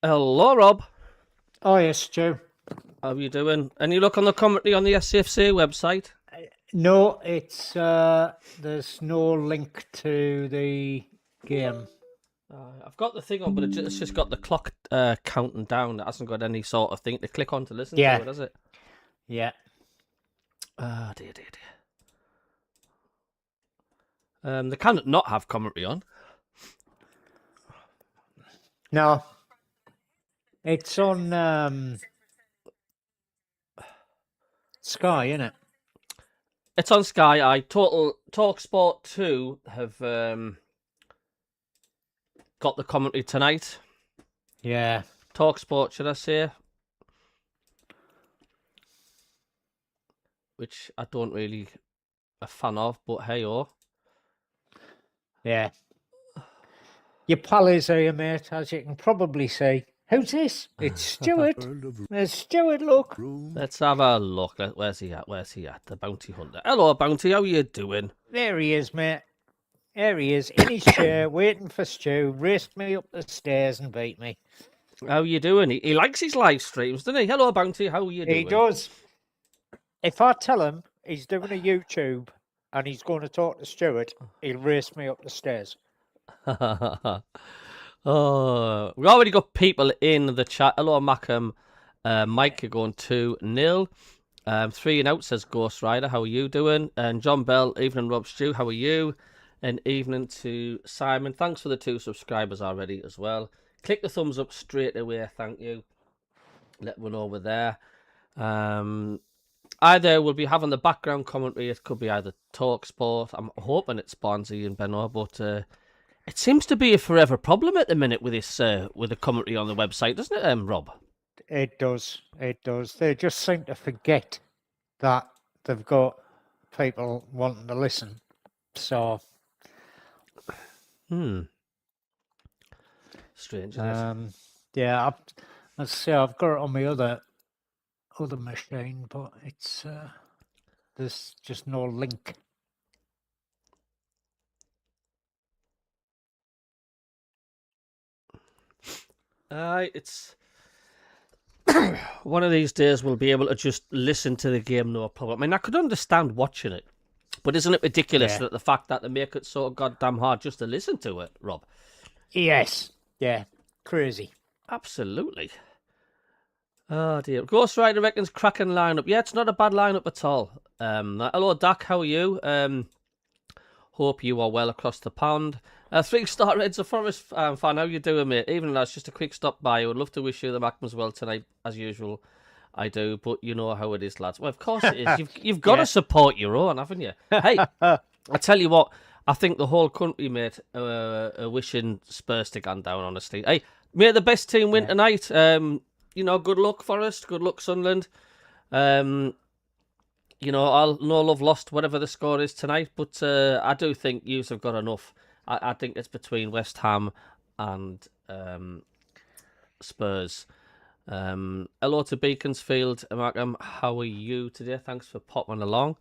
Hello, Rob. Oh, yes, Stu. How you doing? Any look on the commentary on the SCFC website? No, it's there's no link to the game. I've got the thing on, but it's just got the clock counting down. It hasn't got any sort of thing to click on to listen to Yeah, it, has it? yeah. Ah, dear, dear, dear. They can not have commentary on. No, it's on Sky, isn't it? It's on Sky. Total Talksport 2 have got the commentary tonight. Yeah. Talksport, should I say? Which I don't really a fan of, but hey, oh. Yeah. Your pal is here, mate, as you can probably see. Who's this? It's Stuart. There's Stuart, look. Let's have a look. Where's he at? Where's he at? The bounty hunter. Hello, bounty. How you doing? There he is, mate. There he is, in his chair, waiting for Stu. Raced me up the stairs and beat me. How you doing? He likes his live streams, doesn't he? Hello, bounty. How you doing? He does. If I tell him he's doing a YouTube and he's going to talk to Stuart, he'll race me up the stairs. Oh, we already got people in the chat. Hello, Macam. Mike, you're going 2-0. 3 and out says Ghost Rider. How are you doing? And John Bell, evening, Rob Stew. How are you? And evening to Simon. Thanks for the 2 subscribers already as well. Click the thumbs up straight away. Thank you. Let me know we're there. Either we'll be having the background commentary. It could be either Talk Sport. I'm hoping it's Bonzi and Benoit, but it seems to be a forever problem at the minute with this with the commentary on the website, doesn't it, Rob? It does. It does. They just seem to forget that they've got people wanting to listen. So, Strange, isn't it? yeah. Let's see. I've got it on my other machine, but it's there's just no link. It's one of these days we'll be able to just listen to the game, no problem. I mean, I could understand watching it, but isn't it ridiculous that the fact that they make it so goddamn hard just to listen to it, Rob? Yes. Yeah. Crazy. Absolutely. Oh dear. Ghost Rider reckons cracking lineup. Yeah, it's not a bad lineup at all. Hello, Dak. How are you? Hope you are well across the pond. 3-star Reds a Forest fan. How you doing, mate? Even though it's just a quick stop by, I would love to wish you the Macmans well tonight, as usual. I do, but you know how it is, lads. Well, of course it is. You've got to support your own, haven't you? Hey, I tell you what. I think the whole country, mate, are wishing Spurs to go down. Honestly, hey, mate, the best team win tonight. Good luck, Forest. Good luck, Sunderland. I'll no love lost, whatever the score is tonight, but I do think yous have got enough. I think it's between West Ham and Spurs. Hello to Beaconsfield. Markham, how are you today? Thanks for popping along.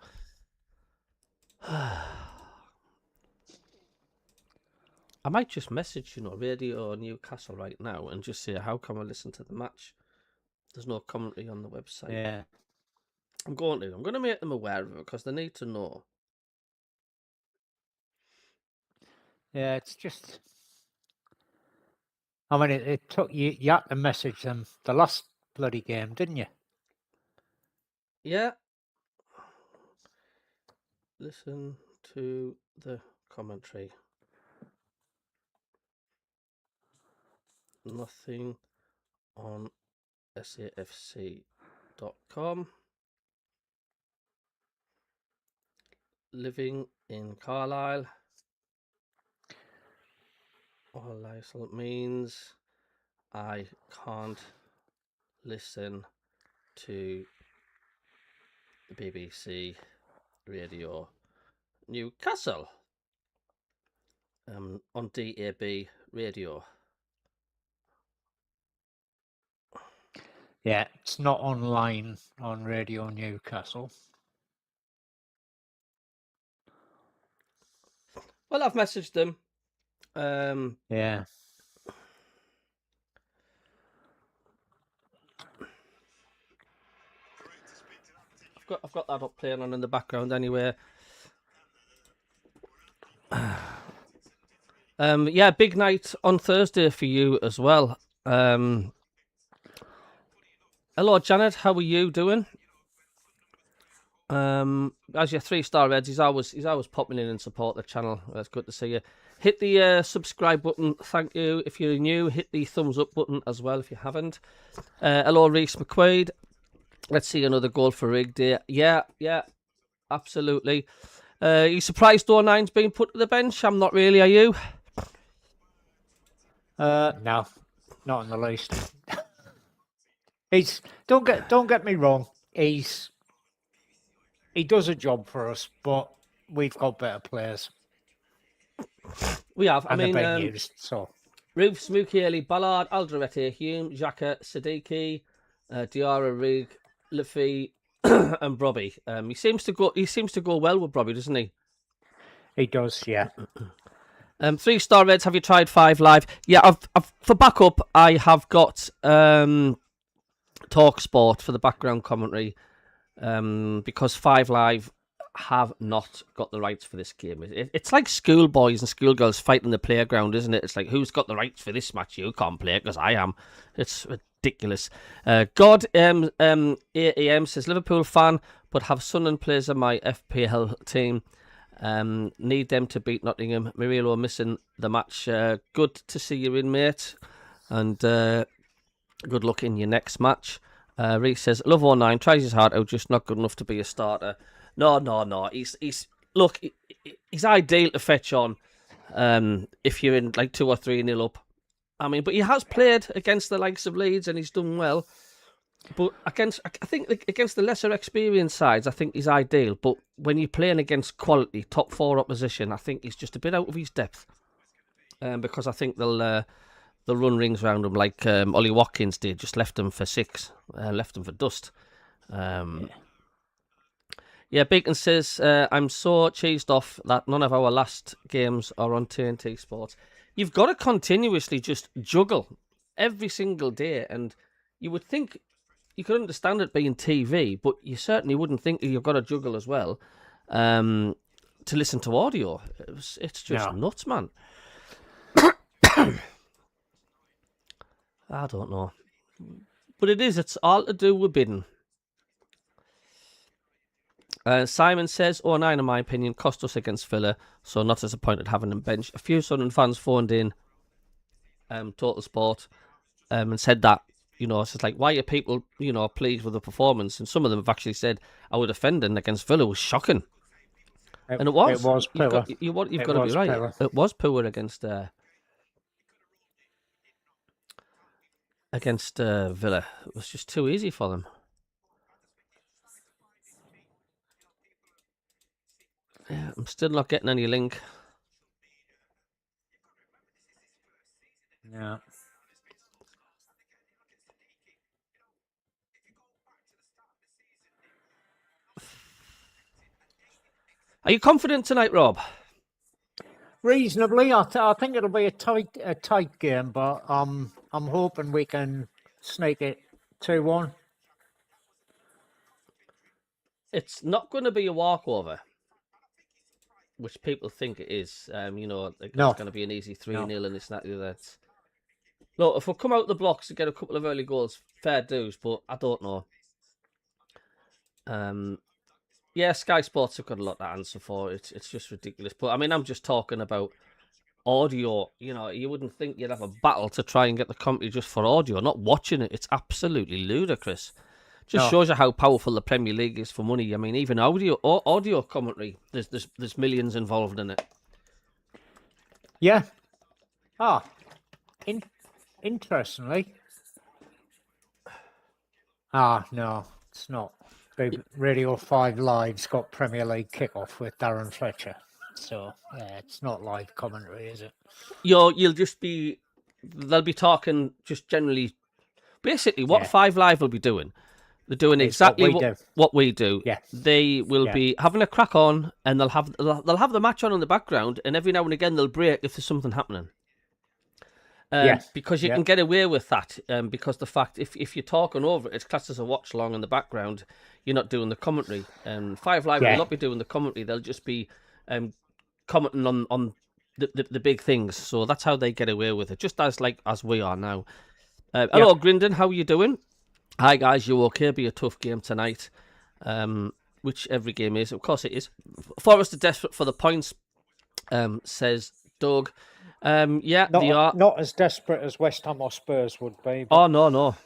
I might just message, Radio Newcastle right now and just say, how come I listen to the match? There's no commentary on the website. Yeah. I'm going to make them aware of it because they need to know. Yeah, it's just. I mean, it took you. You had to message them the last bloody game, didn't you? Yeah. Listen to the commentary. Nothing on safc.com. Living in Carlisle. All license means I can't listen to the BBC Radio Newcastle on DAB radio. Yeah, it's not online on Radio Newcastle. Well, I've messaged them. Yeah. I've got that up playing on in the background anyway. Yeah, big night on Thursday for you as well. Hello, Janet. How are you doing? As your 3-star Reds, he's always popping in and support the channel. That's good to see you. Hit the subscribe button. Thank you. If you're new, hit the thumbs up button as well if you haven't. Hello, Reece McQuaid. Let's see another goal for Rig Day. Yeah, absolutely. You surprised 09's been put to the bench? I'm not really. Are you? No, not in the least. He's don't get me wrong. He does a job for us, but we've got better players. We have. And they're being used. So Roof, Smooky, Ballard, Alderete, Hume, Xhaka, Siddiqui, Diarra, Rig, Luffy, and Brobby. He seems to go well with Brobby, doesn't he? He does, yeah. 3-star Reds, have you tried 5 Live? Yeah, I've for backup, I have got Talk Sport for the background commentary because 5 Live have not got the rights for this game. It's like schoolboys and schoolgirls fighting in the playground, isn't it? It's like, who's got the rights for this match? You can't play it because I am. It's ridiculous. God AM says, Liverpool fan, but have Sunderland players in my FPL team. Need them to beat Nottingham. Murillo missing the match. Good to see you in, mate. And good luck in your next match. Reece says, Love 09, tries his heart out, just not good enough to be a starter. No. He's ideal to fetch on if you're in like 2 or 3-0 up. I mean, but he has played against the likes of Leeds and he's done well. But I think against the lesser experienced sides, I think he's ideal. But when you're playing against quality top 4 opposition, I think he's just a bit out of his depth. Because I think they'll run rings around him like Ollie Watkins did. Just left him for 6, left him for dust. Yeah, Beacon says, I'm so cheesed off that none of our last games are on TNT Sports. You've got to continuously just juggle every single day. And you would think you could understand it being TV, but you certainly wouldn't think you've got to juggle as well to listen to audio. It's just nuts, man. I don't know. But it's all to do with bidding. Simon says, 09, in my opinion, cost us against Villa, so not disappointed having him bench. A few Sunderland fans phoned in Total Sport and said that, it's just like, why are people, pleased with the performance? And some of them have actually said our defending against Villa was shocking. And it was. It was poor. You've got to be right. Poor. It was poor against Villa. It was just too easy for them. Yeah, I'm still not getting any link. Yeah. Are you confident tonight, Rob? Reasonably, I think it'll be a tight game, but I'm hoping we can sneak it 2-1. It's not going to be a walkover, which people think it is. It's going to be an easy 3-0 and this and that and the other. Look, if we come out the blocks and get a couple of early goals, fair dues, but I don't know. Yeah, Sky Sports have got a lot to answer for. It's just ridiculous. But I mean, I'm just talking about audio. You wouldn't think you'd have a battle to try and get the commentary just for audio, not watching it. It's absolutely ludicrous. Just shows you how powerful the Premier League is for money. I mean, even audio commentary, there's millions involved in it. Yeah. Interestingly. No, it's not. Radio 5 Live's got Premier League Kickoff with Darren Fletcher. So, yeah, it's not live commentary, is it? They'll be talking just generally, basically what 5 Live will be doing. They're doing exactly what we do. Yeah. They will be having a crack on, and they'll have the match on in the background, and every now and again they'll break if there's something happening. Yes. because you Yeah. can get away with that. Because the fact if you're talking over it, it's classed as a watch along in the background. You're not doing the commentary. And Five Live will Yeah. not be doing the commentary. They'll just be commenting on the big things. So that's how they get away with it, just as we are now. Hello, Grindon. How are you doing? Hi guys, you okay? Be a tough game tonight. Which every game is. Of course it is. Forest are desperate for the points, says Doug. Yeah, they are. Not as desperate as West Ham or Spurs would be. But... Oh, no.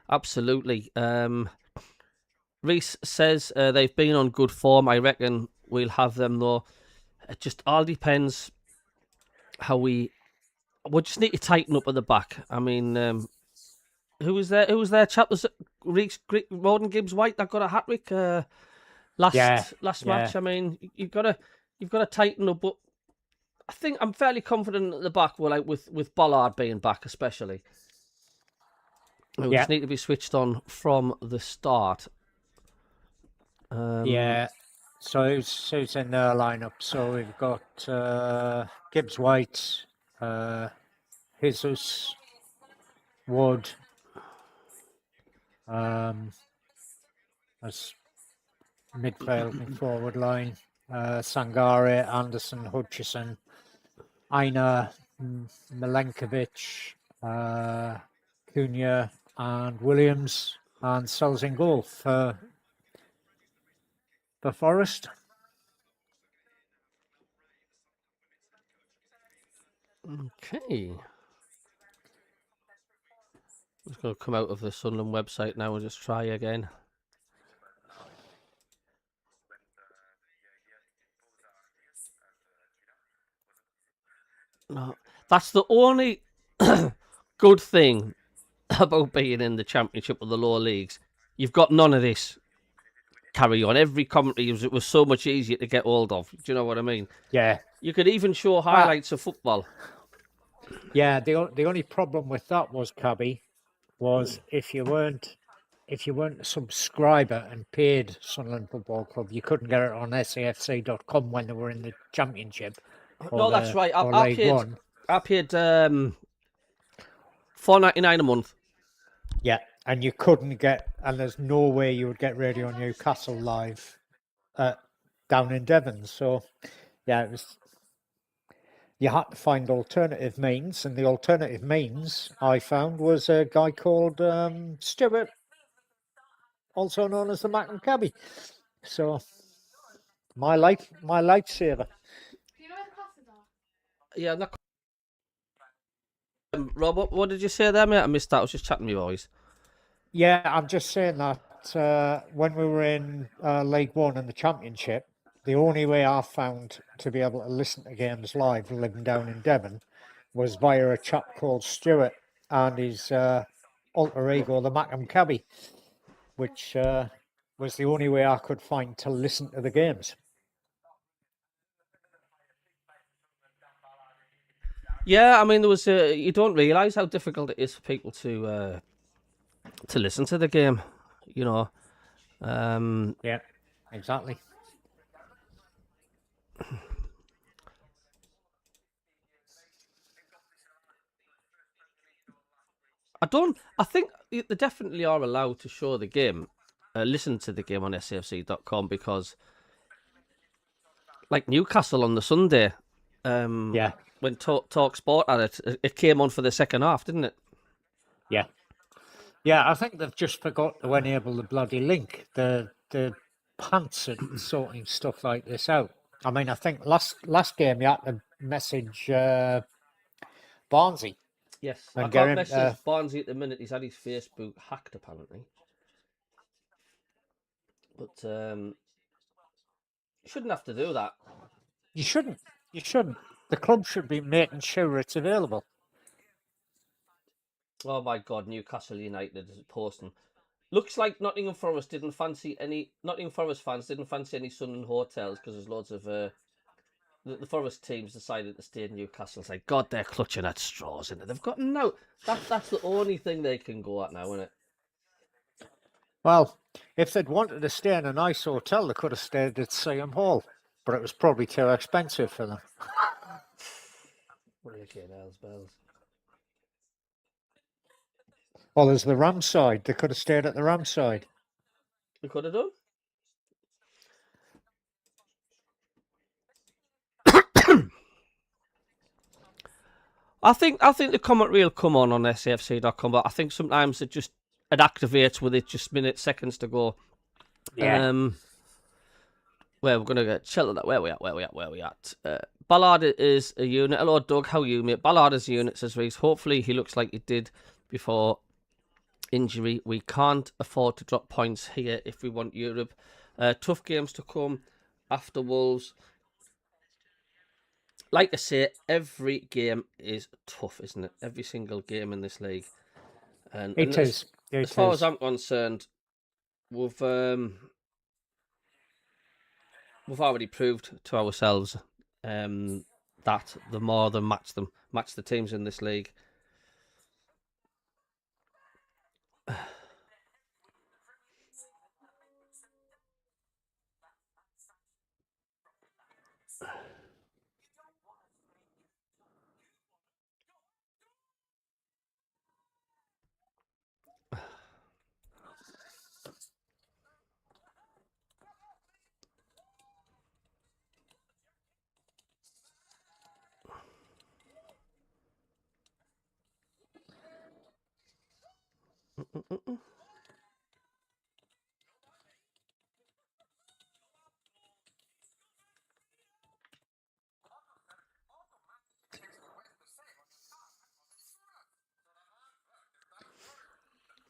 Absolutely. Reese says they've been on good form. I reckon we'll have them, though. It just all depends how we just need to tighten up at the back. I mean, who was there? Who was there? Chap was Reese Roden Gibbs White that got a hat trick last match. I mean, you've got to tighten up. But I think I'm fairly confident at the back. Well, with Bollard being back, especially. We just need to be switched on from the start. So who's in their lineup? So we've got Gibbs White, Jesus, Wood, as midfield and forward line, Sangare, Anderson, Hutchison, Aina, Milenkovic, Cunha, and Williams, and Sells in goal for Forest. Okay. I'm just going to come out of the Sunderland website now and just try again. No, that's the only good thing about being in the Championship or the lower leagues. You've got none of this carry on. Every commentary was so much easier to get hold of. Do you know what I mean? Yeah. You could even show highlights of football. Yeah, the only problem with that was, Cabby, was if you weren't a subscriber and paid Sunderland Football Club, you couldn't get it on safc.com when they were in the Championship. No, that's right. I paid $4.99 a month. Yeah, and you couldn't get, and there's no way you would get Radio Newcastle live down in Devon. So, yeah, you had to find alternative means, and the alternative means I found was a guy called Stuart, also known as the Macklin Cabby. So, my lifesaver. Do you know where the classes are? Yeah, not. Rob, what did you say there, mate? I missed that. I was just chatting to you boys. Yeah, I'm just saying that when we were in League One in the Championship, the only way I found to be able to listen to games live living down in Devon was via a chap called Stuart and his alter ego, the Mackham Cabby, which was the only way I could find to listen to the games. Yeah, I mean, there was you don't realise how difficult it is for people to listen to the game, you know. Yeah, exactly. I think they definitely are allowed to show the game, listen to the game on safc.com, because, like Newcastle on the Sunday, when Talk Sport had it came on for the second half, didn't it? Yeah. Yeah, I think they've just forgot to enable the bloody link. The pants at sorting stuff like this out. I mean, I think last game you had to message Barnsley. Yes, And I can't message Barnsley at the minute. He's had his Facebook hacked, apparently. But you shouldn't have to do that. You shouldn't. You shouldn't. The club should be making sure it's available. Oh my God, Newcastle United is posting. Looks like Nottingham Forest fans didn't fancy any Sunderland hotels because there's loads of the Forest teams decided to stay in Newcastle. It's like, God, they're clutching at straws, and they've got no. That's the only thing they can go at now, isn't it? Well, if they'd wanted to stay in a nice hotel, they could have stayed at Siam Hall, but it was probably too expensive for them. Hurricane Hell's Bells. Well, there's the Ram side. They could have stayed at the Ram side. We could have done. I think the commentary will come on safc.com, but I think sometimes it activates with it just minutes, seconds to go. Where we're gonna get Cheltenham. Where we at? Ballard is a unit. Hello, Doug. How are you, mate? Ballard is a unit, says Reese. Hopefully, he looks like he did before injury. We can't afford to drop points here if we want Europe. Tough games to come after Wolves. Like I say, every game is tough, isn't it? Every single game in this league. And As far as I'm concerned, we've already proved to ourselves that the more than match the teams in this league.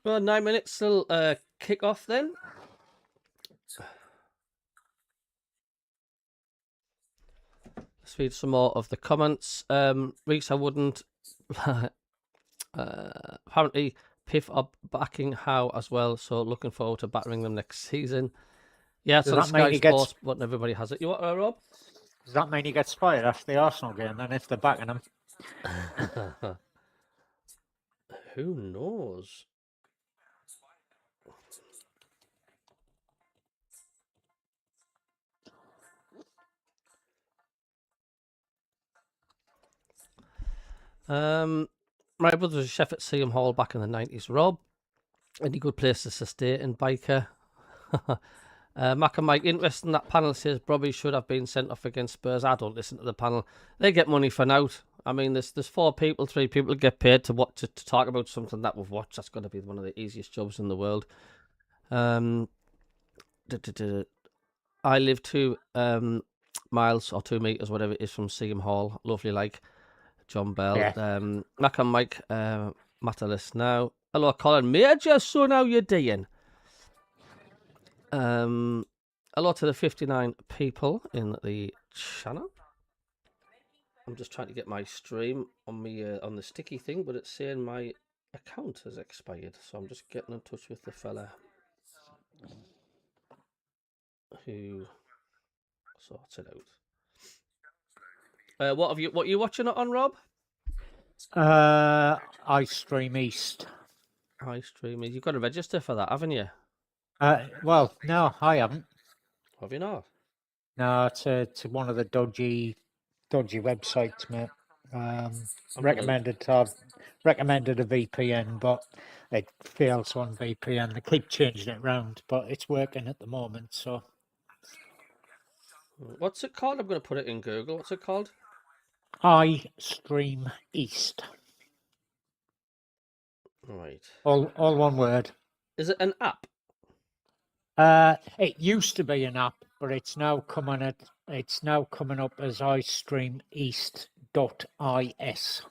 Well, 9 minutes till kick off then. Let's read some more of the comments. Reese, I wouldn't. Apparently, Piff are backing Howe as well, so looking forward to battering them next season. Yeah, it's on Sky Sports, but everybody has it. You want Rob? Does that mean he gets fired after the Arsenal game then if they're backing him? Who knows? My brother was a chef at Seaham Hall back in the 90s. Rob, any good places to stay in Biker? Mac and Mike, interesting that panel says Bobby should have been sent off against Spurs. I don't listen to the panel. They get money for now. I mean, there's 3 people get paid to talk about something that we've watched. That's going to be one of the easiest jobs in the world. I live 2 miles or 2 meters, whatever it is, from Seaham Hall. Lovely, like John Bell. Yeah. Mac and Mike, Matterless now. Hello, Colin Major. So now you're doing. Hello to the 59 people in the channel. I'm just trying to get my stream on me on the sticky thing, but it's saying my account has expired, so I'm just getting in touch with the fella who sorts it out. What are you watching it on, Rob? iStream East. iStream. You've got to register for that, haven't you? Well, no, I haven't. Have you not? No, it's one of the dodgy websites, mate. Recommended a VPN, but it fails on VPN. They keep changing it around, but it's working at the moment. So, what's it called? I'm going to put it in Google. What's it called? iStream East. Right. All one word. Is it an app? It used to be an app, but it's now coming up as iStreamEast.is.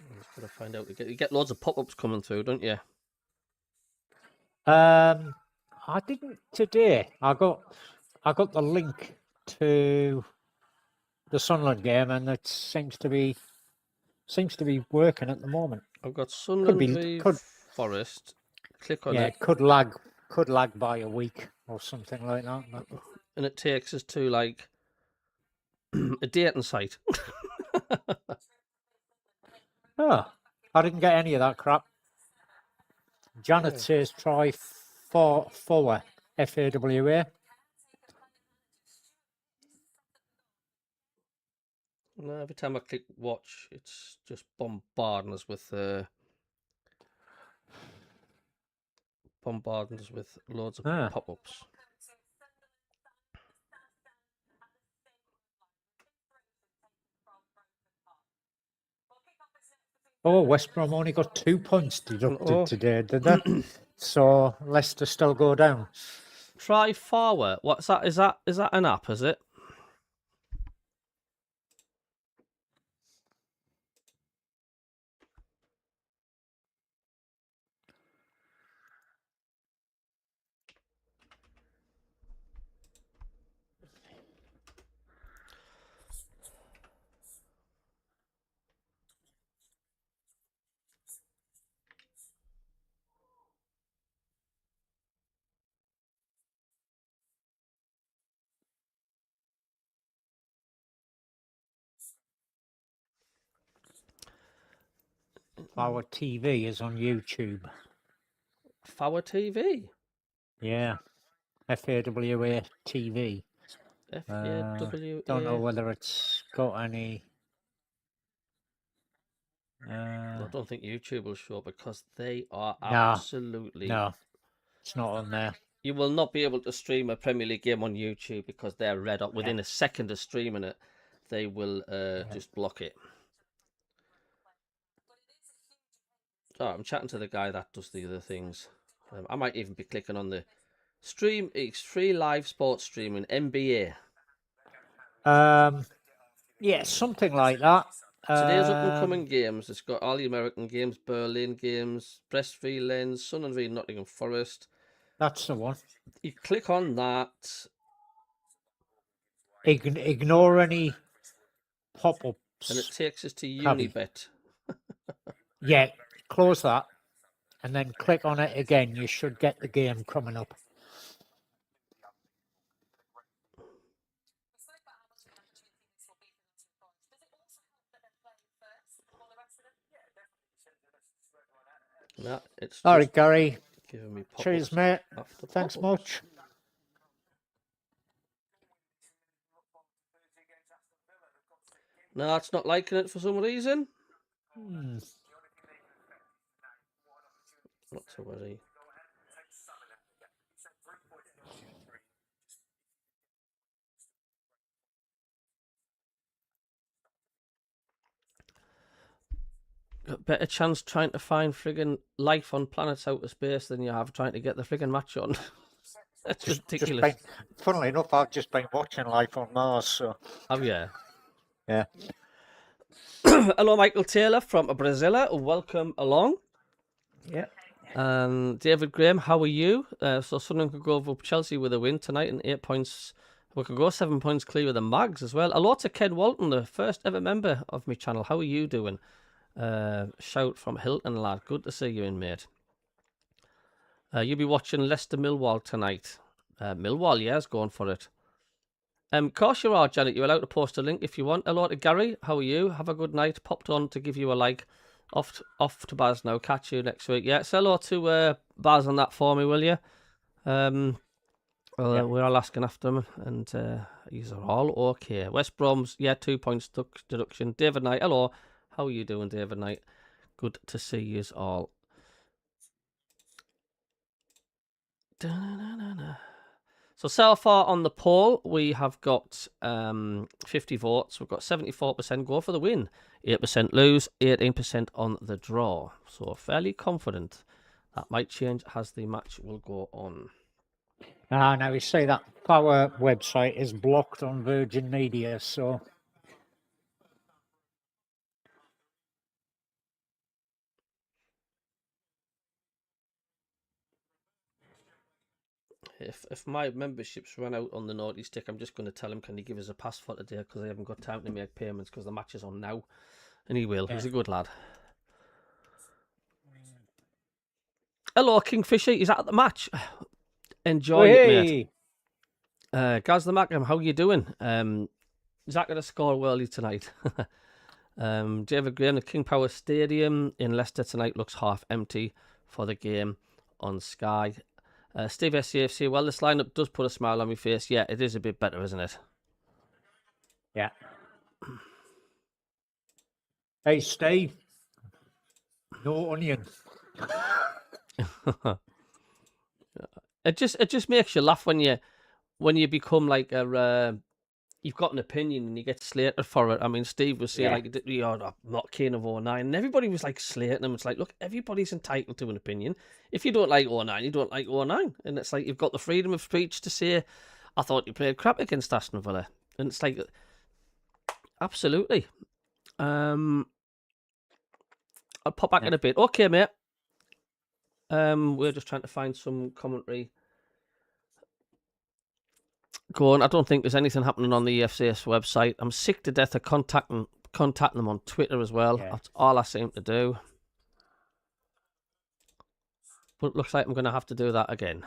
I'm just going to find out. You get loads of pop-ups coming through, don't you? I didn't today. I got the link to the Sunderland game, and it seems to be working at the moment. I've got Sunderland v Forest. Click on it. Yeah, it could lag by a week or something like that. But... And it takes us to like A dating site. Oh, I didn't get any of that crap. Janet says try FAWA, FAWA. No, every time I click watch, it's just bombarding us with loads of Ah. pop-ups. Oh, West Brom only got 2 points deducted today, did they? So Leicester still go down. Try Farwer. What's that? Is that an app? Is it? Our TV is on YouTube. Farwer TV. Yeah, FAWA TV. FAWA. Don't know whether it's got any. I don't think YouTube will show because they are No, absolutely. No, it's not on there. You will not be able to stream a Premier League game on YouTube because they're red up. Within a second of streaming it, they will just block it. Oh, I'm chatting to the guy that does the other things. I might even be clicking on the stream. It's free live sports streaming NBA. Yeah, something like that. Today's up and coming games. It's got all the American games, Berlin games, Brest v Lens, Sunderland v Nottingham Forest. That's the one. You click on that. Ignore any pop-ups. And it takes us to Cabby. Unibet. Yeah, close that. And then click on it again. You should get the game coming up. No, it's All right, Gary. giving me pop-ups. Cheers, mate. After Thanks pop-ups. much. No, it's not liking it for some reason. Not to worry. Got better chance trying to find friggin' life on planets out of space than you have trying to get the friggin' match on. That's ridiculous. Funnily enough, I've just been watching Life on Mars. So. Have you? Yeah. Hello, Michael Taylor from Brazil. Welcome along. Yeah. David Graham, how are you? So Sunderland could go over Chelsea with a win tonight and 8 points. We can go 7 points clear of the Mags as well. Hello to Ken Walton, the first ever member of my channel. How are you doing? Shout from Hilton, lad. Good to see you in, mate. You'll be watching Leicester Millwall tonight. Millwall, yes, going for it. Of course you are, Janet. You're allowed to post a link if you want. Hello to Gary. How are you? Have a good night. Popped on to give you a like. Off to Baz now. Catch you next week. Yeah, say hello to Baz on that for me, will you? We're all asking after him, and these are all okay. West Brom's, 2 points deduction. David Knight, hello. How are you doing, David Knight? Good to see you all. So far on the poll, we have got 50 votes. We've got 74% go for the win, 8% lose, 18% on the draw. So fairly confident. That might change as the match will go on. Now you say that Power website is blocked on Virgin Media, so... If my memberships run out on the naughty stick, I'm just going to tell him, can he give us a pass for today? Because I haven't got time to make payments because the match is on now. And he will. Yeah. He's a good lad. Hello, Kingfisher. He's at the match. Enjoy it, mate. Gaz the Macam, how you doing? Zach going to score early tonight. David Graham, the King Power Stadium in Leicester tonight looks half empty for the game on Sky. Steve SCFC, well, this lineup does put a smile on my face. Yeah, it is a bit better, isn't it? Yeah. Hey, Steve. No onion. It just makes you laugh when you become like a you've got an opinion and you get slated for it. I mean, Steve was saying like, "You're not keen of 09," and everybody was like slating him. It's like, look, everybody's entitled to an opinion. If you don't like 09, you don't like 09, and it's like you've got the freedom of speech to say, "I thought you played crap against Aston Villa," and it's like, absolutely. I'll pop back in a bit. Okay, mate. We're just trying to find some commentary. Go on. I don't think there's anything happening on the EFCS website. I'm sick to death of contacting them on Twitter as well. Yeah. That's all I seem to do. But it looks like I'm going to have to do that again.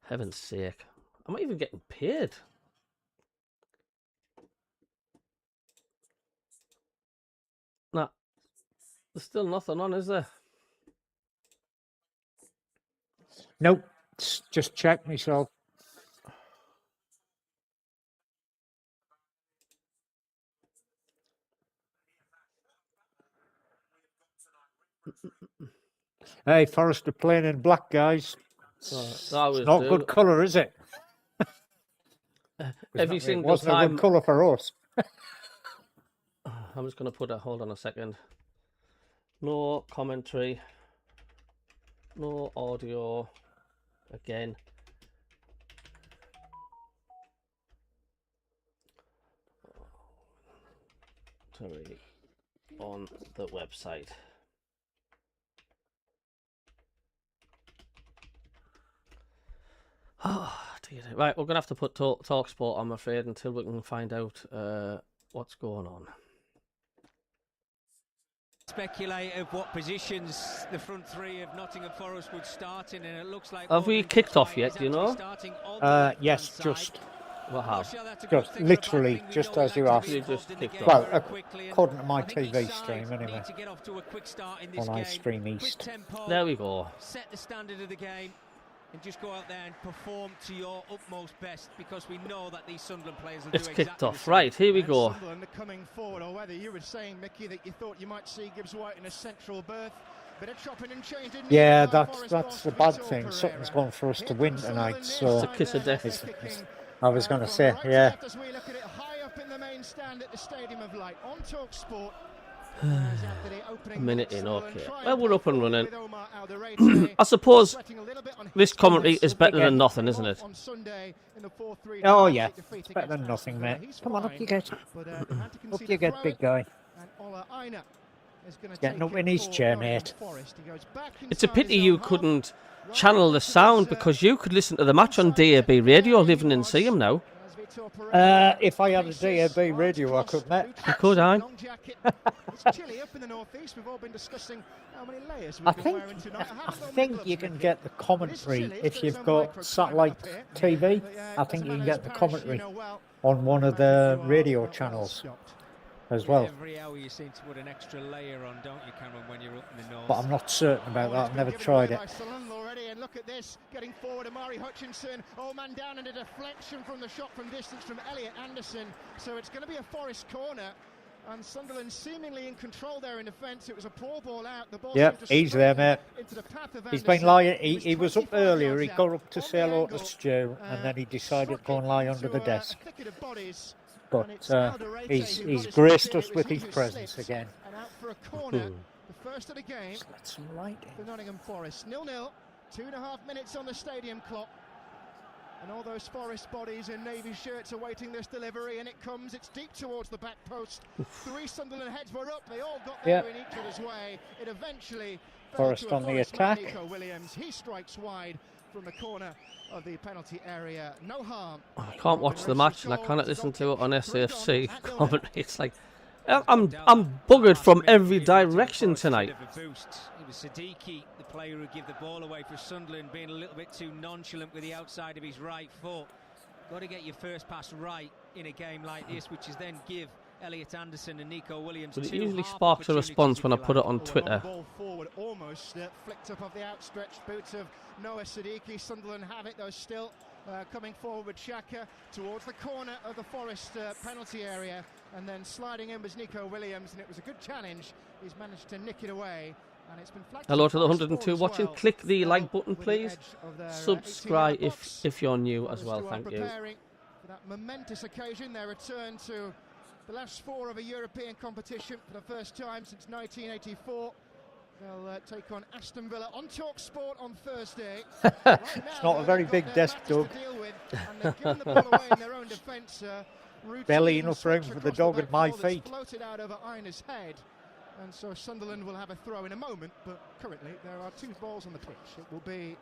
Heaven's sake. I'm not even getting paid. Nah. There's still nothing on, is there? Nope. Just check myself. Hey, Forrester playing in black, guys. It's not good colour, is it? Every it single wasn't time. a good colour for us. I'm just going to put it. Hold on a second. No commentary. No audio. Again. On the website. Oh, dear. Right, we're going to have to put Talk Sport, I'm afraid, until we can find out what's going on. Speculate of what positions the front three of Nottingham Forest would start in, and it looks like... Have we kicked off yet, do you know? Yes, just... We have. Just literally, just as you asked. Just kicked off. Well, according to my TV stream, anyway. On iStream East. There we go. Set the standard of the game and just go out there and perform to your utmost best, because we know that these Sunderland players will It's do kicked exactly off. Right, here we go. Sunderland are coming forward, or whether you were saying, Mickey, that you thought you might see Gibbs White in a central berth. Bit of chopping and changing. Yeah, that's the bad thing. Something's gone for us to win tonight, so... It's a kiss of death. I was going to say, yeah. As we look at it high up in the main stand at the Stadium of Light on Talk Sport. A minute in, okay. Well, we're up and running. I suppose this commentary is better than nothing, isn't it? Oh, yeah. It's better than nothing, mate. Come on, up you get. Up you get, big guy. Getting up in his chair, mate. It's a pity you couldn't channel the sound, because you could listen to the match on DAB radio, living in Seaham now. If I had a DAB radio, I could, mate. You could, I think you can get the commentary if you've got satellite TV. I think you can get the commentary on one of the radio channels as well. Every hour you seem to put an extra layer on, don't you, Cameron, when you're up in the north? But I'm not certain about that. I've never tried it. And look at this, getting forward, Amari Hutchinson, man down, and a deflection from the shot from distance from Elliot Anderson. So it's going to be a Forest corner, and Sunderland seemingly in control there in defence. It was a poor ball out. The ball he's there, mate. He's been lying. He was up earlier. He got up to say hello to Stu, and then he decided to go and lie under the desk. But he's graced us with his presence again. And out for a corner, the first of the game. That's some light for Nottingham Forest. 0-0, 2.5 minutes on the stadium clock. And all those Forest bodies in navy shirts awaiting this delivery, and it comes. It's deep towards the back post. 3 Sunderland heads were up. They all got there in each other's way. It eventually Forest on the attack. Nico Williams, he strikes wide from the corner of the penalty area. No harm. I can't watch the match and I cannot listen to it on SAFC commentary. It's like I'm buggered from every direction tonight. It was Siddiqui, the player who gave the ball away for Sunderland, being a little bit too nonchalant with the outside of his right foot. Got to get your first pass right in a game like this, which is then give Elliot Anderson and Nico Williams. But it two usually half sparks a response opportunities, when I if you put it like. on Oh, Twitter. well, the ball forward almost flicked up off the outstretched boots of Noah Siddiqui. Sunderland have it though still. Coming forward with Xhaka towards the corner of the Forest penalty area, and then sliding in was Nico Williams, and it was a good challenge. He's managed to nick it away, and it's been flagged. Hello to the Forest 102 ball as watching. well. Click the Still like button, with the please. edge of their, 18-yard Subscribe box. if you're new as Forest well. who are Thank you. preparing for that momentous occasion, their return to the last four of a European competition for the first time since 1984. They'll take on Aston Villa on Talk Sport on Thursday. It's not a very big desk, Doug. Barely enough room for the dog at my feet. Floated out over Einer's head, and so Sunderland will have a throw in a moment. But currently there are two balls on the pitch. It will be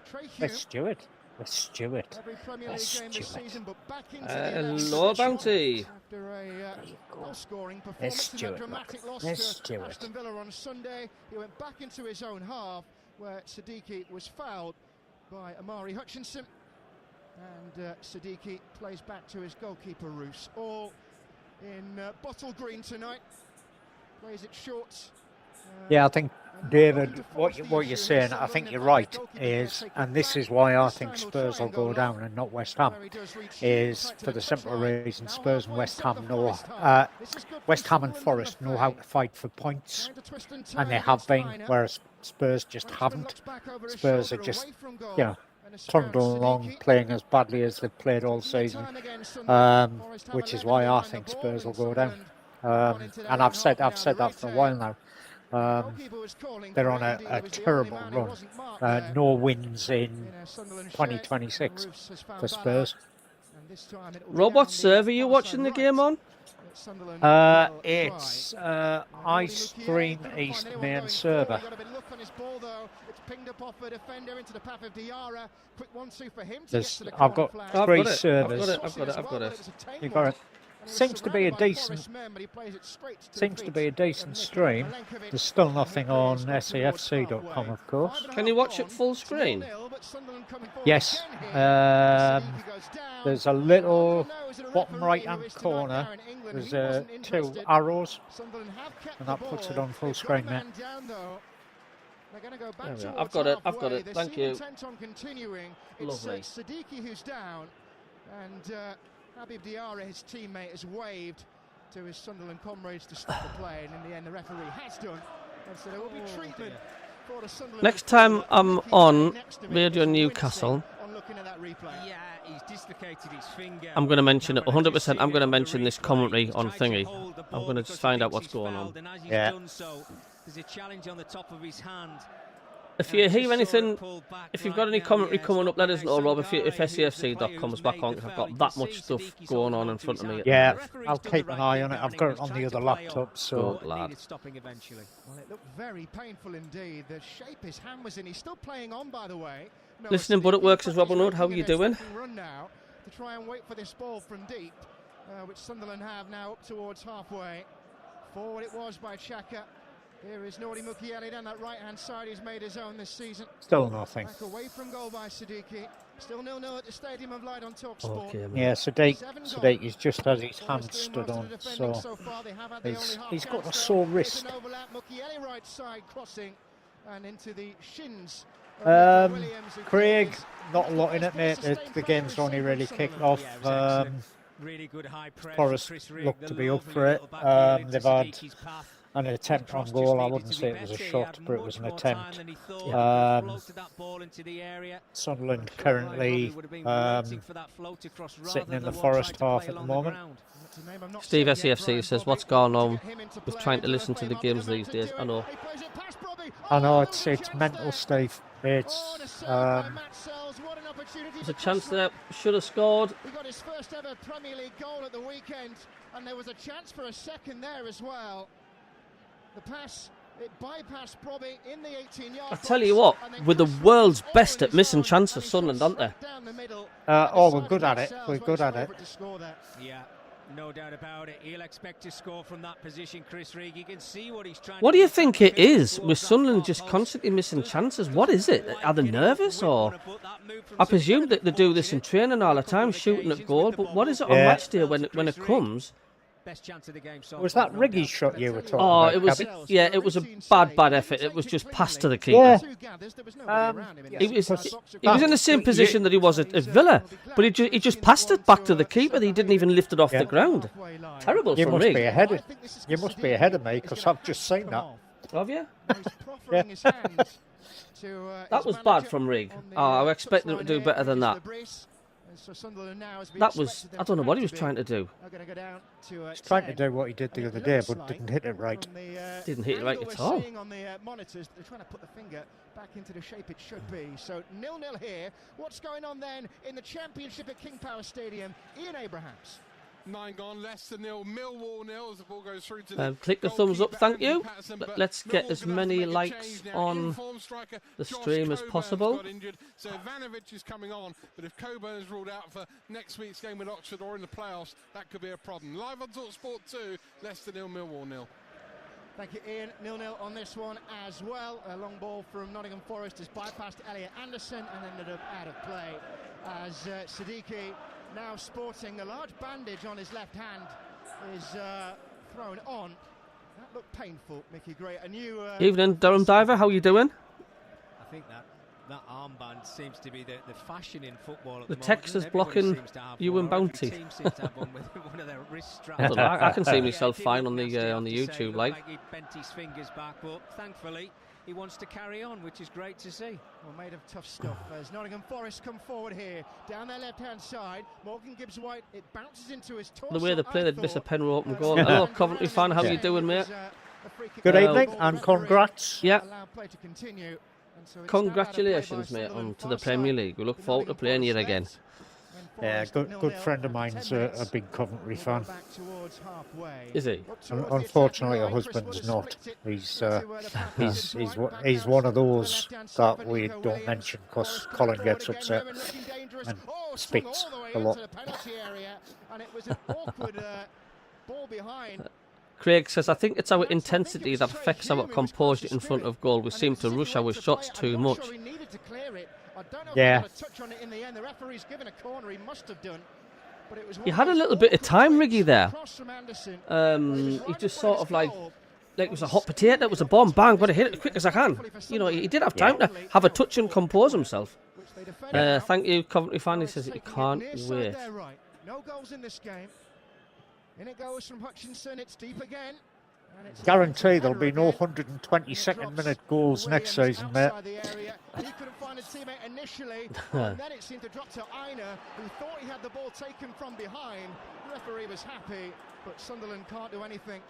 Trey Hugh. Stewart. Stewart. Every Premier League game this season, but back into the Hello, Bounty. after a goal-scoring performance in a dramatic loss to Aston Villa on Sunday. He went back into his own half, where Siddiqui was fouled by Amari Hutchinson, and Siddiqui plays back to his goalkeeper Roos. All in bottle green tonight. Plays it short. Yeah, I think, David, what you're saying, I think you're right, and this is why I think Spurs will go down and not West Ham, is for the simple reason Spurs and West Ham know, West Ham and Forest know how to fight for points, and they have been, whereas Spurs just haven't. Spurs are just, trundling along, playing as badly as they've played all season, which is why I think Spurs will go down. And I've said that for a while now. They're on a terrible run. No wins in 2026 for Spurs. Robot server, you watching the game on? It's iStream East main server. I've got three servers. I've got it. You got it. Seems to be a decent stream. There's still nothing on safc.com, of course. Can you watch it full screen? Yes. There's a little bottom right-hand corner. There's two arrows, and that puts it on full screen, mate. I've got it. Thank you. Lovely. Lovely. Siddiqui who's down, and Habib Diarra, his teammate, has waved to his Sunderland comrades to stop the play, and in the end the referee has done. And so there will be treatment for the Sunderland. Next time I'm on Radio Newcastle, Yeah, he's dislocated his finger. I'm going to mention it 100%. I'm going to mention this commentary on thingy. I'm going to just find out what's going on. Yeah. There's a challenge on the top of his hand. If you hear anything, if you've got any commentary coming up, let us know, Rob. If SAFC.com comes back on, 'cause I've got that much stuff going on in front of me. Yeah, I'll keep an eye on it. I've got it on the other laptop, so... Good lad. Well, it looked very painful indeed. The shape his hand was in. He's still playing on, by the way. No, Listening, but it works as Robin Hood. How are you doing? Run now to try and wait for this ball from deep, which Sunderland have now up towards halfway. Forward it was by Xhaka. Here is Nordi Mukiele down that right-hand side. He's made his own this season. Still nothing. Back away from goal by Siddiqui. Still 0-0 at the Stadium of Light on Talk Sport. Okay, man. Yeah, Siddiqui's just had his hand stood on, so he's got a sore wrist. Mukiele right side crossing and into the shins. Craig, not a lot in it, mate. The game's only really kicked off. Really good high press. Forest looked to be up for it. They've had an attempt on goal. I wouldn't say it was a shot, but it was an attempt. Sunderland currently sitting in the Forest half at the moment. Steve SAFC says, what's going on with trying to listen to the games these days? I know. It's mental, Steve. It's There's a chance there. Should have scored. He got his first ever Premier League goal at the weekend, and there was a chance for a second there as well. The pass, it bypassed Bobby in the 18-yard I tell you what, we're the world's best at missing chances, Sunderland, aren't they? we're good at it. We're good at it. Yeah. No doubt about it. He'll expect to score from that position, Chris Reig. You can see what he's trying What to do you think it is with Sunderland just constantly missing chances? What is it? Are they nervous or? I presume that they do this in training all the time, shooting at goal. But what is it on match day when it comes? Best chance of the game so Was far, that no Riggy doubt. shot you were talking Oh, about? it was. Cabby? Yeah, it was a bad effort. It was just passed to the keeper. Yeah. He was in the same position that he was at Villa, but he just passed it back to the keeper. He didn't even lift it off the ground. Terrible You from must Rig. be ahead of, you must be ahead of me because I've just seen that. Have you? Yeah. That was bad from Rig. Oh, I expected him to do better than that. That was. I don't know what he was trying to do. He's trying to do what he did the other day, but didn't hit it right. Didn't hit it right at all. On the monitors, they're trying to put the finger back into the shape it should be. So 0-0 here. What's going on then in the Championship at King Power Stadium? Ian Abrahams. 9 gone, Leicester 0, Millwall 0 as the ball goes through to the Click the thumbs up, thank you. Patterson, but Let's get as Millwall's gonna have to many make a likes change now. on Informed striker the Josh stream as Coburn's possible. got injured, so Ivanovic is coming on, but if Coburn is ruled out for next week's game with Oxford or in the playoffs, that could be a problem. Live on TalkSport 2, Leicester 0, Millwall 0. Thank you, Ian. 0-0 on this one as well. A long ball from Nottingham Forest has bypassed Elliot Anderson and ended up out of play as Siddiqui, now sporting a large bandage on his left hand, is thrown on. That looked painful, Mickey Gray. A new Evening, Durham Diver. How you doing? I think that armband seems to be the fashion in football at The the text moment. is blocking Everybody seems to have you one, and or every Bounty. team seems to have one with one of their wrist straps. I don't know, I can see myself Yeah, it fine did on look the nasty, I have to say. YouTube, Looked like. he bent his fingers back, but thankfully he wants to carry on, which is great to see. Well, made of tough stuff as Nottingham Forest come forward here down their left-hand side. Morgan Gibbs-White, it bounces into his torso. The way they play, they'd miss a Penrith open goal. So Hello, Coventry fan. How you doing, mate? Good Well, evening and congrats. Yeah. Allowed play to continue. And so it's Congratulations, now out mate, of play by on to the Sunderland Premier far League. We look side. forward to playing you Nottingham again. Forest Yeah, good 0-0 friend of after mine's 10 a minutes. big Coventry We'll fan. go back towards halfway. Is he? Up towards the Unfortunately, her attacking line, Chris husband's Wood has not. flicked it He's into, the path he's to he's Dwight, one- back he's out one of to the those left-hand side that for we Nico don't Williams. mention because Forest come Colin forward gets again, upset Rowan looking dangerous. and Swung spits all the way a lot. into the penalty area, and it was an awkward ball behind. Craig says, I think it's our intensity that affects our composure in front of goal. We seem to rush our shots too much. Yeah. He had a little bit of time, Riggy, there. He just sort of like it was a hot potato, it was a bomb, bang, got to hit it as quick as I can. You know, he did have time to have a touch and compose himself. Thank you, Coventry fan. He says he can't wait. No goals in this game. In it goes from Hutchinson, it's deep again. And it's Guarantee there'll be no 122nd minute goals next season, mate. He couldn't find a teammate initially, and then it seemed to drop to Aina, who thought he had the ball taken from behind. The referee was happy, but Sunderland can't do anything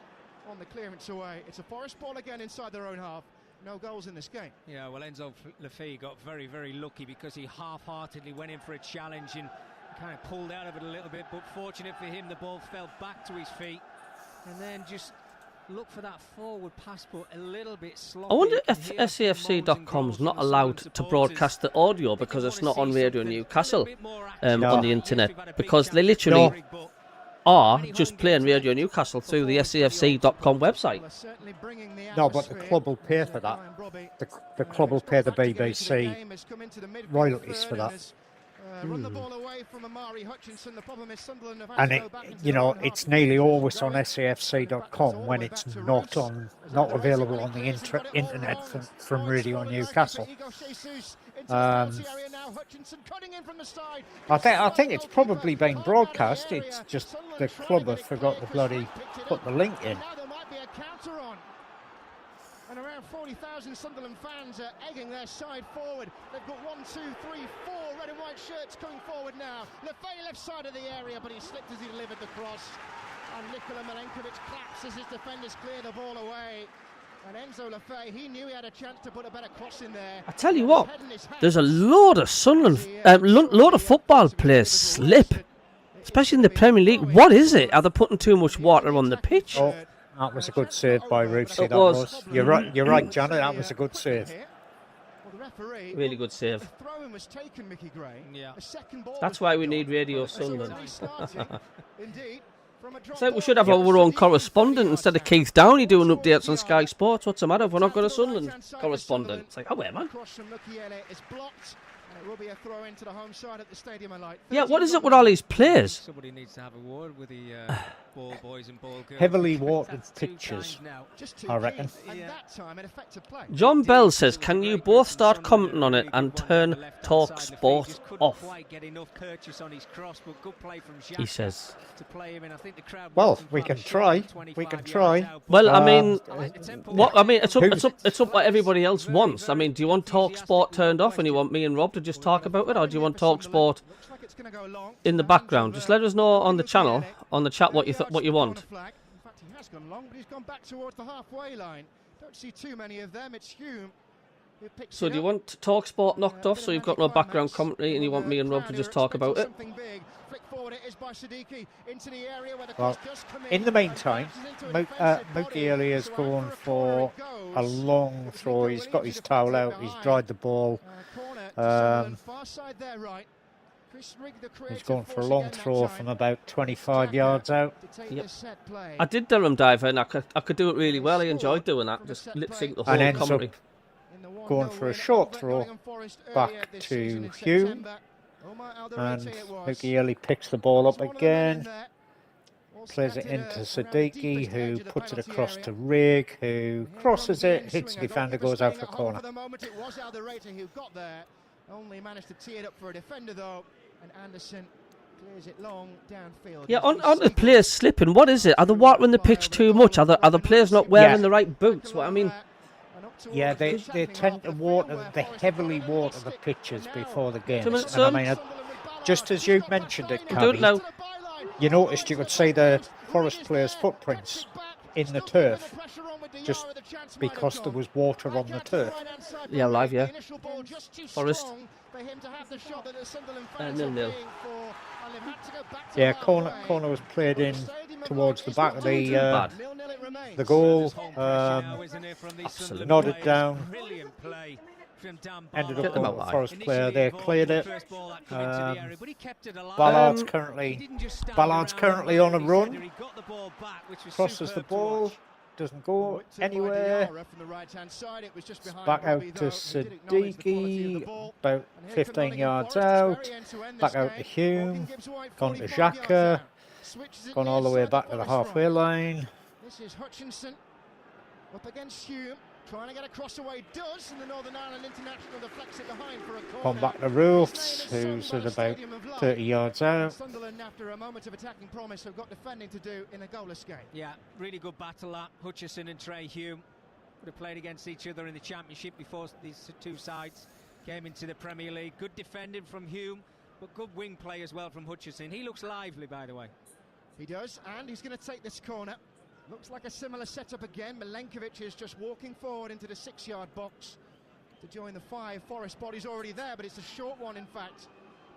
on the clearance away. It's a Forest ball again inside their own half. No goals in this game. Yeah, well, Enzo Lafay got very, very lucky because he half-heartedly went in for a challenge and kind of pulled out of it a little bit, but fortunate for him, the ball fell back to his feet and then just look for that forward pass, but a little bit sloppy. I wonder if SAFC.com's not allowed to broadcast the audio because it's not on Radio Newcastle on the internet, because they literally are just playing Radio Newcastle through the SAFC.com website. No, but the club will pay for that. The club will pay the BBC royalties for that. Run the ball away from Amari Hutchinson. The problem is Sunderland have had And to it, go back into you their know, own half. it's nearly always on SAFC.com when it's not available on the internet from Radio Newcastle. I think it's probably been broadcast. It's just the club have forgot to bloody put the link in. Now there might be a counter on. And around 40,000 Sunderland fans are egging their side forward. They've got 1, 2, 3, 4 red and white shirts coming forward now. Lafay left side of the area, but he slipped as he delivered the cross. And Nikola Milenkovic claps as his defenders clear the ball away. And Enzo Lafay, he knew he had a chance to put a better cross in there. I tell you what, there's a load of Sunderland, load of football players slip, especially in the Premier League. What is it? Are they putting too much water on the pitch? Oh, that was a good save by Roosey. It That was. was. You're right, Janet. That was a good save. Really good save. The throw-in was taken, Mickey Gray. Yeah. The second ball That's was why we picked need up. Radio So it's Sunderland. restarting, indeed, It's like we should have our own correspondent instead of Keith Downey doing updates on Sky Sports. What's the matter if we're not got a Sunderland correspondent? It's like, oh, wait, man. It will be a throw into the home side at the stadium and like. Yeah, what is it with all these players? Somebody needs to have a word with the ball boys and ball girls. Heavily watered That's 2 pitches, times now. Just I reckon. And that time an effective play. John Bell says, can you both start commenting on it and turn Talk Sport off? He says. Well, we can try. We can try. Well, I mean, what? I mean, it's up what everybody else wants. I mean, do you want Talk Sport turned off and you want me and Rob to just talk about it, or do you want Talk Sport in the background? Just let us know on the channel, on the chat, what you want. In fact, he has gone long, but he's gone back towards the halfway line. Don't see too many of them. It's Hume who picks So it do you up. want Talk Sport knocked off, so you've got no background commentary, and you want me and Rob to just talk about it? Well, in the meantime, Mookie Elliott's going for a long throw. He's got his towel out. He's dried the ball. He's going for a long throw from about 25 yards out. Yep. I did Durham Diver, and I could do it really well. I enjoyed doing that. Just lip sync the whole And ends up commentary. going for a short throw back to Hume. And Mookie Elliott picks the ball up again. Plays it into Siddiqui, who puts it across to Rigg, who crosses it, hits the defender, goes out for a corner. Only managed to tee it up for a defender though, and Anderson clears it long downfield. Yeah, on the players slipping, what is it? Are they watering the pitch too much? Are the players not wearing the right boots? What I mean, yeah, they tend to they heavily water the pitches before the games. minutes, And I mean, just as you mentioned it, I don't know. Cabby, you noticed you could see the Forest players' footprints in the turf, just because there was water on the turf. Yeah, live, yeah. Forest. 0-0. Yeah, corner was played in towards the back of the Bad. goal. Absolutely. Nodded down. Brilliant play from Dan Ended Get up them on out the wide. Forest player. They cleared it. First ball that come into the area, but he kept it alive. Ballard's He currently didn't just stand Ballard's around currently and on a wait. run. He got the ball back, which was Crosses the superb to ball. watch. Doesn't go anywhere. Back out to Siddiqui. About 15 yards out. Back out to Hume. Gone to Xhaka. Gone all the way back to the halfway line. This is Hutchinson up against Hume, trying to get a cross away. Does, and the Northern Ireland International deflects it behind for a corner. Gone back to Roofs, who's at about 30 yards out. Sunderland, after a moment of attacking promise, have got defending to do in a goalless game. Yeah, really good battle that. Hutchison and Trey Hume would have played against each other in the Championship before these two sides came into the Premier League. Good defending from Hume, but good wing play as well from Hutchison. He looks lively, by the way. He does, and he's going to take this corner. Looks like a similar setup again. Milenkovic is just walking forward into the 6-yard box to join the 5. Forest body's already there, but it's a short one, in fact.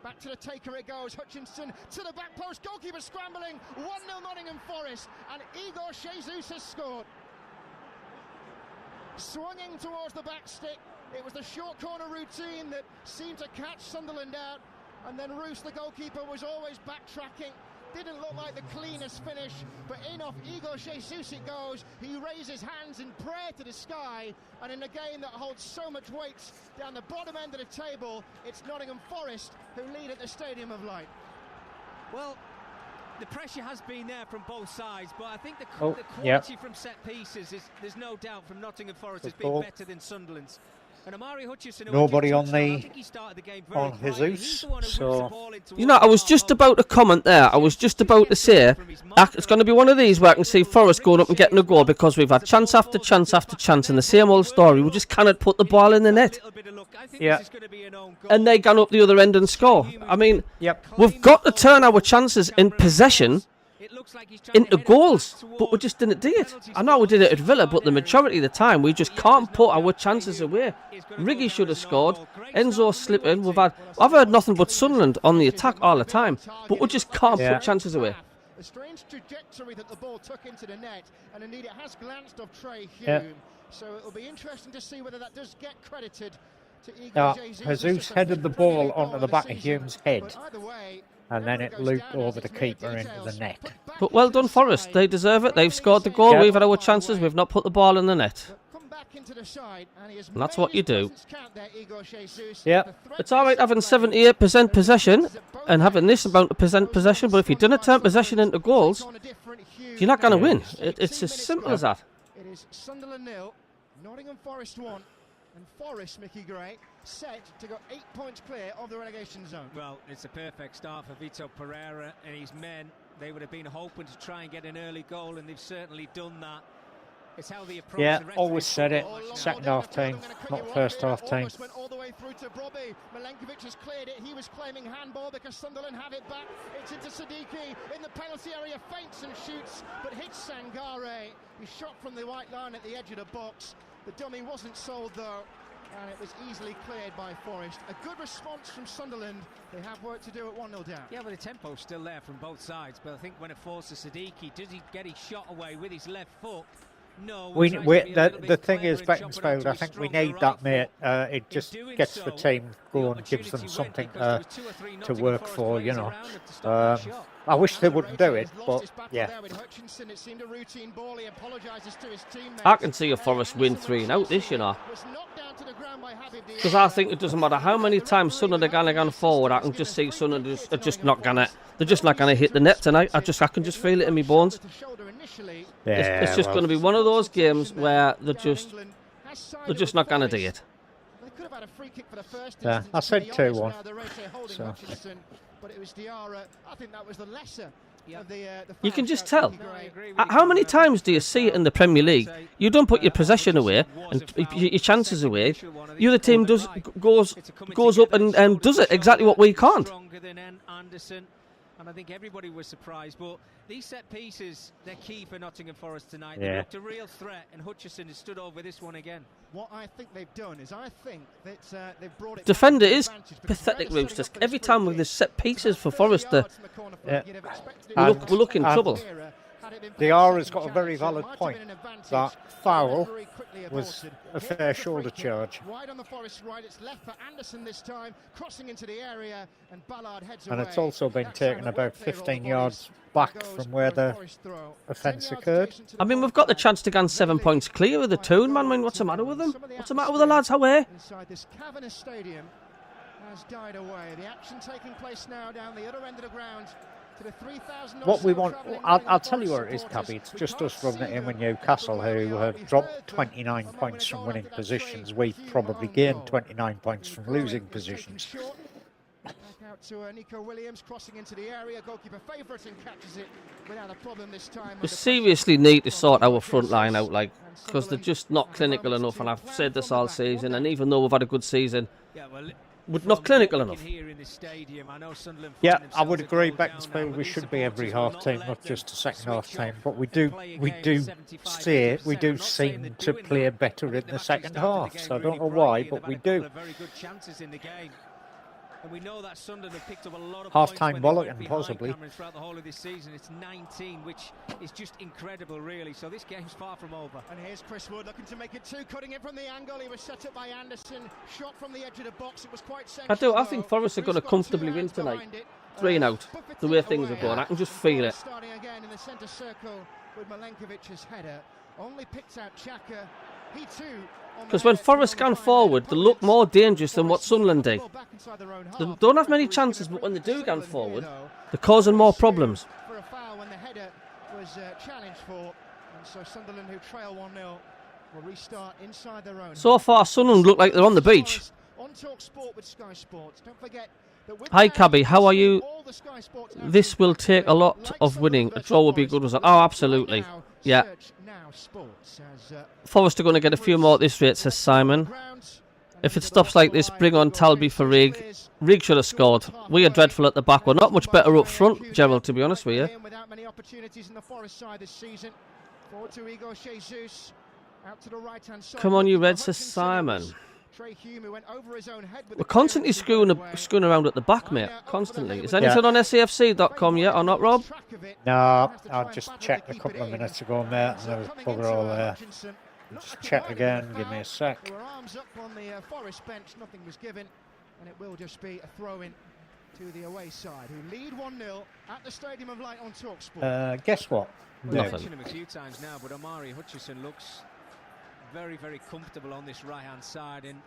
Back to the taker it goes. Hutchinson to the back post. Goalkeeper scrambling. 1-0 Nottingham Forest, and Igor Jesus has scored. Swinging towards the back stick. It was the short corner routine that seemed to catch Sunderland out, and then Roos, the goalkeeper, was always backtracking. Didn't look like the cleanest finish, but in off Igor Jesus it goes. He raises hands in prayer to the sky, and in a game that holds so much weight down the bottom end of the table, it's Nottingham Forest who lead at the Stadium of Light. Well, the pressure has been there from both sides, but I think the Oh, quality from set pieces is, there's no doubt, from Nottingham Forest has been goal. better than Sunderland's. And Amari Hutchison, who Nobody I on think he started the game very on quietly. Jesus, He's the one who so- whips the ball in You know, I was just about to comment there. I was just about to say, it's going to be one of these where I can see Forest going up and getting a goal, because we've had chance after chance after chance and the same old story. We just cannot put the ball in the net. Yeah. And they gone up the other end and score. I mean, Yep. we've got to turn our chances in possession into goals, but we just didn't do it. I know we did it at Villa, but the majority of the time we just can't put our chances away. Riggy should have scored. Enzo slipping. I've heard nothing but Sunderland on the attack all the time, but we just can't put chances away. A strange trajectory that the ball took into the net, and indeed it has glanced off Trey Hume. Yeah. So it'll be interesting to see whether that does get credited to Igor Jesus. Jesus headed the ball onto the back of Hume's head, But either way, and then it wherever looped goes down, over the it's mere keeper into the details. net. Put back But well done, Forest. They deserve it. They've scored the goal. Yeah. We've had our chances. We've not put the ball in the net. Come back into the side, and he has And that's made what you his do. presence count there, Igor Jesus. Yeah. The threat It's all right having is playing. 78% possession and having this amount of possession, but if you didn't turn possession into goals, you're not going to win. It's as simple as that. It is Sunderland 0, Nottingham Forest 1, and Forest, Mickey Gray, set to go 8 points clear of the relegation zone. Well, it's a perfect start for Vito Pereira and his men. They would have been hoping to try and get an early goal, and they've certainly done that. It's how they approach Yeah, the rest always of said it. Oh, long Second ball half down time, the field. I'm gonna cut not you first off half here. time. Almost went all the way through to Brobby. Milenkovic has cleared it. He was claiming handball because Sunderland have it back. It's into Siddiqui in the penalty area, feints and shoots, but hits Sangare. He shot from the white line at the edge of the box. The dummy wasn't sold though, and it was easily cleared by Forest. A good response from Sunderland. They have work to do at 1-0 down. Yeah, but the tempo's still there from both sides. But I think when it falls to Siddiqui, does he get his shot away with his left foot? No. We, he tries we, to be a little the bit thing is, clever and chop it onto Beaconsfield, I his think we stronger need right that, mate. foot. It just doing gets the so, team the going, gives them opportunity went something because there was 2 or 3 to Nottingham work Forest for, you players know. around him to stop that shot. I wish they wouldn't do it, He's lost but his battle yeah. there with Hutchinson. It seemed a routine ball. He apologises to his teammates. I can see a Forest win 3-0 this, you know. Was knocked down to the ground by Habib Diarra. Because I think it doesn't matter how many times Sunderland are going to go forward, I can just see Sunderland are just not going to. They're just not going to hit the net tonight. I can just feel it in my bones. Yeah, It's just going to be one of those games where they're just not going to do it. They could have had a free kick for the first Yeah, instance, I said to be honest, 2-1. now, the Rete holding So. Hutchinson, but it was Diarra. I think that was the lesser of the You can fouls, just Mickey tell. Gray. No, I agree with How you. many times do you see it in the Premier League? You don't put your possession away and your chances away. The other team goes up and does it exactly what we can't. Stronger than Anderson, and I think everybody was surprised. But these set pieces, they're key for Nottingham Forest tonight. They Yeah. looked a real threat, and Hutchison has stood over this one again. What I think they've done is I think that they've brought it Defender back to is advantage because pathetic, Pereira's Roosters. setting up for Every this time free with the kick. set pieces for 30 Forest, yards from the corner flag, Yeah. you'd have expected it And- to we're looking and- trouble. had it been The for R a has got a second very chance, so it valid might have point. been an advantage. That The foul referee quickly was aborted. a Here fair is the shoulder free kick. charge. Wide on the Forest right, it's left for Anderson this time, crossing into the area, and Ballard heads And away. it's also been That's taken how the about work clear all the 15 bodies. yards There back goes from where the Forest throw. offence 10 yards occurred. adjacent to the I mean, ball we've got the flag. chance to gain 7 points clear of the tune, man. I mean, what's the matter with them? What's the matter with the lads? How are? Inside this cavernous stadium has died away. The action taking place now down the other end of the ground to the 3,000 What we want, I'll tell you where it is, Cabby. It's just us running it in with Newcastle, who have dropped 29 points from winning positions. We've probably gained 29 points from losing positions. Back out to Nico Williams, crossing into the area. Goalkeeper favourite and catches it without a problem this time. We seriously need to sort our front line out, like, because they're just not clinical enough. And I've said this all season. And even though we've had a good season, Yeah, well, we're not clinical from what enough. we can hear in this stadium, I know Sunderland Yeah, find I would themselves a agree. goal down now, Beaconsfield, but we these should be every supporters will half not time, let not them just a second half switch time. off But we and do, play we again do 75, say, 80%. we do I'm not saying seem they're to doing play that. better I in think the they've second actually started half. the So I game don't really know why, brightly. but we They've had a do. couple of very good chances in the game. And we know that Sunderland have picked up a lot of Half-time points when they Bollock went and behind, possibly. Cameron, throughout the whole of this season. It's 19, which is just incredible, really. So this game's far from over. And here's Chris Wood looking to make it two, cutting it from the angle. He was set up by Anderson, shot from the edge of the box. It was quite sensible. I think Forest are going to comfortably win tonight. 3-0. The way things are going, I can just feel it. Starting again in the centre circle with Milenkovic's header. Only picked out Xhaka. He too. Because when Forest can forward, they look more dangerous than what Sunderland do. They don't have many chances, but when they do go forward, they're causing more problems. For a foul when the header was challenged for, and so Sunderland, who trail 1-0, will restart inside their own. So far, Sunderland look like they're on the beach. On Talk Sport with Sky Sports. Don't forget that with Hi, now Cabby, how are you? all the Sky Sports This will take a lot likes of winning. A versus draw would be a good Forest. result. Oh, absolutely. Right now, Yeah. search Now Sports as, Forest are going to get a few more at this rate, says Simon. If it stops like this, bring on Talby for Rig. Rig should have scored. We are dreadful at the back. We're not much better up front, Gerald, to be honest with you. Without many opportunities in the Forest side this season. Forward to Igor Jesus. Out to the right-hand side. Come on, you looking Reds, for says Hutchinson. Simon. Trey Hume, who went over his own head with We're the constantly clearance screwing around at the back, mate. Constantly. Is anything on SAFC.com yet or not, Rob? No, I just checked a couple of minutes ago, mate, and there was bugger all there. Just check again, give me a sec. There were arms up on the Forest bench, nothing was given, and it will just be a throw-in to the away side, who lead 1-0 at the Stadium of Light on TalkSport. Guess what? We've Nothing. mentioned him a few times now, but Omari Hutchison looks very, very comfortable on this right-hand side, and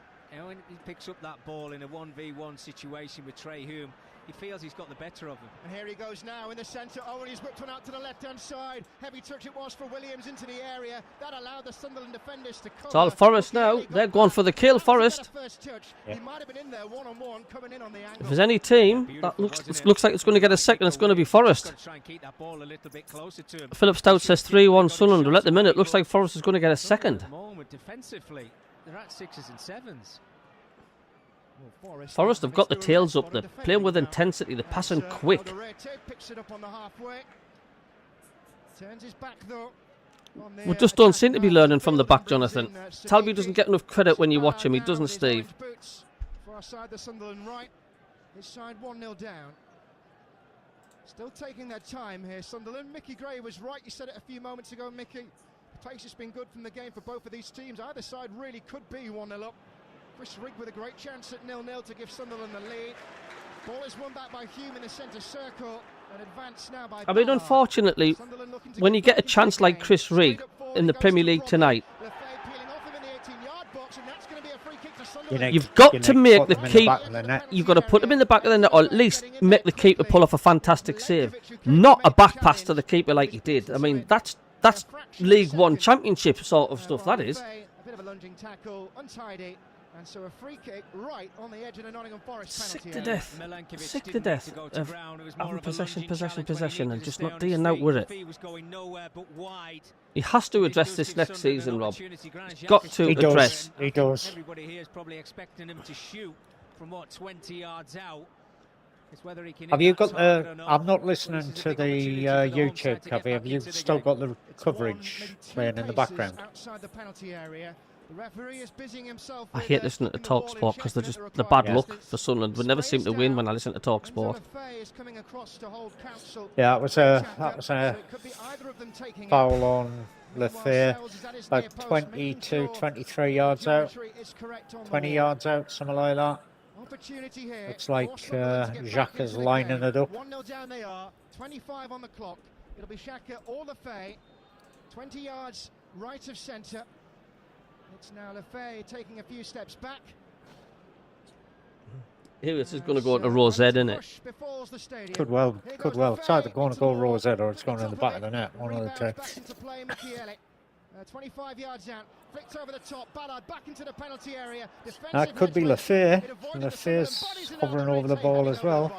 when he picks up that ball in a 1v1 situation with Trey Hume, he feels he's got the better of him. And here he goes now in the centre. Owen, he's whipped one out to the left-hand side. Heavy touch it was for Williams into the area. That allowed the Sunderland defenders to cover. It's all Forest now. They're going for the kill, Forest. He might have been in there one-on-one, coming in on the angle. If there's any team that looks like it's going to get a second, it's going to be Forest. Try and keep that ball a little bit closer to him. Philip Stout says 3-1 Sunderland. Well, at the minute, it looks like Forest is going to get a second. At the moment, defensively, they're at 6s and 7s. Forest have got the tails up. They're playing with intensity. They're passing quick. Picks it up on the halfway. Turns his back though. We just don't seem to be learning from the back, Jonathan. Talby doesn't get enough credit when you watch him. He doesn't, Steve. Far side the Sunderland right. His side 1-0 down. Still taking their time here, Sunderland. Mickey Gray was right. You said it a few moments ago, Mickey. The pace has been good from the game for both of these teams. Either side really could be 1-0 up. Chris Rigg with a great chance at 0-0 to give Sunderland the lead. Ball is won back by Hume in the centre circle and advanced now by I mean, Ballard. unfortunately, when you get a chance like Chris Rigg in the Premier League tonight, you've got to make the keeper. You've got to put them in the back of the net, or at least make the keeper pull off a fantastic save. Not a back pass to the keeper like he did. I mean, that's League One Championship sort of stuff. That is. A bit of a lunging tackle, untidy. And so a free kick right on the edge of the Nottingham Forest penalty Sick to area. death. Sick to death of having possession and just not dealing out with it. He has to address this next season, Rob. He's got to address. He does. Everybody here is probably expecting him to shoot from what, 20 yards out. It's whether he can Have you got the? I'm not listening to the YouTube, have you still got the coverage playing in the background? Outside the penalty area. The referee is busying himself. I hate listening to TalkSport because they're just the bad luck for Sunderland. We never seem to win when I listen to TalkSport. Yeah, it was a foul on Lefebvre, about 22, 23 yards out, 20 yards out, something like that. Looks like Xhaka is lining it up. 1-0 down they are, 25 on the clock. It'll be Xhaka or Lefebvre, 20 yards right of centre. It's now Lefebvre taking a few steps back. Here it's just going to go to Rosette, isn't it? Could well. It's either going to go Rosette or it's going in the back of the net. One of the two. 25 yards out, flicked over the top. Ballard back into the penalty area. That could be Lefebvre. Lefebvre's hovering over the ball as well.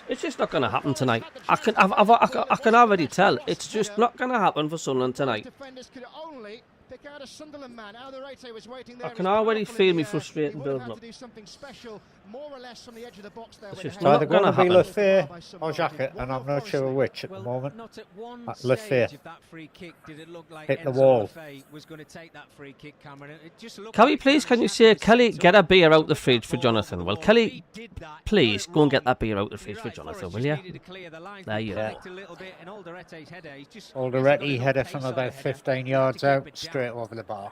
It's just not going to happen tonight. I can already tell. It's just not going to happen for Sunderland tonight. I can already feel me frustrating building up. It's either going to be Lefebvre or Xhaka, and I'm not sure which at the moment. Lefebvre hit the wall. Kelly, please, can you say, Kelly, get a beer out the fridge for Jonathan? Well, Kelly, please go and get that beer out the fridge for Jonathan, will you? There you go. Alderete header from about 15 yards out, straight over the bar.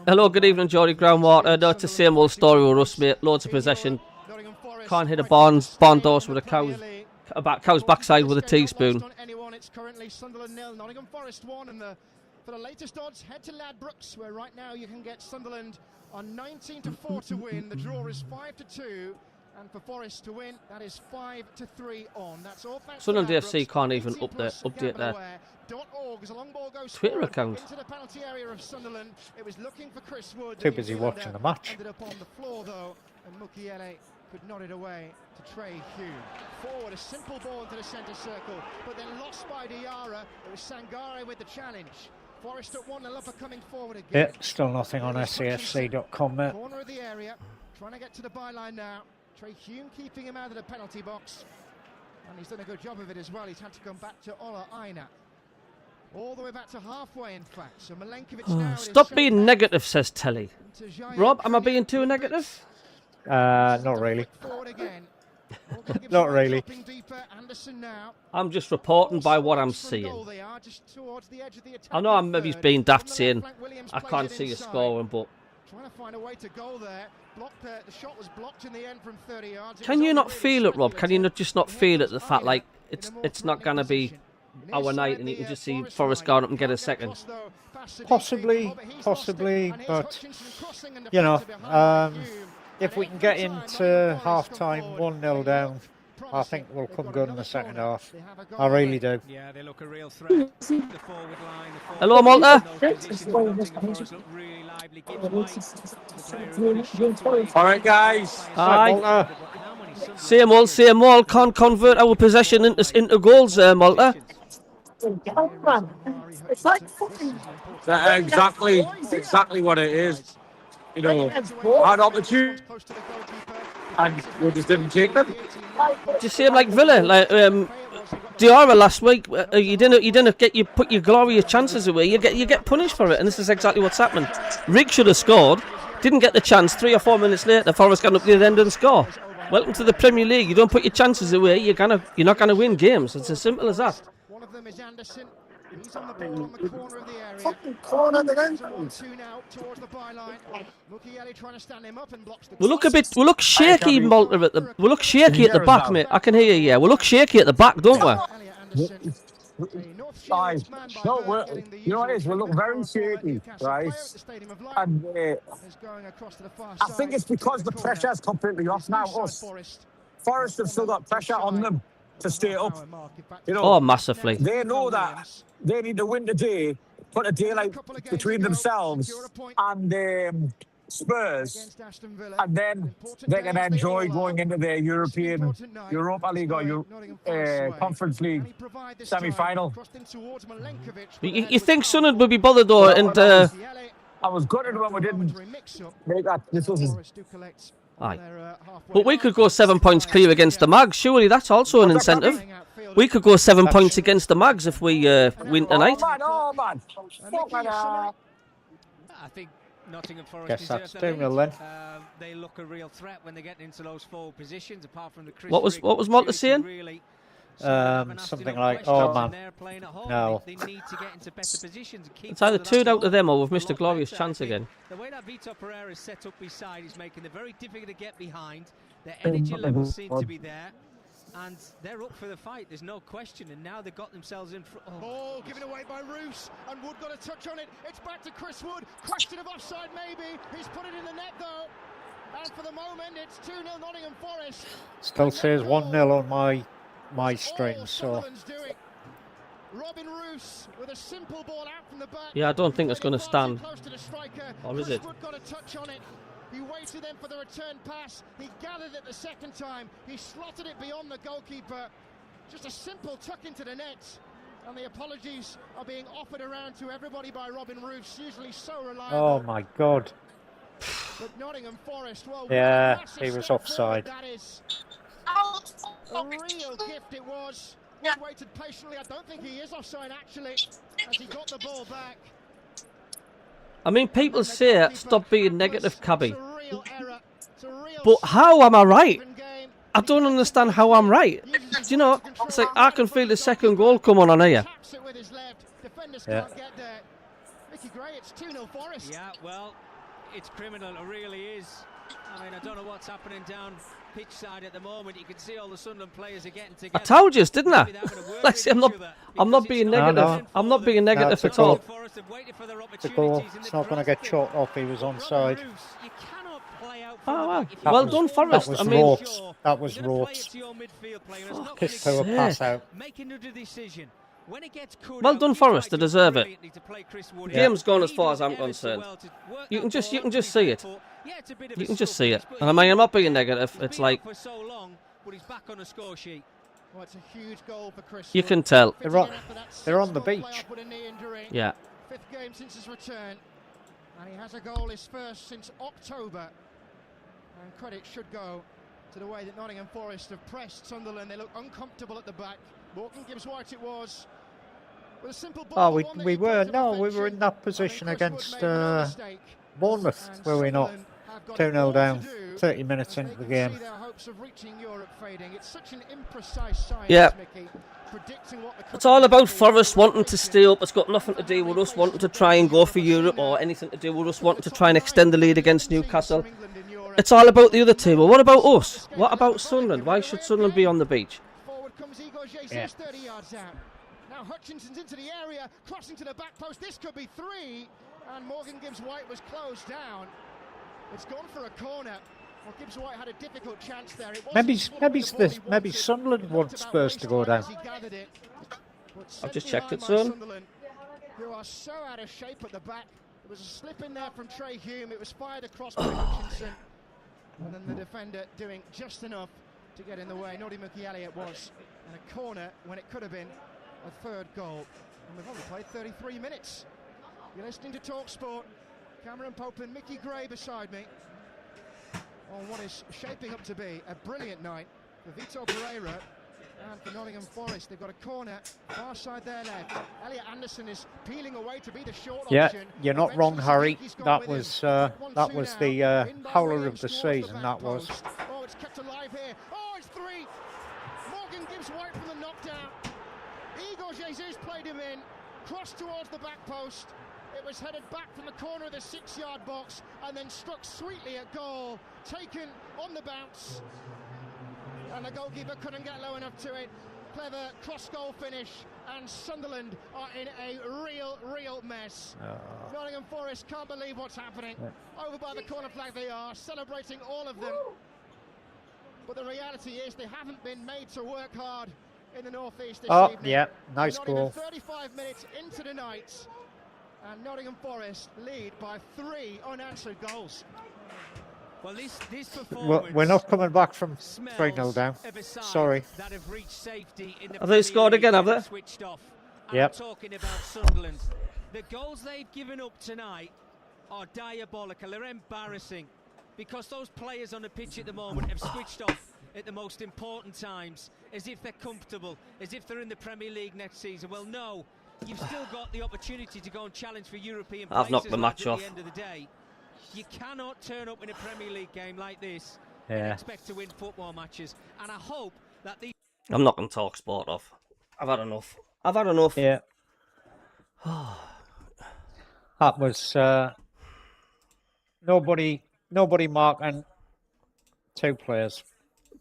Hello, good evening, Geordie Groundwater. No, it's the same old story with us, mate. Loads of possession. Can't hit a barn doors with a cow's backside with a teaspoon. It's currently Sunderland 0, Nottingham Forest 1, and for the latest odds, head to Ladbrokes, where right now you can get Sunderland on 19-4 to win. The draw is 5-2. And for Forest to win, that is 5-3 on. That's all. Sunderland FC can't even update their Twitter account. Into the penalty area of Sunderland. It was looking for Chris Wood. Too busy watching the match. Ended up on the floor though, and Mukiele could nod it away to Trey Hume. Forward, a simple ball into the centre circle, but then lost by Diarra. It was Sangare with the challenge. Forest at 1-0 up, coming forward again. Yeah, still nothing on SAFC.com, mate. Corner of the area, trying to get to the byline now. Trey Hume keeping him out of the penalty box, and he's done a good job of it as well. He's had to come back to Ola Aina, all the way back to halfway in fact. So Milenkovic now. Stop being negative, says Telly. Rob, am I being too negative? Not really. Not really. I'm just reporting by what I'm seeing. I know I'm maybe being daft saying I can't see a scoring, but Trying to find a way to goal there. Blocked there. The shot was blocked in the end from 30 yards. Can you not feel it, Rob? Can you not just not feel it? The fact like it's not gonna be our night, and you can just see Forest go up and get a second. Possibly, but you know, if we can get into half time 1-0 down, I think we'll come good in the second half. I really do. Yeah, they look a real threat. The forward line, Hello, Malta. All right, guys. Aye. Same old. Can't convert our possession into goals, Malta. It's like fucking. Exactly what it is. You know, had opportunity and we just didn't take them. Just same like Villa, like Diarra last week. You didn't put your glorious chances away. You get punished for it, and this is exactly what's happening. Rigg should have scored, didn't get the chance. 3 or 4 minutes later, Forest got up to the end and score. Welcome to the Premier League. You don't put your chances away, you're not gonna win games. It's as simple as that. One of them is Anderson. He's on the ball on the corner of the area. Fucking corner of the end. 1-2 now towards the byline. Mukiele trying to stand him up and blocks the We look shaky, Malta. We look shaky at the back, mate. I can hear you. Yeah, we look shaky at the back, don't we? Guys, no, you know what it is? We look very shaky, right? And I think it's because the pressure's completely off now. Forest have still got pressure on them to stay up. You know, Oh, massively. they know that they need to win today, put a daylight between themselves and Spurs, and then they can enjoy going into their Europa League or Conference League semi-final. You think Sunderland would be bothered though, and I was gutted when we didn't make that. This was aye. But we could go 7 points clear against the Mags. Surely that's also an incentive. We could go 7 points against the Mags if we win tonight. Oh man. I think Nottingham Forest Guess that's deserve the 2-0 lead. then. They look a real threat when they get into those forward positions. Apart from the What was Malta saying? Really, Something like, oh man, no. They need to get into better positions and keep It's either the 2 last out of them goal or we've missed a lot glorious better, I chance think. again. The way that Vitor Pereira is set up beside is making it very difficult to get behind. Their energy levels seem to be there, and they're up for the fight. There's no question. And now they've got themselves in front. Ball given away by Roos, and Wood got a touch on it. It's back to Chris Wood. Question of offside, maybe. He's put it in the net though. And for the moment, it's 2-0 Nottingham Forest. Still says 1-0 on my stream, so Robin Roos with a simple ball out from the back. Yeah, I don't think it's going to stand. Close to the striker. Or is it? Chris Wood got a touch on it. He waited then for the return pass. He gathered it the second time. He slotted it beyond the goalkeeper. Just a simple tuck into the net. And the apologies are being offered around to everybody by Robin Roos, usually so reliable. oh my god. But Nottingham Forest, well, Yeah, what a massive he was step offside. forward that is. A real gift it was. He waited patiently. I don't think he is offside actually, as he got the ball back. I mean, people say stop being negative, Cabby. It's a real error. It's a real But how am I right? even game. I don't understand how I'm right. Do you know, it's like I can feel the second goal coming on here. Taps it with his left. Defenders Yeah. can't get there. Mickey Gray, it's 2-0 Forest. Yeah, well, it's criminal. It really is. I mean, I don't know what's happening down pitch side at the moment. You can see all the Sunderland players are getting together. I told you, didn't I? Maybe they're having a word Like, with see, I'm each not other being because it's negative. no. I'm not being negative it's a at all. goal. Forest have waited for their The goal, opportunities and it's they've not going to get grasped it. chalked off, he was onside. Robin Roos, you cannot play out from Oh, the well. back. If you Well want done, to score, Forest. That was I mean- ropes. That was you're gonna play ropes. it to your midfield player. It's not Fuck's gonna Threw a sake. pass out. make another decision. When it gets cut Well out, done, you Forest, tried they deserve it. brilliantly to play Chris Wood The game's in. gone as He far did as I'm ever so concerned. well to work You that can just ball, see to be it. fair, but, yeah, it's a bit of You a can just see it. scuppish, but And I mean, I'm not being negative. he's It's been like up for so long, but he's back on the score sheet. Well, it's a huge goal for Chris you Wood. can tell. They're on- Fitting in after that they're on the six-goal beach. playoff with a knee injury. Yeah. 5th game since his return. And he has a goal, his first since October. And credit should go to the way that Nottingham Forest have pressed Sunderland. They look uncomfortable at the back. Morgan Gibbs White it was. With a simple ball, Oh, the we one that he were put to in perfection. that I think position Chris Wood against made no mistake. Bournemouth, And were we not? Sunderland have got 2-0 all down, to do 30 minutes as they into the can game. see their hopes of reaching Europe fading. It's such an imprecise science, Yeah. Mickey, predicting what the It's all about could be Forest for wanting to relegation. stay up. It's got nothing to do with us wanting to try and go for Europe or anything to do with us wanting to try and extend the lead against Newcastle. It's all about the other team. Well, what about us? What about Sunderland? Why should Sunderland be on the beach? Forward comes Igor Jesus, Yeah. 30 yards out. Now Hutchinson's into the area, crossing to the back post. This could be 3, and Morgan Gibbs-White was closed down. It's gone for a corner. Well, Gibbs-White had a difficult chance there. It wasn't the ball he wanted. Sunderland want Looked about Spurs to go waist down. high as he gathered it. But sent just checked behind it, by son. Sunderland, who are so out of shape at the back. There was a slip in there from Trey Hume. It was fired across by Hutchinson. And then the defender doing just enough to get in the way. Noddy Mukiele it was. And a corner when it could have been a third goal. And we've only played 33 minutes. You're listening to TalkSport. Cameron Pope and Mickey Gray beside me on what is shaping up to be a brilliant night for Vitor Pereira and for Nottingham Forest. They've got a corner far side there left. Elliot Anderson is peeling away to be the short Yeah, option. you're not wrong, Eventually, Harry. Siddiqui's gone That with was him. that 1-2 was now. the In by howler of Williams the towards season. back That was. post. Oh, it's kept alive here. Oh, it's 3. Morgan Gibbs-White from the knockdown. Igor Jesus played him in, crossed towards the back post. It was headed back from the corner of the 6-yard box and then struck sweetly at goal. Taken on the bounce. And the goalkeeper couldn't get low enough to it. Clever cross-goal finish. And Sunderland are in a real mess. Nottingham Forest can't believe what's happening. Over by the corner flag they are, celebrating all of them. But the reality is they haven't been made to work hard in the northeast this evening. Yeah, nice Not even goal. 35 minutes into the night, and Nottingham Forest lead by 3 unanswered goals. Well, this performance We're not coming back from smells 3-0 down. of a side Sorry. that have reached safety in the Have they Premier scored League again, have and they? Switched off. And Yep. I'm talking about Sunderland. The goals they've given up tonight are diabolical. They're embarrassing because those players on the pitch at the moment have switched off at the most important times, as if they're comfortable, as if they're in the Premier League next season. Well, no, you've still got the opportunity to go and challenge for European I've places. knocked the match at off. the end of the day, you cannot turn up in a Premier League game like this Yeah. and expect to win football matches. And I hope that these I'm not going to talk sport off. I've had enough. I've had enough. Yeah. That was nobody marking 2 players.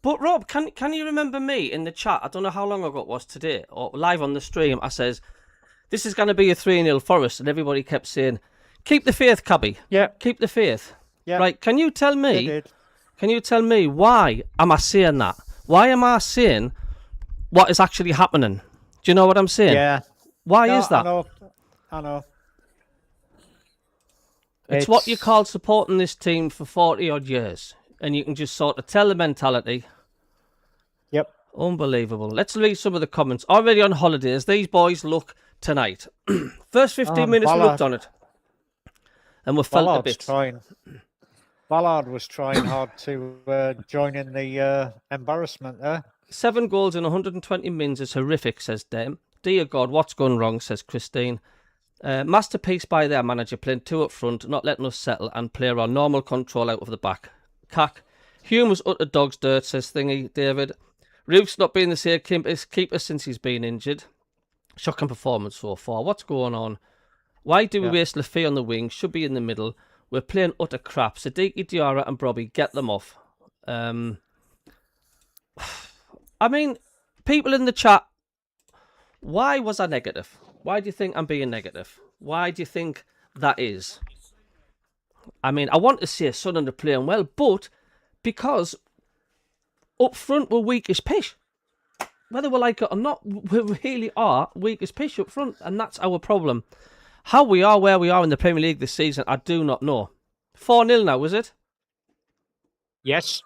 But Rob, can you remember me in the chat? I don't know how long ago it was today, or live on the stream. I says, this is going to be a 3-0 Forest, and everybody kept saying, keep the faith, Cabby. Yeah. Keep the faith. Yeah. Right, can you tell They me, did. why am I saying that? Why am I saying what is actually happening? Do you know what I'm saying? Yeah. Why No, is that? I know. It's what you call supporting this team for 40-odd years. And you can just sort of tell the mentality. Yep. Unbelievable. Let's read some of the comments. Already on holidays, these boys look tonight. First 15 minutes we looked Ballard. on it. And we felt a Ballard's bit. trying. Ballard was trying hard to join in the embarrassment there. 7 goals in 120 mins is horrific, says Dame. Dear God, what's gone wrong, says Christine. Masterpiece by their manager, playing 2 up front, not letting us settle, and play our normal control out of the back. Cack. Hume was utter dog's dirt, says Thingy David. Roof's not been the same keeper since he's been injured. Shocking performance so far. What's going on? Why do we waste Lafay on the wing? Should be in the middle. We're playing utter crap. Siddiqui, Diarra and Brobby, get them off. I mean, people in the chat, why was I negative? Why do you think I'm being negative? Why do you think that is? I mean, I want to say Sunderland are playing well, but because up front we're weak as pish. Whether we like it or not, we really are weak as pish up front, and that's our problem. How we are where we are in the Premier League this season, I do not know. 4-0 now, is it? Yes.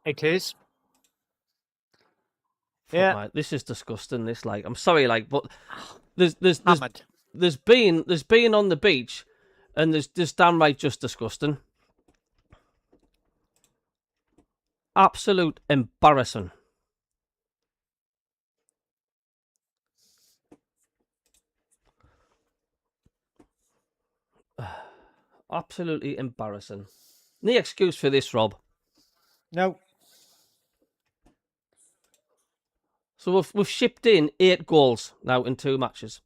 It is. Fuck, Yeah. mate, this is disgusting. This, like, I'm sorry, like, but there's Hammered. been on the beach, and there's just downright just disgusting. Absolute embarrassing. Absolutely embarrassing. No excuse for this, Rob. No. So we've shipped in 8 goals now in 2 matches.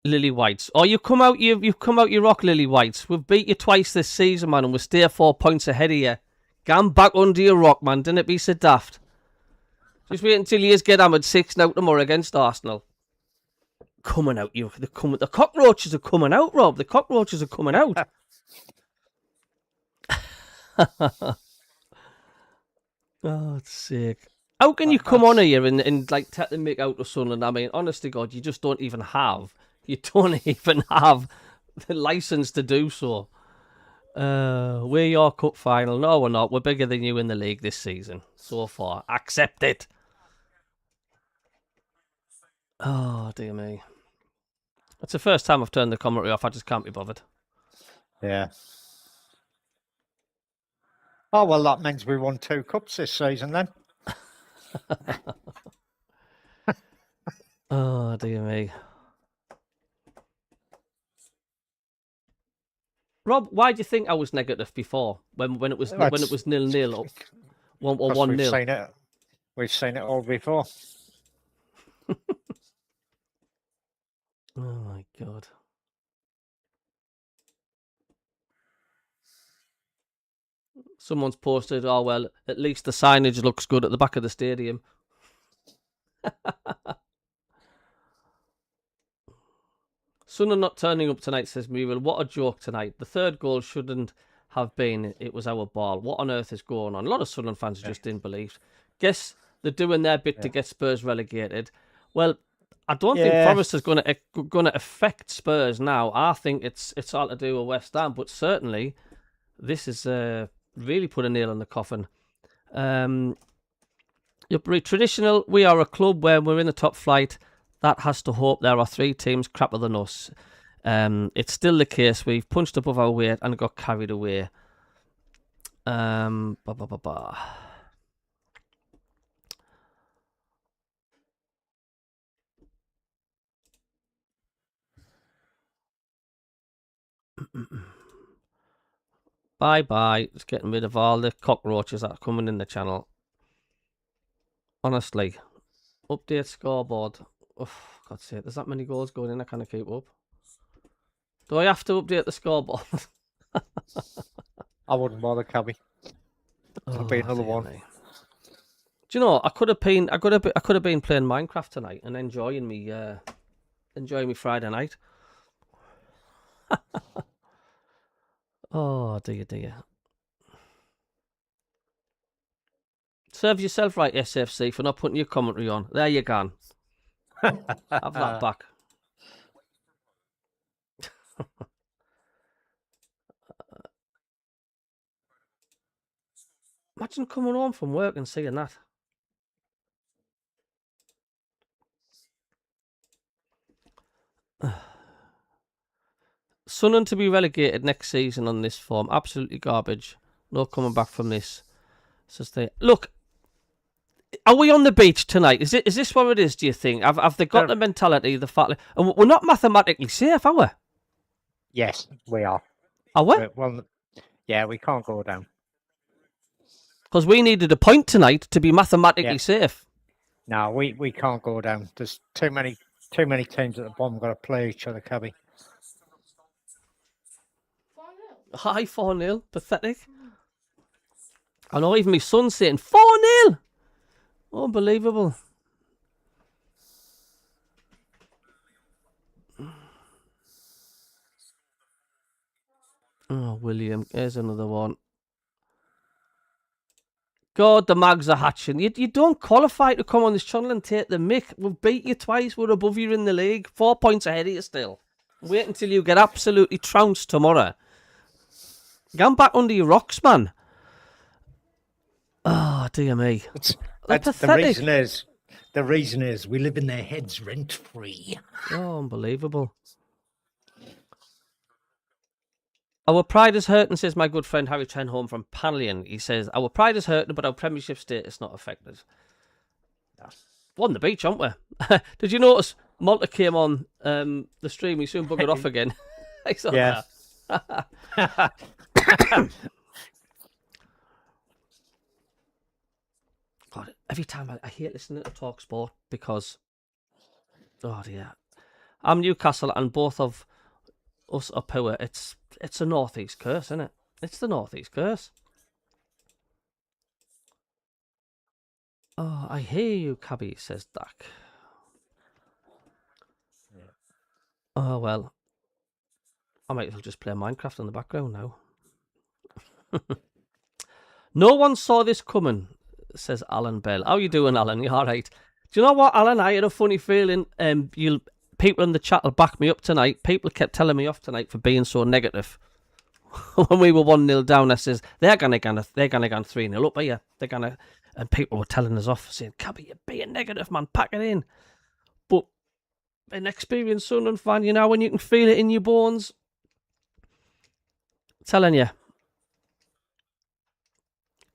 Lily Whites. Oh, you've come out your rock, Lily Whites. We've beat you twice this season, man, and we're still 4 points ahead of you. Get back under your rock, man. Didn't it be so daft? Just wait until you get hammered 6 now tomorrow against Arsenal. Coming out, the cockroaches are coming out, Rob. The cockroaches are coming out. Oh, it's sick. How can you come on here and like take the mick out of Sunderland? I mean, honest to God, you don't even have the license to do so. We're your cup final. No, we're not. We're bigger than you in the league this season so far. Accept it. Oh, dear me. It's the first time I've turned the commentary off. I just can't be bothered. Yeah. Oh, well, that means we won 2 cups this season then. Oh, dear me. Rob, why do you think I was negative before when it was 0-0 or 1-0? We've seen it all before. Oh my God. Someone's posted, oh well, at least the signage looks good at the back of the stadium. Son are not turning up tonight, says Muriel. What a joke tonight. The 3rd goal shouldn't have been. It was our ball. What on earth is going on? A lot of Sunderland fans are just in belief. Guess they're doing their bit to get Spurs relegated. Well, I don't think Forest is going to affect Spurs now. I think it's all to do with West Ham, but certainly this is really put a nail in the coffin. Traditional, we are a club where we're in the top flight. That has to hope there are 3 teams crapper than us. It's still the case. We've punched above our weight and got carried away. Bye. Just getting rid of all the cockroaches that are coming in the channel. Honestly. Update scoreboard. Oh, God's sake, there's that many goals going in, I can't keep up. Do I have to update the scoreboard? I wouldn't bother, Cabby. It'll be another one. Me. Do you know, I could have been playing Minecraft tonight and enjoying me Friday night. Oh dear. Serve yourself right, SFC, for not putting your commentary on. There you go. Have that back. Imagine coming home from work and seeing that. Sunderland to be relegated next season on this form. Absolutely garbage. No coming back from this. Look, are we on the beach tonight? Is this what it is, do you think? Have they got the mentality, the fact... And we're not mathematically safe, are we? Yes, we are. Are we? Well, yeah, we can't go down. Because we needed a point tonight to be mathematically safe. No, we can't go down. There's too many teams at the bottom got to play each other, Cabby. High 4-0. Pathetic. I know even my son's saying 4-0. Unbelievable. Oh, William. Here's another one. God, the mags are hatching. You don't qualify to come on this channel and take the mick. We've beat you twice. We're above you in the league. 4 points ahead of you still. Wait until you get absolutely trounced tomorrow. Get back under your rocks, man. Oh, dear me. The reason is we live in their heads rent-free. Oh, unbelievable. Our pride is hurting, says my good friend Harry Trenholm from Panellian. He says, our pride is hurting, but our Premiership status not affected. We're on the beach, aren't we? Did you notice Malta came on the stream? He soon buggered off again. I saw Yeah. that. God, every time I hate listening to Talk Sport because, oh dear, I'm Newcastle and both of us are poor. It's a northeast curse, isn't it? It's the northeast curse. Oh, I hear you, Cabby, says Dak. Yeah. Oh well, I might as well just play Minecraft in the background now. No one saw this coming, says Alan Bell. How you doing, Alan? You all right? Do you know what, Alan? I had a funny feeling. People in the chat will back me up tonight. People kept telling me off tonight for being so negative. When we were 1-0 down, I says they're gonna go 3-0 up, are you? They're gonna, and people were telling us off, saying, "Cabby, you're being negative, man. Pack it in." But an experienced Sunderland fan, you know, when you can feel it in your bones, telling you.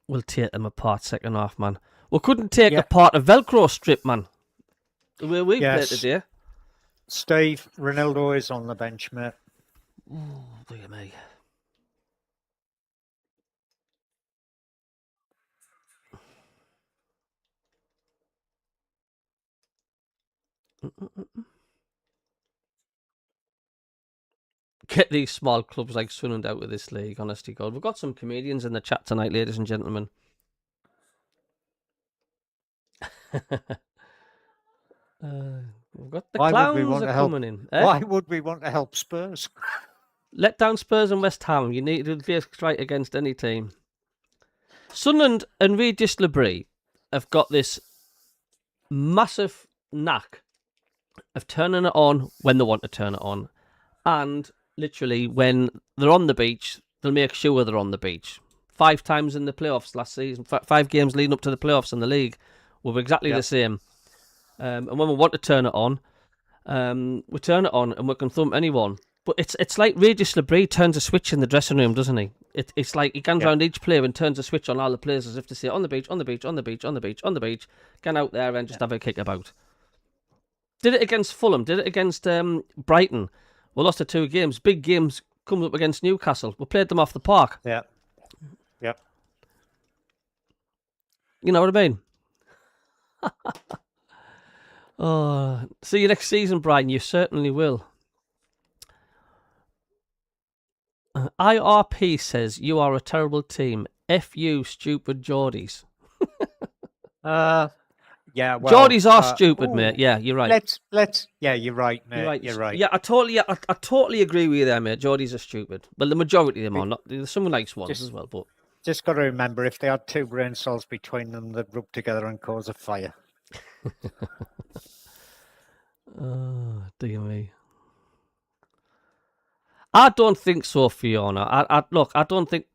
We'll take them apart second half, man. We couldn't take apart a Velcro strip, man. The way we played today. Steve, Ronaldo is on the bench, mate. Oh, dear me. Get these small clubs like Sunderland out of this league, honestly, God. We've got some comedians in the chat tonight, ladies and gentlemen. We've got the clowns are coming in. Why would we want to help Spurs? Let down Spurs and West Ham. You need to be right against any team. Sunderland and Regis Labrie have got this massive knack of turning it on when they want to turn it on. And literally, when they're on the beach, they'll make sure they're on the beach. 5 times in the playoffs last season, 5 games leading up to the playoffs in the league were exactly the same. And when we want to turn it on, we turn it on and we can thump anyone. But it's like Regis Labrie turns a switch in the dressing room, doesn't he? It's like he goes around each player and turns a switch on all the players as if to say, on the beach, on the beach, on the beach, on the beach, on the beach. Get out there and just have a kick about. Did it against Fulham. Did it against Brighton. We lost the 2 games. Big games coming up against Newcastle. We played them off the park. Yeah. Yep. You know what I mean? Oh, see you next season, Brian. You certainly will. IRP says, you are a terrible team. F you, stupid Geordies. Yeah, well, Geordies are stupid, mate. Yeah, you're right. Let's. Yeah, you're right, mate. You're right. Yeah, I totally agree with you there, mate. Geordies are stupid. Well, the majority of them are not. There's some nice ones as well, but just got to remember, if they had 2 brain cells between them, they'd rub together and cause a fire. Oh, dear me. I don't think so, Fiona. I don't think.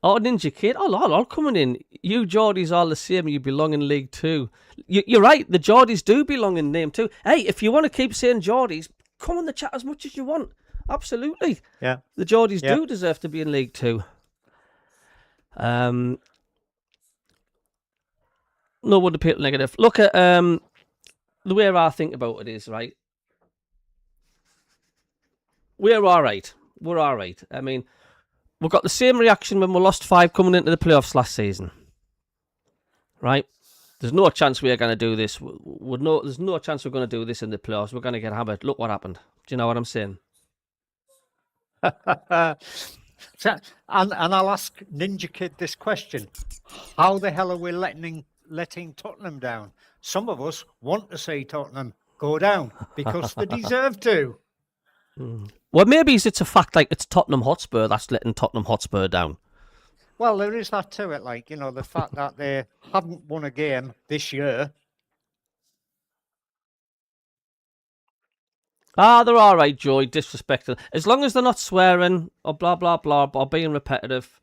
Oh, Ninja Kid. Oh, all coming in. You Geordies are the same. You belong in League 2. You're right. The Geordies do belong in Name 2. Hey, if you want to keep saying Geordies, come on the chat as much as you want. Absolutely. Yeah. The Geordies do deserve to be in League 2. No wonder people negative. Look at the way I think about it is, right? We're all right. We're all right. I mean, we've got the same reaction when we lost 5 coming into the playoffs last season. Right? There's no chance we're going to do this. There's no chance we're going to do this in the playoffs. We're going to get hammered. Look what happened. Do you know what I'm saying? And I'll ask Ninja Kid this question. How the hell are we letting Tottenham down? Some of us want to see Tottenham go down because they deserve to. Well, maybe it's a fact like it's Tottenham Hotspur that's letting Tottenham Hotspur down. Well, there is that to it, like, you know, the fact that they haven't won a game this year. They're all right, Joy, disrespecting. As long as they're not swearing or blah, blah, blah, or being repetitive.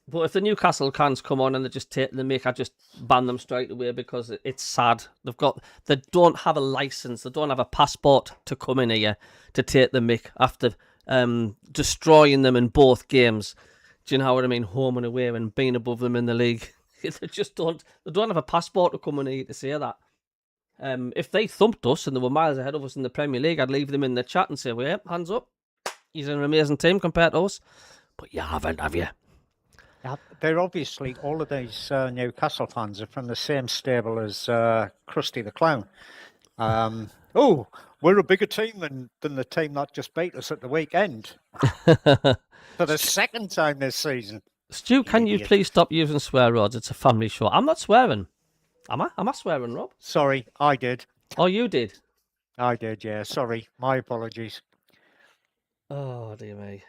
But if the Newcastle cans come on and they just take the mick, I just ban them straight away because it's sad. They don't have a license, they don't have a passport to come in here to take the mick after destroying them in both games. Do you know what I mean? Home and away and being above them in the league. They just don't. They don't have a passport to come in here to say that. If they thumped us and they were miles ahead of us in the Premier League, I'd leave them in the chat and say, "Well, yeah, hands up. He's an amazing team compared to us." But you haven't, have you? They're obviously, all of these Newcastle fans are from the same stable as Krusty the Clown. We're a bigger team than the team that just beat us at the weekend. For the second time this season. Stu, can you please stop using swear words? It's a family show. I'm not swearing. Am I? Am I swearing, Rob? Sorry, I did. Oh, you did? I did, yeah. Sorry, my apologies. Oh, dear me.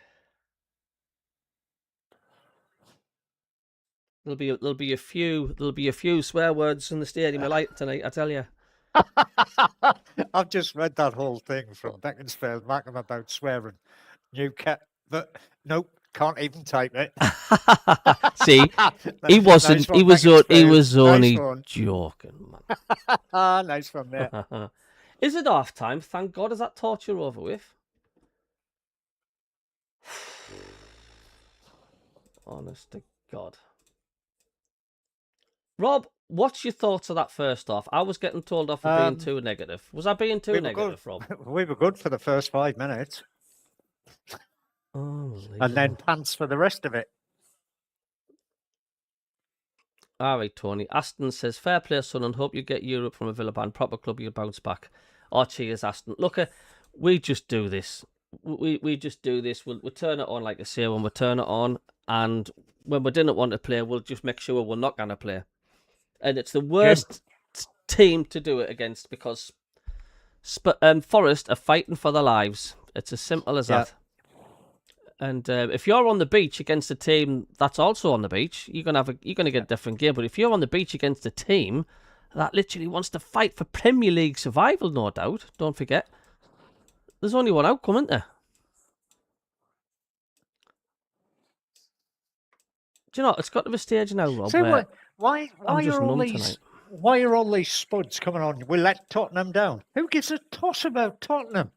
There'll be a few swear words in the stadium tonight, I tell you. I've just read that whole thing from Beaconsfield Mackham about swearing. But nope, can't even type it. See, he wasn't. He was only nice joking, man. Nice one there. Is it half time? Thank God, is that torture over with? Honest to God. Rob, what's your thoughts of that first half? I was getting told off for being too negative. Was I being too negative, Rob? We were good for the first 5 minutes. And then pants for the rest of it. All right, Tony. Aston says, fair play, son, and hope you get Europe from a Villa band. Proper club, you'll bounce back. Oh, cheers, Aston. Look, we just do this. We just do this. We'll turn it on, like I say, when we turn it on. And when we didn't want to play, we'll just make sure we're not going to play. And it's the worst team to do it against because Forest are fighting for their lives. It's as simple as that. And if you're on the beach against a team that's also on the beach, you're gonna get a different game. But if you're on the beach against a team that literally wants to fight for Premier League survival, no doubt, don't forget, there's only one outcome, isn't there? Do you know, it's got to the stage now, Rob. So why are all these spuds coming on? We let Tottenham down. Who gives a toss about Tottenham?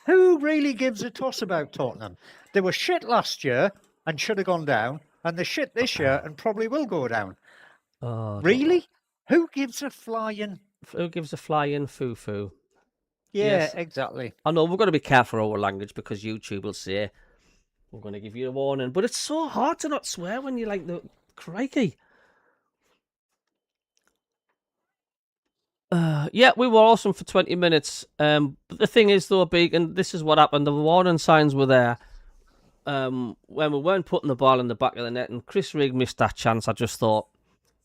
Who really gives a toss about Tottenham? They were shit last year and should have gone down, and they're shit this year and probably will go down. Really? Who gives a flying? Who gives a flying foo-foo? Yeah, yes. Exactly. I know, we've got to be careful of our language because YouTube will say, we're going to give you a warning. But it's so hard to not swear when you're like, crikey. Yeah, we were awesome for 20 minutes. But the thing is, though, Big, and this is what happened. The warning signs were there when we weren't putting the ball in the back of the net, and Chris Rigg missed that chance. I just thought,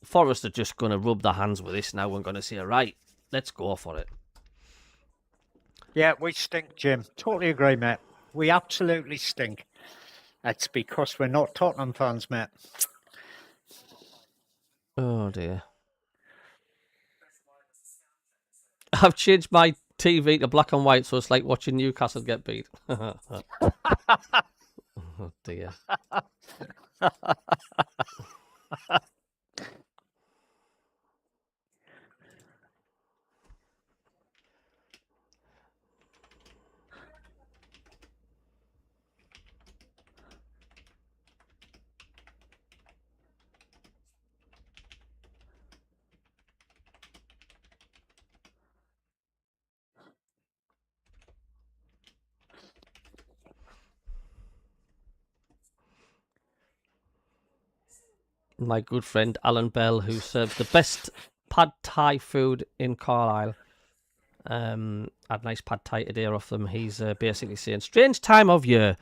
Forest are just going to rub their hands with this now. We're going to say, right, let's go for it. Yeah, we stink, Jim. Totally agree, mate. We absolutely stink. That's because we're not Tottenham fans, mate. Oh, dear. I've changed my TV to black and white, so it's like watching Newcastle get beat. Oh, dear. My good friend Alan Bell, who serves the best pad thai food in Carlisle. Had a nice pad thai today off them. He's basically saying, strange time of year,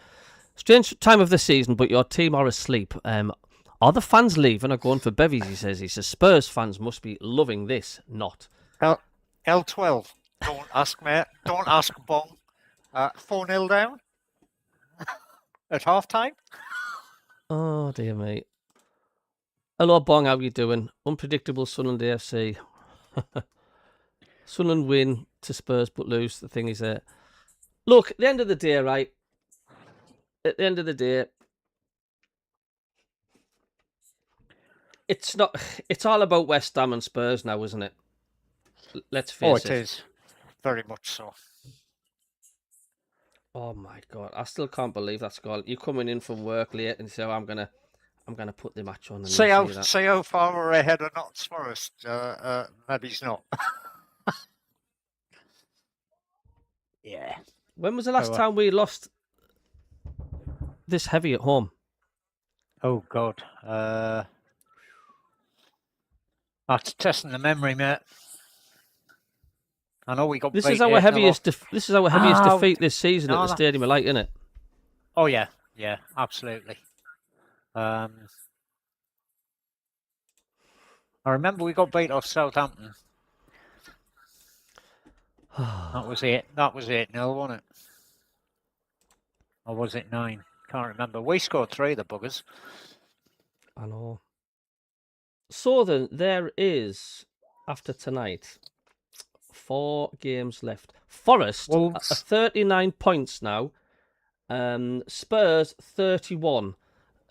strange time of the season, but your team are asleep. Are the fans leaving or going for bevies? He says Spurs fans must be loving this. Not. L12. Don't ask, mate. Don't ask, Bong. 4-0 down at half time. Oh, dear me. Hello, Bong, how you doing? Unpredictable Sunderland AFC. Sunderland win to Spurs but lose. The thing is, look, at the end of the day, right? At the end of the day, it's not. It's all about West Ham and Spurs now, isn't it? Let's face Oh, it. it is. Very much so. Oh my god, I still can't believe that's gone. You're coming in from work late and you say, oh, I'm gonna put the match on. And See you that. how far we're ahead of Notts Forest. Maybe he's not. Yeah. When was the last time we lost this heavy at home? Oh God. That's testing the memory, mate. I know we got. This is our heaviest. This is our heaviest defeat this season at the Stadium of Light, isn't it? Oh yeah, absolutely. I remember we got beat off Southampton. That was it. That was 8-0, wasn't it? Or was it 9? Can't remember. We scored 3, the buggers. I know. So then, there is, after tonight, 4 games left. Forest are 39 points now. Spurs 31.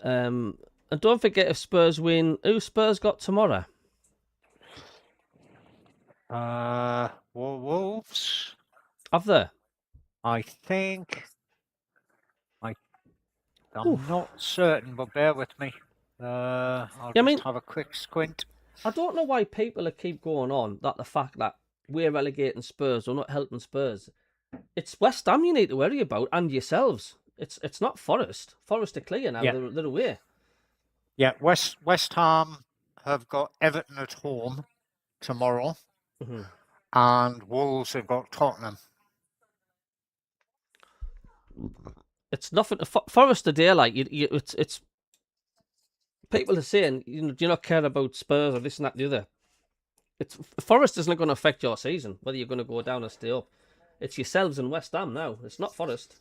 And don't forget, if Spurs win, who Spurs got tomorrow? Wolves. Have they? I think. I'm not certain, but bear with me. I'll just have a quick squint. I don't know why people keep going on that the fact that we're relegating Spurs or not helping Spurs. It's West Ham you need to worry about and yourselves. It's not Forest. Forest are clear now. Yeah. They're away. Yeah, West Ham have got Everton at home tomorrow, and Wolves have got Tottenham. It's nothing. Forest are there, like it's. People are saying, do you not care about Spurs or this and that and the other? Forest isn't going to affect your season, whether you're going to go down or stay up. It's yourselves and West Ham now. It's not Forest.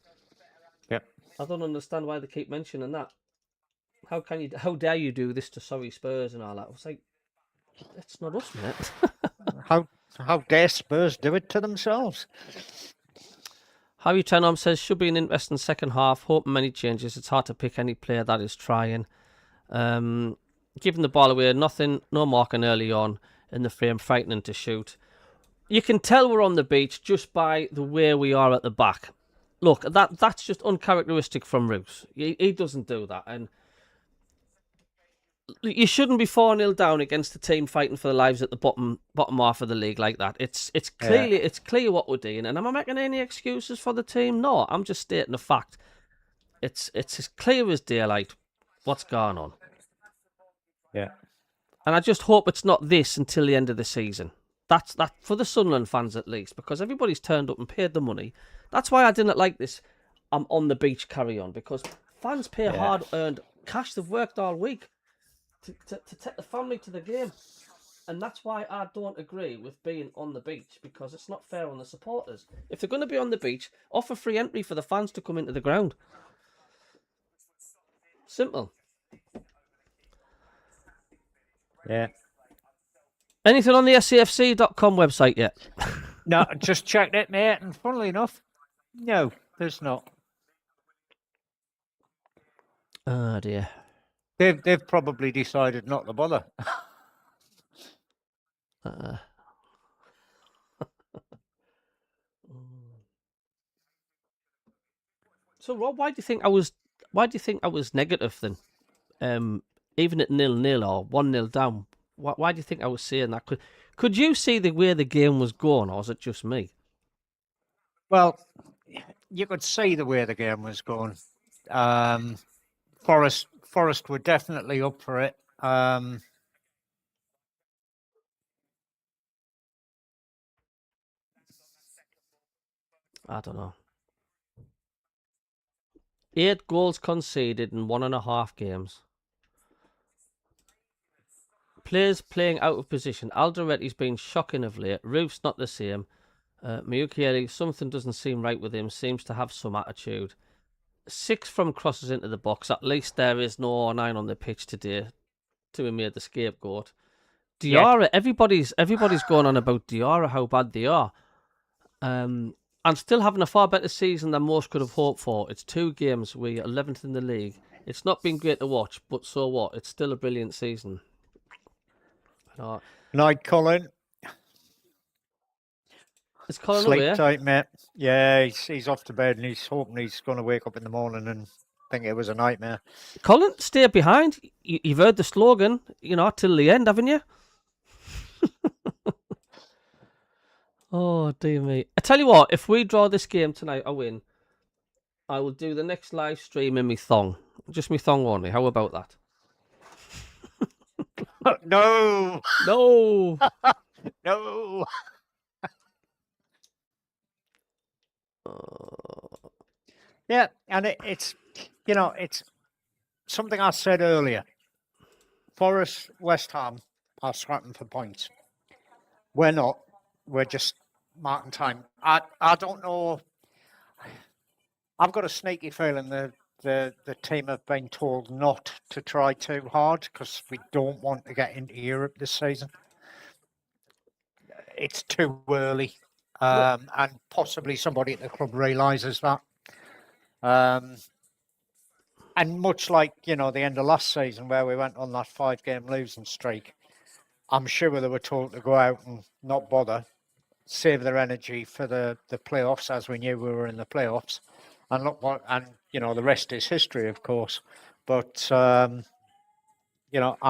Yep. I don't understand why they keep mentioning that. How dare you do this to Spurs and all that? It's like, it's not us, mate. How dare Spurs do it to themselves? Harry Tenham says, should be an interesting second half. Hoping many changes. It's hard to pick any player that is trying. Giving the ball away, nothing, no marking early on in the frame, frightening to shoot. You can tell we're on the beach just by the way we are at the back. Look, that's just uncharacteristic from Roos. He doesn't do that, and you shouldn't be 4-0 down against a team fighting for their lives at the bottom half of the league like that. It's clear what we're doing, and am I making any excuses for the team? No, I'm just stating the fact. It's as clear as daylight what's going on. Yeah. And I just hope it's not this until the end of the season. That's that for the Sunderland fans at least, because everybody's turned up and paid the money. That's why I didn't like this I'm on the beach carry on, because fans pay hard-earned cash. They've worked all week to take the family to the game. And that's why I don't agree with being on the beach, because it's not fair on the supporters. If they're going to be on the beach, offer free entry for the fans to come into the ground. Simple. Yeah. Anything on the SCFC.com website yet? No, just checked it, mate, and funnily enough, no, there's not. Oh dear. They've probably decided not to bother. So Rob, why do you think I was negative then? Even at 0-0 or 1-0 down, why do you think I was saying that? Could you see the way the game was going, or was it just me? Well, you could see the way the game was going. Forest were definitely up for it. I don't know. 8 goals conceded in 1.5 games. Players playing out of position. Alderetti's been shocking of late. Roof's not the same. Miyukieli, something doesn't seem right with him. Seems to have some attitude. 6 from crosses into the box. At least there is no 9 on the pitch today to be made the scapegoat. Diarra, everybody's going on about Diarra, how bad they are. And still having a far better season than most could have hoped for. It's 2 games. We're 11th in the league. It's not been great to watch, but so what? It's still a brilliant season. No. Night, Colin. Is Colin Sleep away? tight, mate. Yeah, he's off to bed and he's hoping he's going to wake up in the morning and think it was a nightmare. Colin, stay behind. You've heard the slogan, till the end, haven't you? Oh, dear me. I tell you what, if we draw this game tonight, I win. I will do the next live stream in me thong. Just me thong only. How about that? No! No! No! Yeah, and it's something I said earlier. Forest, West Ham are scrapping for points. We're not. We're just marking time. I don't know. I've got a sneaky feeling the team have been told not to try too hard because we don't want to get into Europe this season. It's too early, and possibly somebody at the club realises that. And much like, the end of last season where we went on that 5-game losing streak, I'm sure they were told to go out and not bother, save their energy for the playoffs, as we knew we were in the playoffs. And look what, and the rest is history, of course. But I'm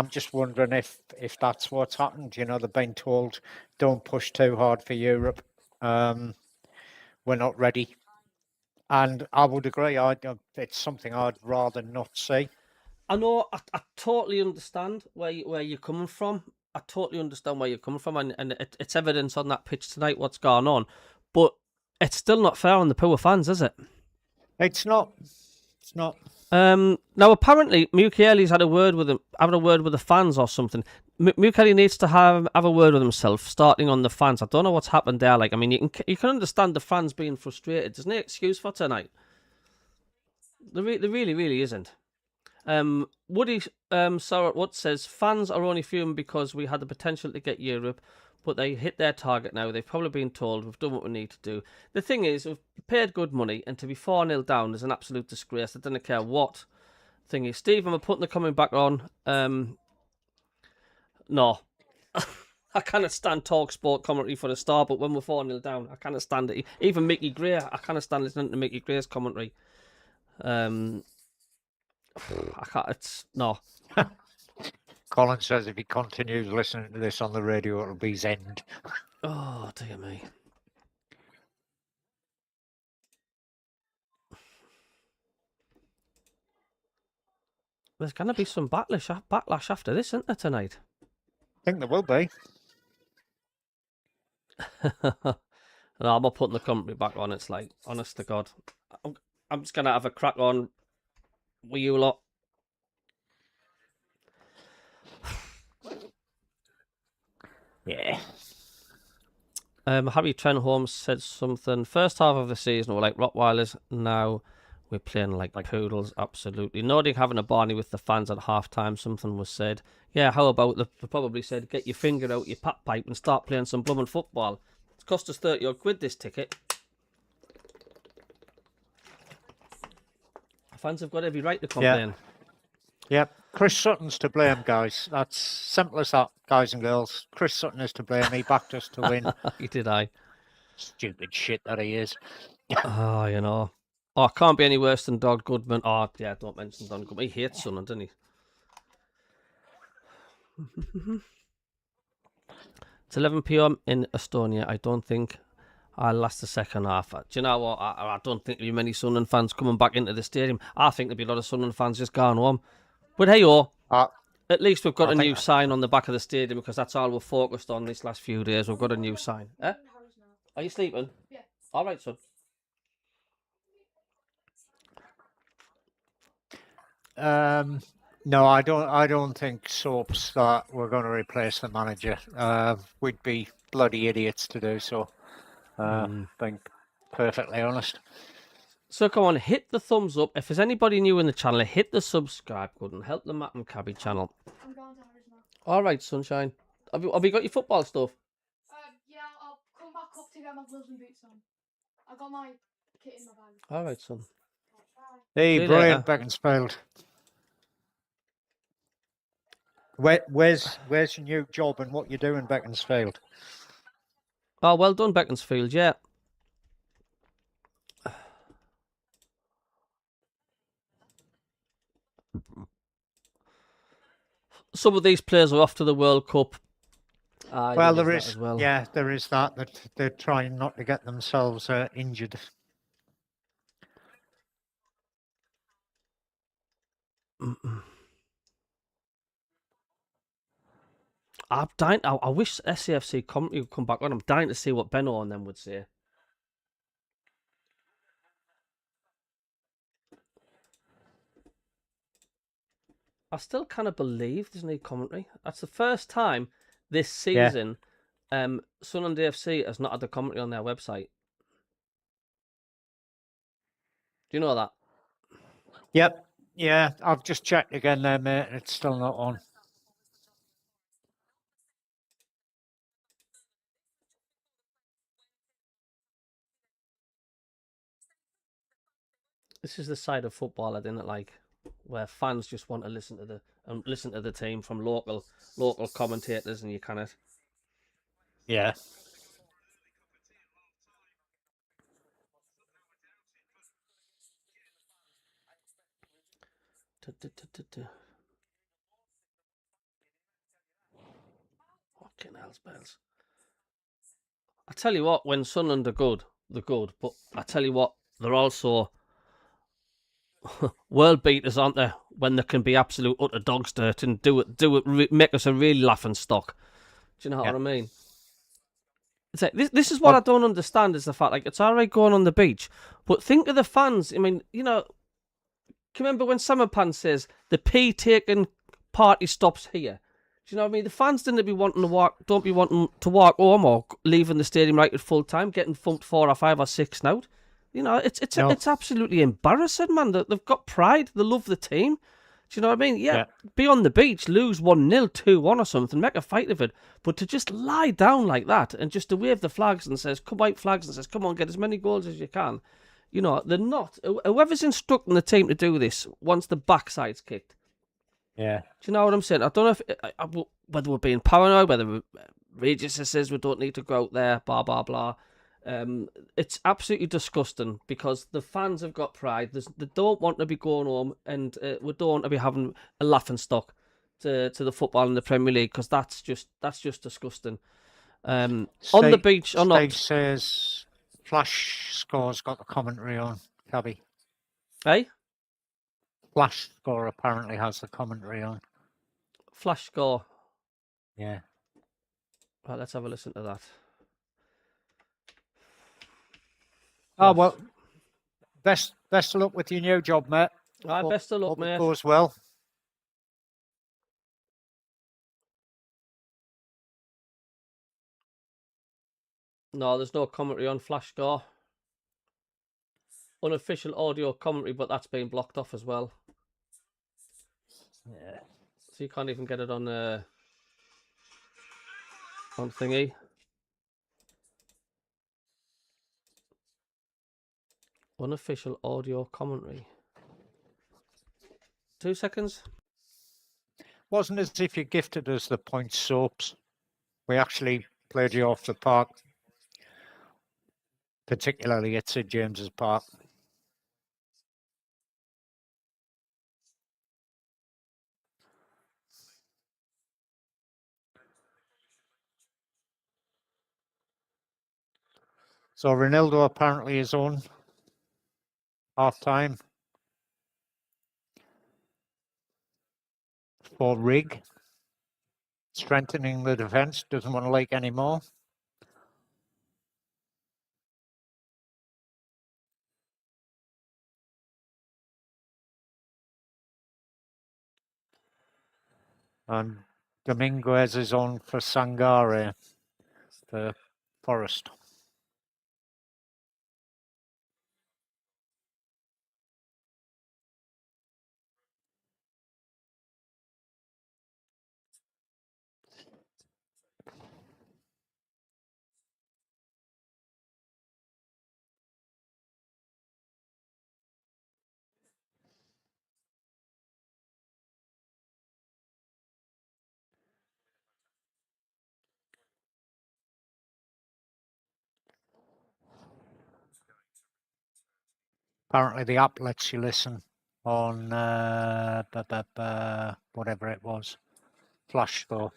just wondering if that's what's happened. They've been told don't push too hard for Europe. We're not ready. And I would agree. It's something I'd rather not see. I know. I totally understand where you're coming from. I totally understand where you're coming from, and it's evidence on that pitch tonight what's going on. But it's still not fair on the poor fans, is it? It's not. It's not. Now apparently Mukiele's had a word with him, having a word with the fans or something. Mukiele needs to have a word with himself, starting on the fans. I don't know what's happened there. Like, I mean, you can understand the fans being frustrated. There's no excuse for tonight. There really isn't. Woody Sorrowwood says fans are only fuming because we had the potential to get Europe, but they hit their target now. They've probably been told we've done what we need to do. The thing is, we've paid good money, and to be 4-0 down is an absolute disgrace. I don't care what thing is. Steve, I'm putting the comment back on. No. I cannot stand talk sport commentary for the start, but when we're 4-0 down, I cannot stand it. Even Mickey Gray, I cannot stand listening to Mickey Gray's commentary. I can't, it's no. Colin says if he continues listening to this on the radio, it'll be his end. Oh, dear me. There's going to be some backlash after this, isn't there, tonight? I think there will be. No, I'm not putting the commentary back on. It's like, honest to God. I'm just going to have a crack on with you lot. Yeah. Harry Trenholm said something. First half of the season, we're like Rottweilers. Now we're playing like poodles. Absolutely. Nottingham having a Barney with the fans at half time. Something was said. Yeah, how about they probably said, get your finger out your pat pipe and start playing some blooming football. It's cost us 30 odd quid this ticket. Fans have got every right to complain. Yeah. Chris Sutton's to blame, guys. That's simple as that, guys and girls. Chris Sutton is to blame. He backed us to win. He did, I. Stupid shit that he is. Oh, you know. Oh, can't be any worse than Don Goodman. Oh, yeah, don't mention Don Goodman. He hates Sunderland, doesn't he? It's 11 p.m. in Estonia. I don't think I'll last the second half. Do you know what? I don't think there'll be many Sunderland fans coming back into the stadium. I think there'll be a lot of Sunderland fans just going home. But hey-oh, at least we've got a new sign on the back of the stadium because that's all we're focused on this last few days. We've got a new sign. Eh? Are you sleeping? Yeah. All right, son. No, I don't think Soaps that we're going to replace the manager. We'd be bloody idiots to do so. Being perfectly honest. So come on, hit the thumbs up. If there's anybody new in the channel, hit the subscribe button. Help the Matt and Cabby channel. I'm going to Harry's now. All right, sunshine. Have you got your football stuff? Yeah, I'll come back up to get my gloves and boots on. I got my kit in my bag. All right, son. Hey, See you brilliant, later. Beaconsfield. Where's your new job and what you do in Beaconsfield? Oh, well done, Beaconsfield. Yeah. Some of these players are off to the World Cup. Well, there that is, as well. yeah, there is that they're trying not to get themselves injured. I'm dying. I wish SCFC commentary would come back on. I'm dying to see what Benno and them would say. I still kind of believe there's no commentary. That's the first time this season Sunderland AFC has not had the commentary on their website. Do you know that? Yep. Yeah, I've just checked again there, mate, and it's still not on. This is the side of football I didn't like, where fans just want to listen to the team from local commentators, and you kind of Yeah. Fucking hell's bells. I tell you what, when Sunderland are good, they're good. But I tell you what, they're also world beaters, aren't they? When they can be absolute utter dog's dirt and make us a really laughing stock. Do you know what I mean? It's like, this is what I don't understand, is the fact, like, it's all right going on the beach, but think of the fans. I mean, you know, can you remember when Summerpan says the pee taking party stops here? Do you know what I mean? The fans don't be wanting to walk home or leaving the stadium right at full time, getting thumped 4 or 5 or 6 now. You know, it's absolutely embarrassing, man. They've got pride. They love the team. Do you know what I mean? Yeah. Be on the beach, lose 1-0, 2-1 or something, make a fight of it. But to just lie down like that and just to wave the flags and says, come on, get as many goals as you can. You know, they're not. Whoever's instructing the team to do this wants the backsides kicked. Yeah. Do you know what I'm saying? I don't know if whether we're being paranoid, whether Regis says we don't need to go out there, blah, blah, blah. It's absolutely disgusting because the fans have got pride. They don't want to be going home, and we don't want to be having a laughing stock to the football in the Premier League, because that's just disgusting. On the beach or not? Steve says Flash Score's got the commentary on, Cabby. Hey? Flash Score apparently has the commentary on. Flash Score. Yeah. Right, let's have a listen to that. Oh, well, best of luck with your new job, mate. All right, best of luck, mate. It goes well. No, there's no commentary on Flash Score. Unofficial audio commentary, but that's been blocked off as well. Yeah. So you can't even get it on thingy. Unofficial audio commentary. 2 seconds. Wasn't as if you gifted us the point soaps. We actually played you off the park, particularly at St James's Park. So Ronaldo apparently is on half-time for Rig. Strengthening the defence, doesn't want to like anymore. And Dominguez is on for Sangare for Forest. Apparently the app lets you listen on whatever it was. Flash though.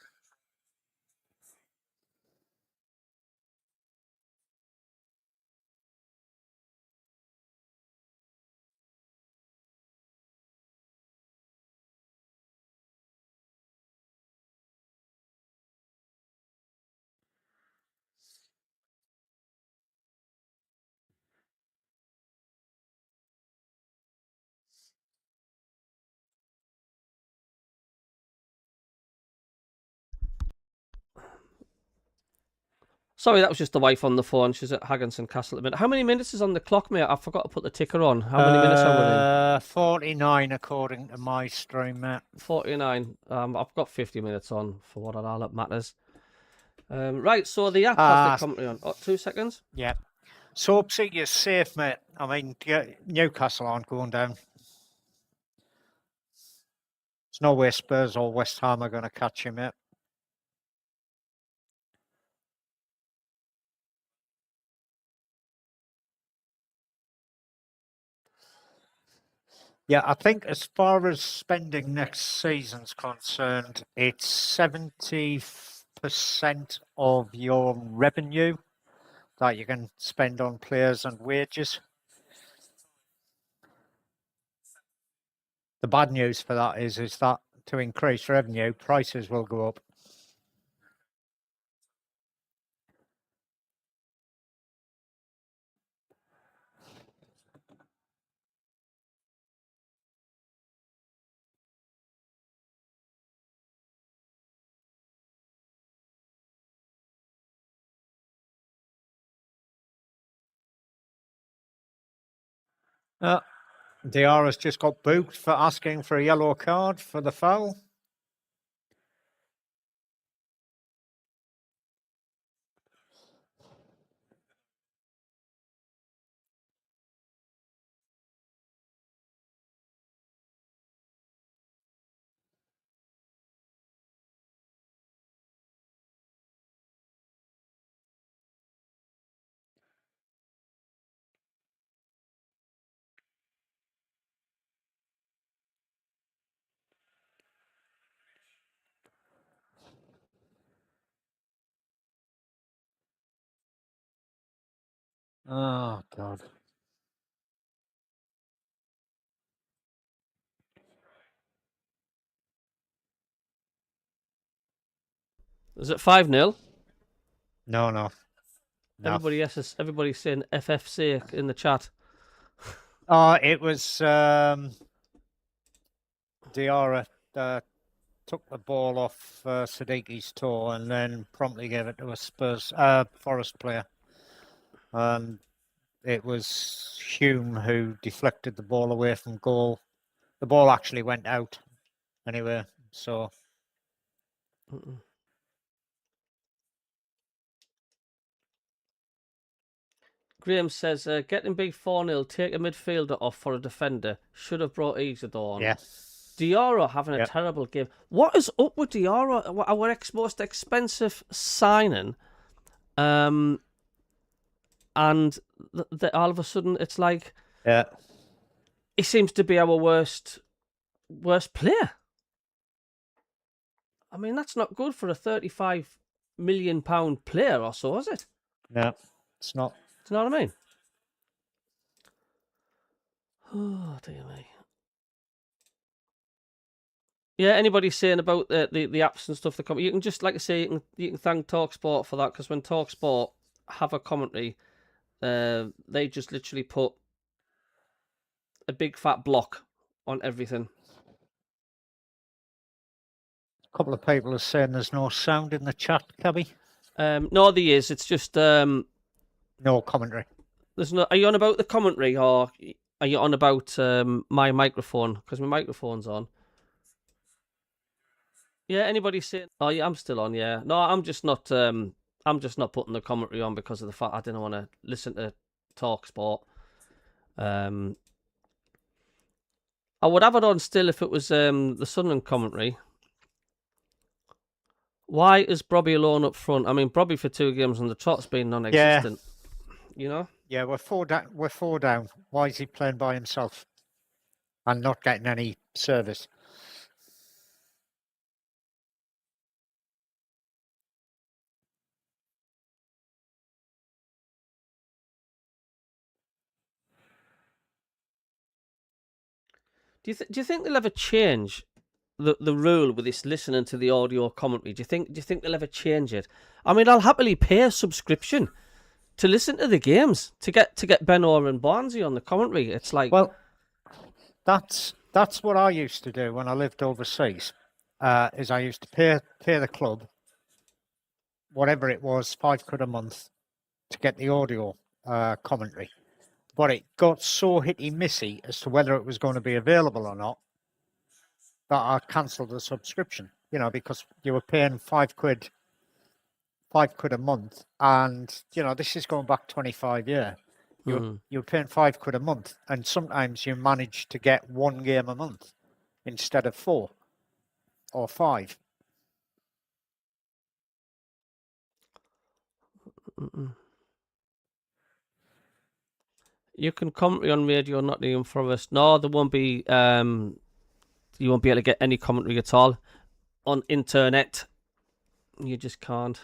Sorry, that was just the wife on the phone. She's at Hagginson Castle at the minute. How many minutes is on the clock, mate? I forgot to put the ticker on. How many minutes are we in? 49 according to my stream, mate. 49. I've got 50 minutes on for what all that matters. Right, so the app has the commentary on. 2 seconds. Yeah. So Soapsy, you're safe, mate. I mean, Newcastle aren't going down. There's no way Spurs or West Ham are going to catch you, mate. Yeah, I think as far as spending next season's concerned, it's 70% of your revenue that you can spend on players and wages. The bad news for that is that to increase revenue, prices will go up. Diarra's just got booked for asking for a yellow card for the foul. Oh, God. Is it 5-0? No. Everybody's saying FFC in the chat. It was Diarra took the ball off Sadiqi's toe and then promptly gave it to a Forest player. And it was Hume who deflected the ball away from goal. The ball actually went out anyway, so... Graham says, getting big 4-0, take a midfielder off for a defender. Should have brought Isidore on. Yeah. Diarra having a terrible game. What is up with Diarra? Our most expensive signing. And all of a sudden, it's like... Yeah. He seems to be our worst player. I mean, that's not good for a £35 million player or so, is it? No, it's not. Do you know what I mean? Oh, dear me. Yeah, anybody saying about the apps and stuff, you can just, like I say, you can thank TalkSport for that, because when TalkSport have a commentary, they just literally put a big fat block on everything. A couple of people are saying there's no sound in the chat, Cabby. No, there is. It's just no commentary. There's no. Are you on about the commentary, or are you on about my microphone? Because my microphone's on. Yeah. Anybody saying? Oh, yeah. I'm still on. Yeah. No, I'm just not. I'm just not putting the commentary on because of the fact I didn't want to listen to TalkSport. I would have it on still if it was the Sunderland commentary. Why is Brobby alone up front? I mean, Brobby for 2 games on the trot's been non-existent. You know? Yeah, we're 4 down. We're 4 down. Why is he playing by himself and not getting any service? Do you think they'll ever change the rule with this listening to the audio commentary? Do you think they'll ever change it? I mean, I'll happily pay a subscription to listen to the games to get Ben Orr and Barnesy on the commentary. It's like, well, that's what I used to do when I lived overseas. Is I used to pay the club whatever it was, £5 a month to get the audio commentary. But it got so hitty-missy as to whether it was going to be available or not that I cancelled the subscription, because you were paying £5 a month. And, this is going back 25 years. You were paying £5 a month. And sometimes you managed to get 1 game a month instead of 4 or 5. You can commentary on Radio Nottingham Forest. No, there won't be. You won't be able to get any commentary at all on internet. You just can't.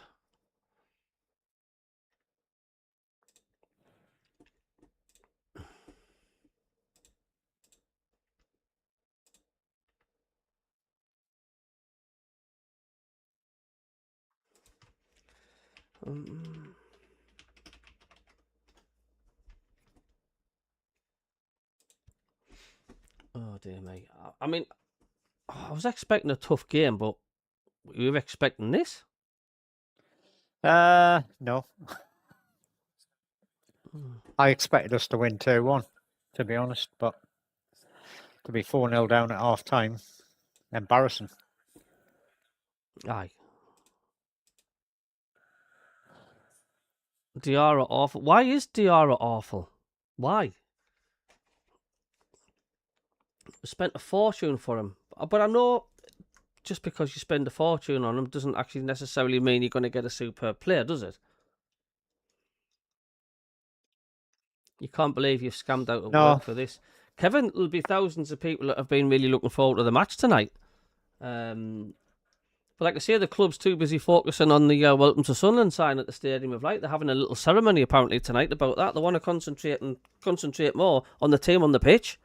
Oh dear me. I mean, I was expecting a tough game, but we were expecting this. No. I expected us to win 2-1, to be honest, but to be 4-0 down at half time, embarrassing. Aye. Diarra awful. Why is Diarra awful? Why? We spent a fortune for him. But I know just because you spend a fortune on him doesn't actually necessarily mean you're going to get a superb player, does it? You can't believe you've scammed out of work for this. Kevin, there'll be thousands of people that have been really looking forward to the match tonight. But like I say, the club's too busy focusing on the Welcome to Sunderland sign at the Stadium of Light. They're having a little ceremony apparently tonight about that. They want to concentrate more on the team on the pitch.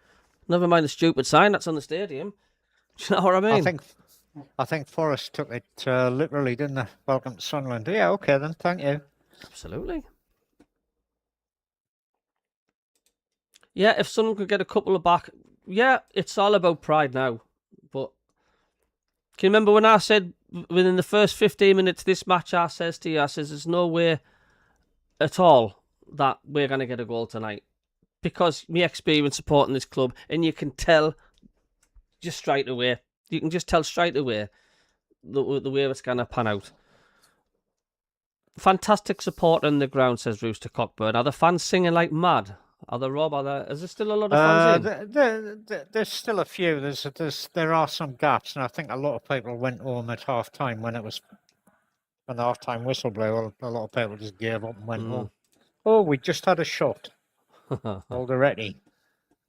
Never mind the stupid sign that's on the stadium. Do you know what I mean? I think Forest took it literally, didn't they? Welcome to Sunderland. Yeah, okay then. Thank you. Absolutely. Yeah, if Sunderland could get a couple of back, yeah, it's all about pride now. But can you remember when I said within the first 15 minutes of this match, I says to you, there's no way at all that we're going to get a goal tonight. Because my experience supporting this club, and you can tell just straight away. You can just tell straight away the way it's going to pan out. Fantastic support on the ground, says Rooster Cockburn. Are the fans singing like mad? Are there, Rob? Is there still a lot of fans in? There's still a few. There are some gaps, and I think a lot of people went home at half time when the half time whistle blew. A lot of people just gave up and went home. Oh, we just had a shot. Already.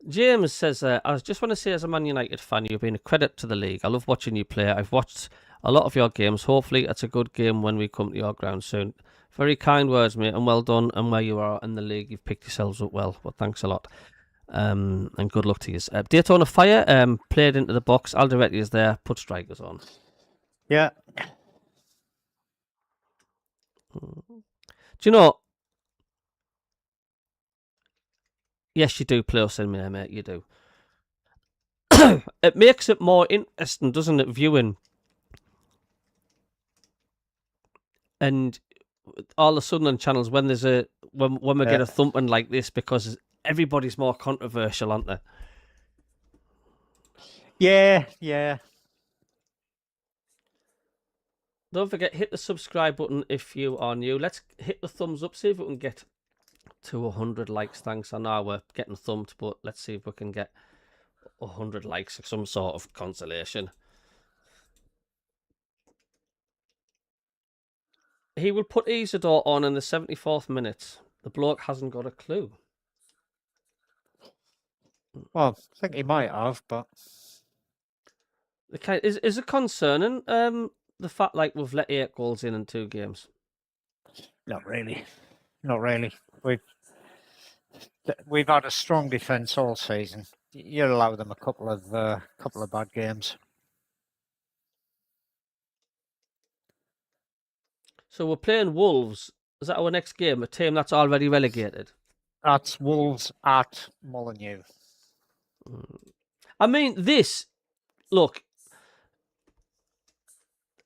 James says, I just want to say as a Man United fan, you've been a credit to the league. I love watching you play. I've watched a lot of your games. Hopefully it's a good game when we come to your ground soon. Very kind words, mate, and well done. And where you are in the league, you've picked yourselves up well. But thanks a lot. And good luck to you. Daytona Fire played into the box. Alderetti is there. Put strikers on. Yeah. Do you know? Yes, you do play us in there, mate. You do. It makes it more interesting, doesn't it, viewing? And all the Sunderland channels when there's when we get a thumping like this, because everybody's more controversial, aren't they? Yeah. Don't forget, hit the subscribe button if you are new. Let's hit the thumbs up, see if we can get to 100 likes. Thanks. I know we're getting thumped, but let's see if we can get 100 likes or some sort of consolation. He will put Isidore on in the 74th minute. The bloke hasn't got a clue. Well, I think he might have, but Is it concerning the fact like we've let 8 goals in 2 games? not really. Not really. We've had a strong defence all season. You allow them a couple of bad games. So we're playing Wolves. Is that our next game? A team that's already relegated? That's Wolves at Molineux. I mean, look,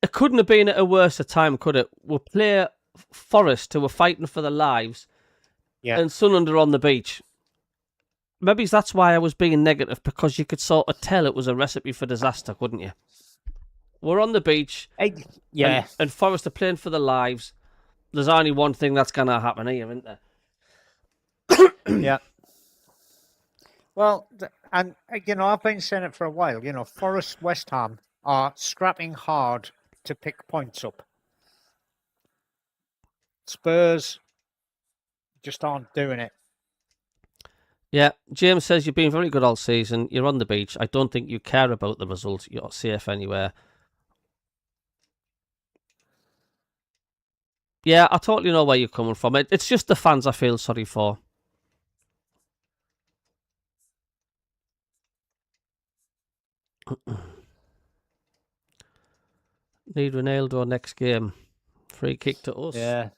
it couldn't have been at a worse time, could it? We'll play Forest, who were fighting for their lives, and Sunderland are on the beach. Maybe that's why I was being negative, because you could sort of tell it was a recipe for disaster, couldn't you? We're on the beach, and Forest are playing for their lives. There's only one thing that's going to happen here, isn't there? Yeah. Well, and I've been saying it for a while. Forest, West Ham are scrapping hard to pick points up. Spurs just aren't doing it. Yeah, James says you've been very good all season. You're on the beach. I don't think you care about the result. You're safe anywhere. Yeah, I totally know where you're coming from. It's just the fans I feel sorry for. Need Ronaldo next game. Free kick to us. Yeah.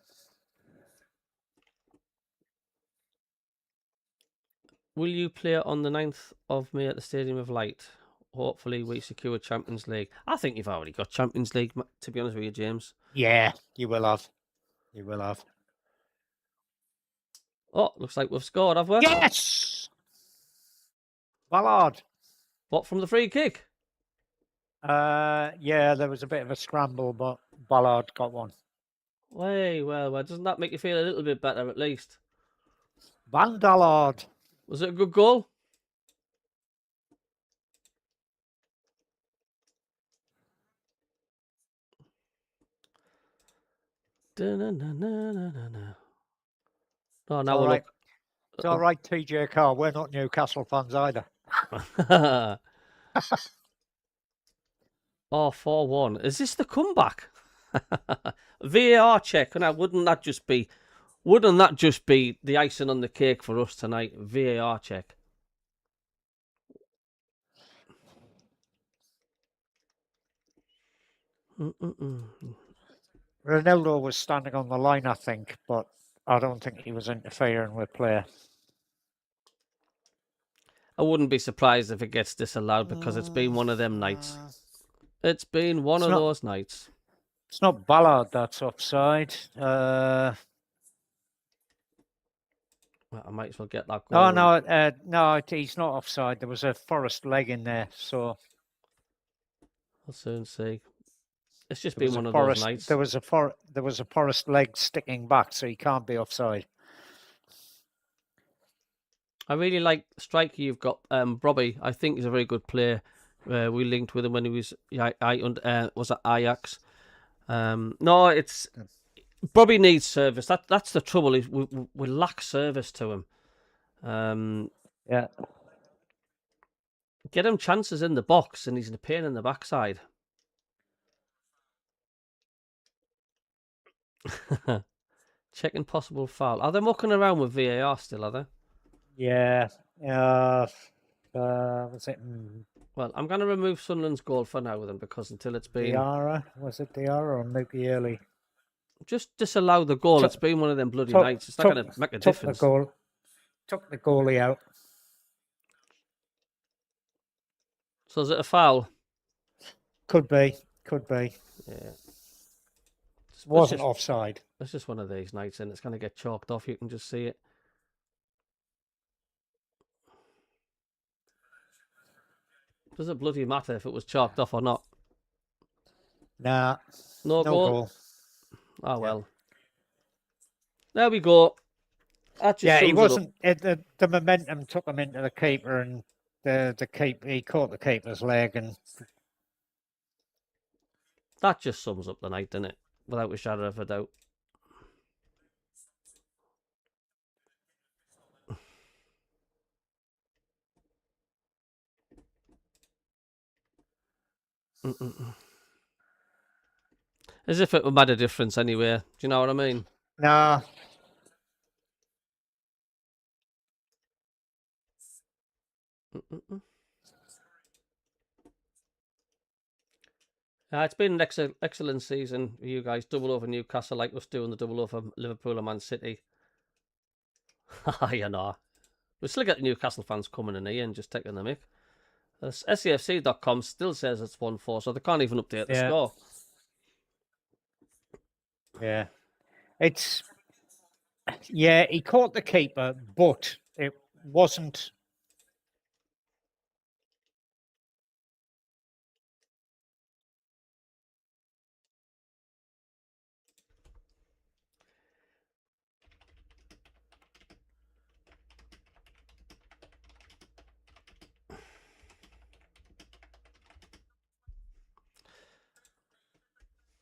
Will you play on the 9th of May at the Stadium of Light? Hopefully we secure Champions League. I think you've already got Champions League, to be honest with you, James. Yeah, you will have. You will have. Oh, looks like we've scored, have we? Yes! Ballard. What, from the free kick? Yeah, there was a bit of a scramble, but Ballard got one. Well, doesn't that make you feel a little bit better at least? Van Dallard. Was it a good goal? Oh, now we'll right. look. It's all right, TJ Carr. We're not Newcastle fans either. 4-1. Is this the comeback? VAR check. Now, wouldn't that just be the icing on the cake for us tonight? VAR check. Ronaldo was standing on the line, I think, but I don't think he was interfering with play. I wouldn't be surprised if it gets disallowed, because it's been one of them nights. It's been one of those nights. It's not Ballard that's offside. I might as well get that goal. Oh, no, he's not offside. There was a Forest leg in there, so I'll soon see. It's just been one of those nights. There was a Forest leg sticking back, so he can't be offside. I really like the striker you've got, Robbie. I think he's a very good player. We linked with him when he was at Ajax. No, it's Bobby needs service. That's the trouble. Is we lack service to him. Yeah. Get him chances in the box, and he's a pain in the backside. Checking possible foul. Are they mucking around with VAR still? Are they? Yeah. Was it? Well, I'm going to remove Sunderland's goal for now then, because until it's been... Diarra? Was it Diarra or Mukiele? Just disallow the goal. It's been one of them bloody nights. It's not going to make a difference. Took the goalie out. So is it a foul? Could be. Yeah. Wasn't offside. It's just one of these nights, and it's going to get chalked off. You can just see it. Does it bloody matter if it was chalked off or not? Nah. No goal. Oh, well. There we go. That just he wasn't. The momentum took him into the keeper, and he caught the keeper's leg, and that just sums up the night, doesn't it? Without a shadow of a doubt. As if it would made a difference anyway. Do you know what I mean? Nah. It's been an excellent season for you guys. Double over Newcastle like us doing the double over Liverpool and Man City. You know. We still get the Newcastle fans coming in here and just taking the mick. SCFC.com still says it's 1-4, so they can't even update the score. Yeah. Yeah, he caught the keeper, but it wasn't.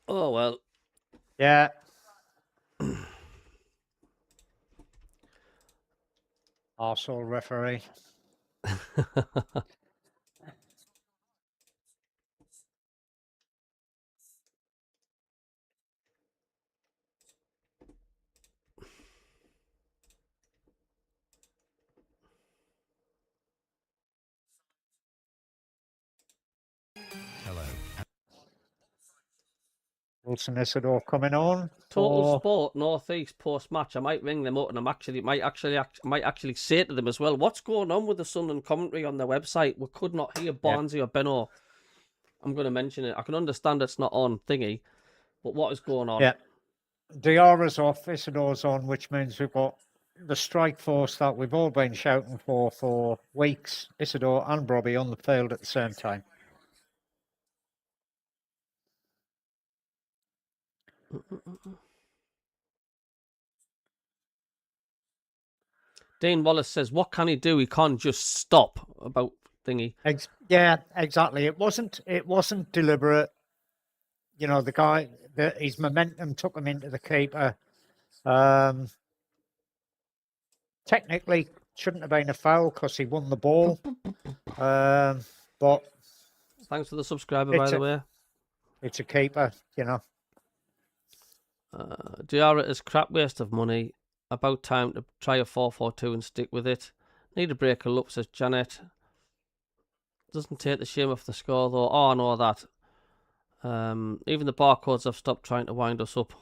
Oh, well. Yeah. Arsehole referee. Wilson Isidore coming on. Total Sport Northeast post match. I might ring them up and might actually say to them as well, what's going on with the Sunderland commentary on their website? We could not hear Barnsley or Benno. I'm going to mention it. I can understand it's not on thingy, but what is going on? Yeah. Diarra's off, Isidore's on, which means we've got the strike force that we've all been shouting for weeks. Isidore and Robbie on the field at the same time. Dean Wallace says, what can he do? He can't just stop about thingy. Yeah, exactly. It wasn't deliberate. You know, the guy, his momentum took him into the keeper. Technically, shouldn't have been a foul because he won the ball. But thanks for the subscriber, by the way. It's a keeper, you know. Diarra is crap waste of money. About time to try a 4-4-2 and stick with it. Need a break of luck, says Janet. Doesn't take the shame off the score, though. Oh, I know that. Even the barcodes have stopped trying to wind us up.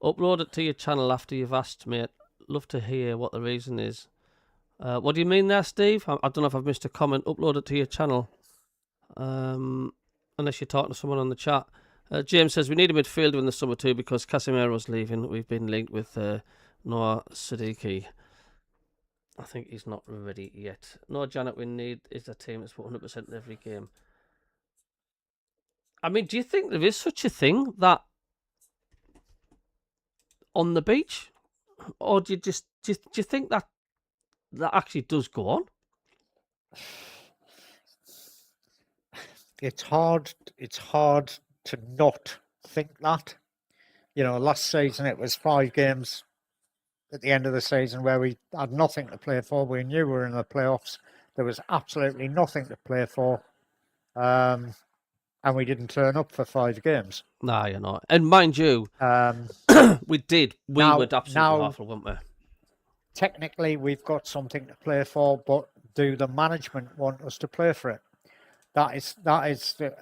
Upload it to your channel after you've asked, mate. Love to hear what the reason is. What do you mean there, Steve? I don't know if I've missed a comment. Upload it to your channel. Unless you're talking to someone on the chat. James says, we need a midfielder in the summer too because Casemiro's leaving. We've been linked with Noah Siddiqui. I think he's not ready yet. No, Janet, we need is a team that's 100% in every game. I mean, do you think there is such a thing that on the beach? Or do you think that actually does go on? It's hard to not think that. You know, last season it was 5 games at the end of the season where we had nothing to play for. We knew we were in the playoffs. There was absolutely nothing to play for. And we didn't turn up for 5 games. Nah, you're not. And mind you, we did. We were absolutely awful, weren't we? Technically, we've got something to play for, but do the management want us to play for it? That is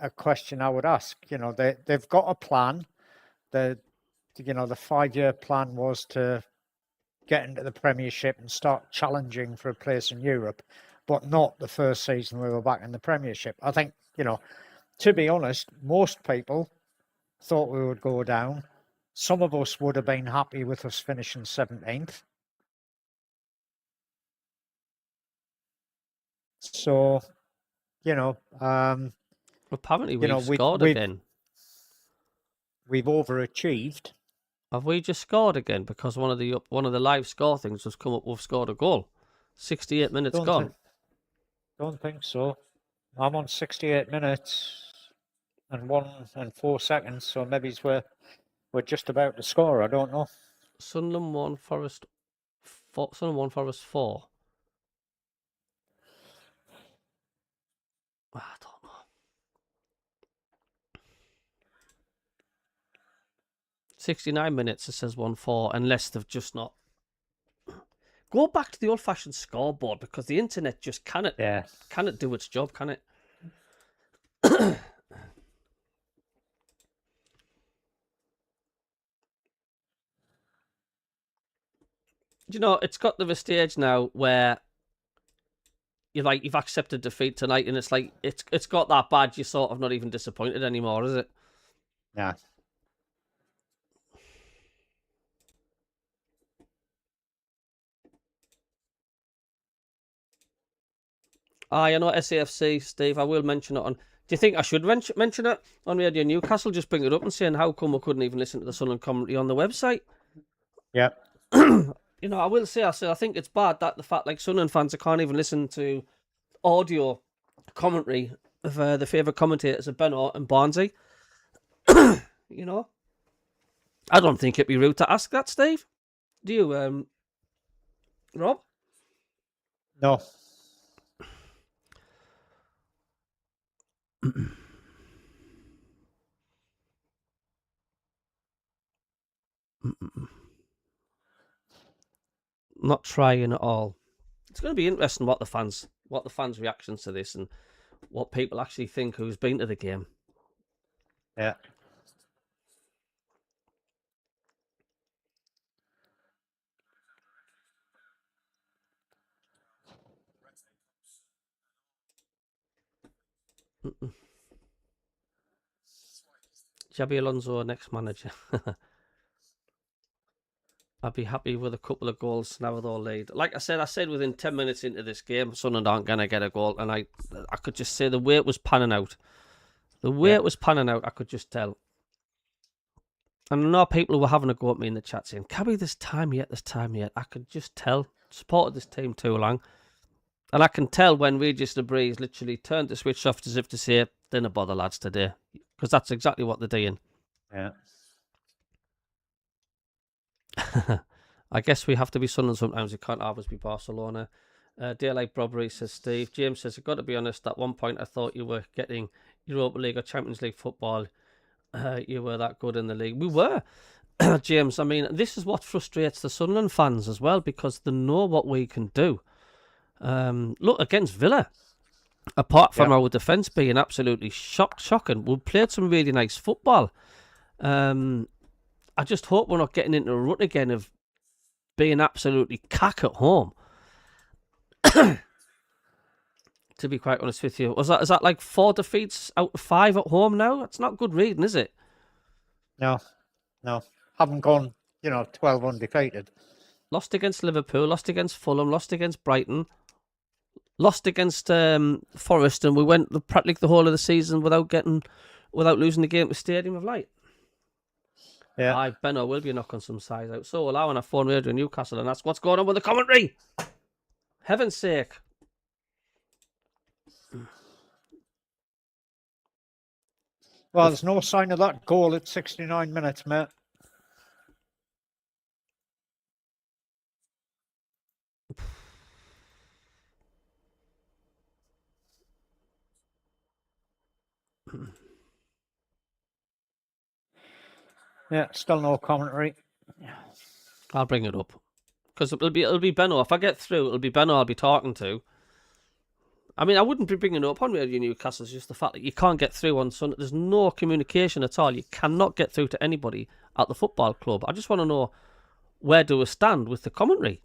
a question I would ask. You know, they've got a plan. The 5-year plan was to get into the Premiership and start challenging for a place in Europe, but not the first season we were back in the Premiership. I think, you know, to be honest, most people thought we would go down. Some of us would have been happy with us finishing 17th. So, you know, apparently we've scored again. We've overachieved. Have we just scored again? Because one of the live score things has come up. We've scored a goal. 68 minutes gone. Don't think so. I'm on 68 minutes and 1 and 4 seconds. So maybe we're just about to score. I don't know. Sunderland 1, Forest 4. Sunderland 1, Forest 4. I don't know. 69 minutes, it says 1-4, unless they've just not. Go back to the old-fashioned scoreboard, because the internet just cannot do its job, can it? You know, it's got to the stage now where you've accepted defeat tonight, and it's like it's got that bad. You're sort of not even disappointed anymore, is it? Yeah. I know SAFC, Steve. I will mention it on. Do you think I should mention it on Radio Newcastle? Just bring it up and saying how come we couldn't even listen to the Sunderland commentary on the website? Yeah. You know, I will say, I think it's bad that the fact like Sunderland fans can't even listen to audio commentary of the favourite commentators of Benoit and Barnsley. You know, I don't think it'd be rude to ask that, Steve. Do you, Rob? No. Not trying at all. It's going to be interesting what the fans' reactions to this and what people actually think who's been to the game. Yeah. Xabi Alonso, next manager. I'd be happy with a couple of goals now with our lead. Like I said within 10 minutes into this game, Sunderland aren't going to get a goal. And I could just say the way it was panning out. I could just tell. And I know people were having a go at me in the chat saying, Cabby, there's time yet. I could just tell. Supported this team too long. And I can tell when Regis Breeze literally turned the switch off as if to say, "Dinna bother, lads, today." Because that's exactly what they're doing. Yeah. I guess we have to be Sunderland sometimes. We can't always be Barcelona. Daylight Robbery, says Steve. James says, I've got to be honest, at one point I thought you were getting Europa League or Champions League football. You were that good in the league. We were, James. I mean, this is what frustrates the Sunderland fans as well, because they know what we can do. Look, against Villa, apart from our defence being absolutely shocking, we played some really nice football. I just hope we're not getting into a rut again of being absolutely cack at home. To be quite honest with you, is that like 4 defeats out of 5 at home now? That's not good reading, is it? No. Haven't gone, 12 undefeated. Lost against Liverpool, lost against Fulham, lost against Brighton, lost against Forest, and we went practically the whole of the season without losing the game to Stadium of Light. Yeah. Benno will be knocking some sides out. So will I when I phone Radio Newcastle and ask what's going on with the commentary. Heaven's sake. Well, there's no sign of that goal at 69 minutes, mate. Yeah, still no commentary. I'll bring it up. Because it'll be Benno. If I get through, it'll be Benno I'll be talking to. I mean, I wouldn't be bringing it up on Radio Newcastle. It's just the fact that you can't get through on Sunday. There's no communication at all. You cannot get through to anybody at the football club. I just want to know, where do we stand with the commentary?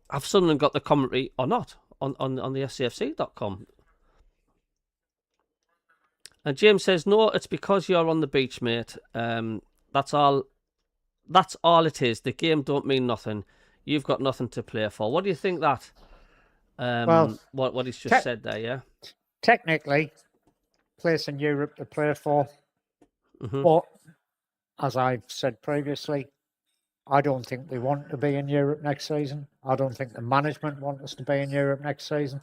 Have Sunderland got the commentary or not on the SCFC.com? And James says, no, it's because you're on the beach, mate. That's all it is. The game don't mean nothing. You've got nothing to play for. What do you think that? Well, what he's just said there, yeah? Technically, place in Europe to play for. Mm-hmm. But, as I've said previously, I don't think we want to be in Europe next season. I don't think the management want us to be in Europe next season.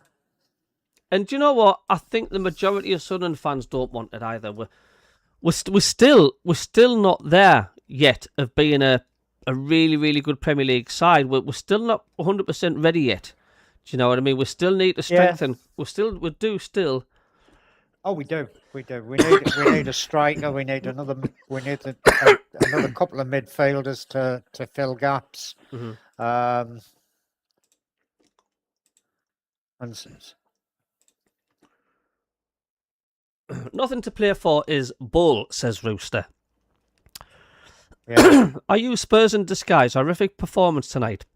And do you know what? I think the majority of Sunderland fans don't want it either. We're still not there yet of being a really, really good Premier League side. We're still not 100% ready yet. Do you know what I mean? We still need to strengthen. We do still Oh, we do. We need a striker. We need another couple of midfielders to fill gaps. Mm-hmm. Nothing to play for is Bull, says Rooster. Yeah. Are you Spurs in disguise? Horrific performance tonight.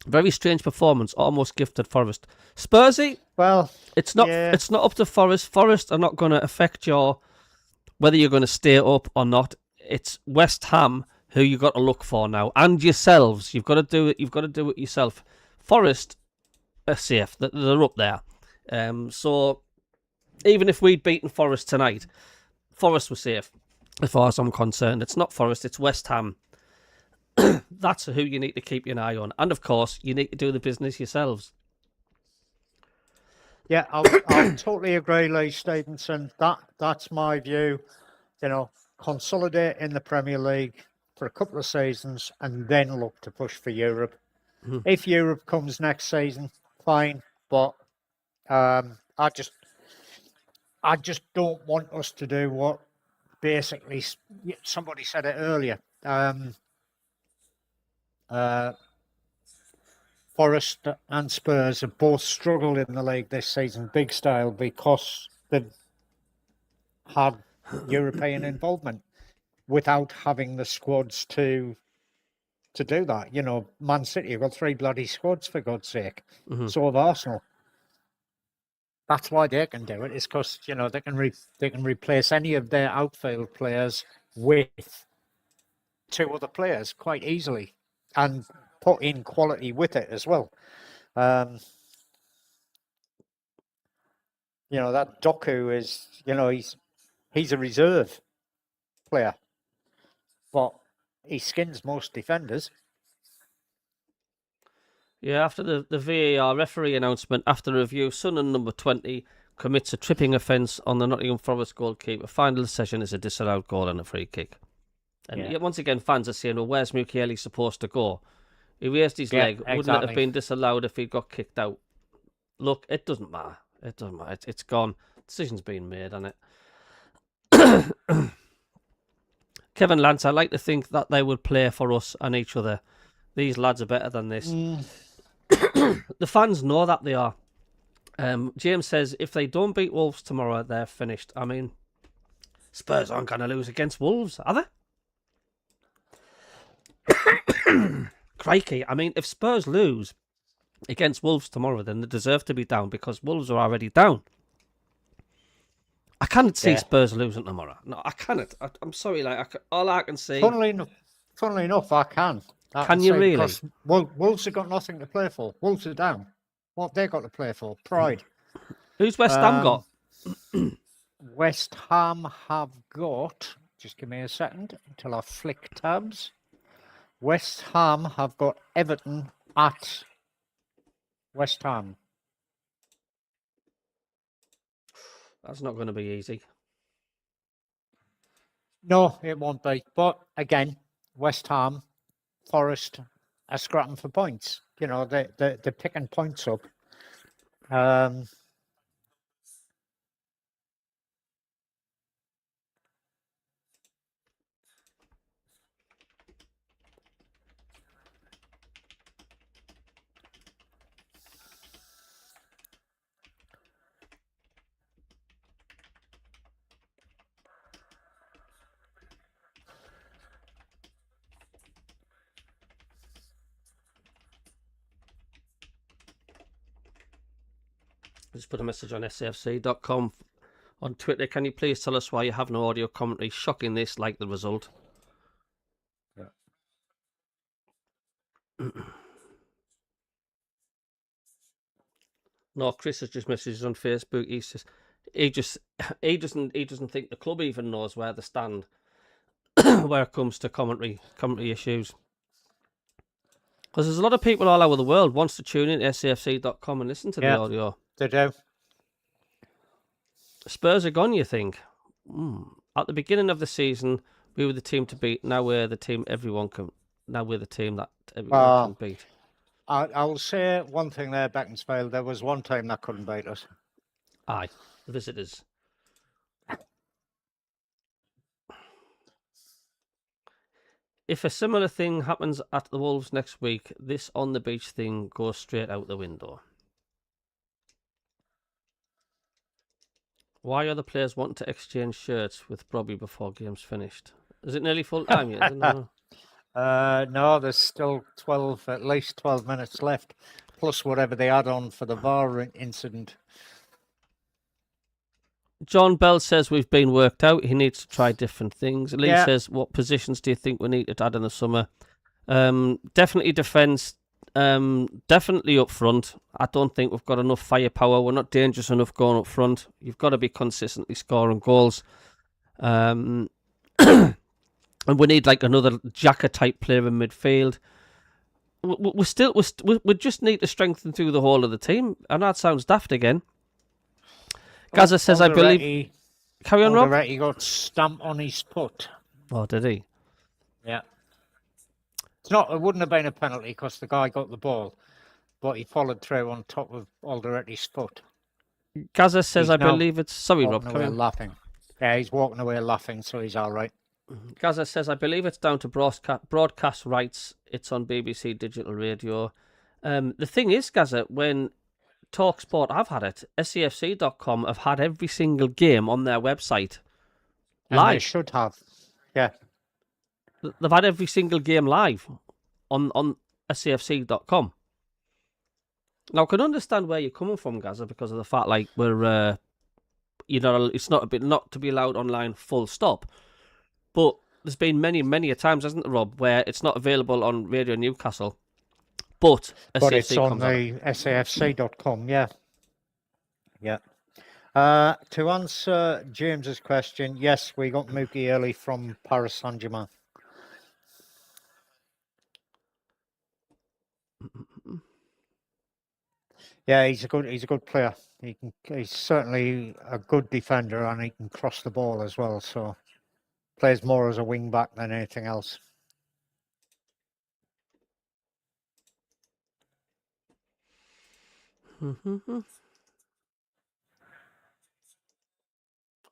Very strange performance, almost gifted Forest. Spursy, Well, it's not yeah. It's not up to Forest. Forest are not going to affect whether you're going to stay up or not. It's West Ham who you got to look for now, and yourselves. You've got to do it. You've got to do it yourself. Forest are safe. They're up there. So even if we'd beaten Forest tonight, Forest were safe. As far as I'm concerned, it's not Forest. It's West Ham. That's who you need to keep an eye on, and of course, you need to do the business yourselves. Yeah, I'll totally agree, Lee Stevenson. That's my view. Consolidate in the Premier League for a couple of seasons and then look to push for Europe. Mm-hmm. If Europe comes next season, fine. But I just don't want us to do what basically somebody said it earlier. Forest and Spurs have both struggled in the league this season, big style, because they've had European involvement without having the squads to do that. Man City have got 3 bloody squads, for God's sake. Mm-hmm. So have Arsenal. That's why they can do it. It's because they can replace any of their outfield players with 2 other players quite easily, and put in quality with it as well. That Doku is, he's a reserve player, but he skins most defenders. Yeah, after the VAR referee announcement, after review, Sunderland number 20 commits a tripping offence on the Nottingham Forest goalkeeper. Final decision is a disallowed goal and a free kick. And yet once again, fans are saying, well, where's Mukiele supposed to go? He raised his leg. Exactly. Wouldn't it have been disallowed if he got kicked out? Look, it doesn't matter. It doesn't matter. It's gone. Decision's been made, hasn't it? Kevin Lance, I like to think that they would play for us and each other. These lads are better than this. The fans know that they are. James says, if they don't beat Wolves tomorrow, they're finished. I mean, Spurs aren't going to lose against Wolves, are they? Crikey. I mean, if Spurs lose against Wolves tomorrow, then they deserve to be down because Wolves are already down. I can't see Spurs losing tomorrow. No, I cannot. I'm sorry. All I can see... Funnily enough, I can. Can you really? Wolves have got nothing to play for. Wolves are down. What they got to play for? Pride. Who's West Ham got? West Ham have got... Just give me a second until I flick tabs. West Ham have got Everton at West Ham. That's not going to be easy. No, it won't be. But again, West Ham, Forest are scrapping for points. They're picking points up. Just put a message on safc.com on Twitter. Can you please tell us why you have no audio commentary? Shocking this, like the result. Yeah. No, Chris has just messaged on Facebook. He says he doesn't think the club even knows where they stand where it comes to commentary issues. Because there's a lot of people all over the world wants to tune in to safc.com and listen to the audio. They do. Spurs are gone, you think? At the beginning of the season, we were the team to beat. Now we're the team everyone can. Now we're the team that everyone can beat. I'll say one thing there, Beaconsfield. There was one team that couldn't beat us. Aye, the visitors. if a similar thing happens at the Wolves next week, this on the beach thing goes straight out the window. Why are the players wanting to exchange shirts with Robbie before game's finished? Is it nearly full time yet? Isn't it? No, there's still at least 12 minutes left, plus whatever they add on for the VAR incident. John Bell says we've been worked out. He needs to try different things. Lee Yeah. says, what positions do you think we need to add in the summer? Definitely defence. Definitely up front. I don't think we've got enough firepower. We're not dangerous enough going up front. You've got to be consistently scoring goals. And we need like another Xhaka type player in midfield. We just need to strengthen through the whole of the team. And that sounds daft again. Gaza says, I believe... Carry on, Rob. He got stamped on his foot. Oh, did he? Yeah. It wouldn't have been a penalty because the guy got the ball, but he followed through on top of Alderetti's foot. Gaza says, I now believe it's... Sorry, Rob. Walking away laughing. Yeah, he's walking away laughing, so he's all right. Gaza says, I believe it's down to broadcast rights. It's on BBC Digital Radio. The thing is, Gaza, when TalkSport have had it, SCFC.com have had every single game on their website And live. they should have. Yeah. They've had every single game live on SCFC.com. Now, I can understand where you're coming from, Gaza, because of the fact, like, we're, it's not to be allowed online full stop. But there's been many, many a times, hasn't there, Rob, where it's not available on Radio Newcastle, but it's on the SAFC.com, yeah. Yeah. To answer James's question, yes, we got Mookie early from Paris Saint-Germain. Yeah, he's a good player. He's certainly a good defender, and he can cross the ball as well. So plays more as a wing back than anything else.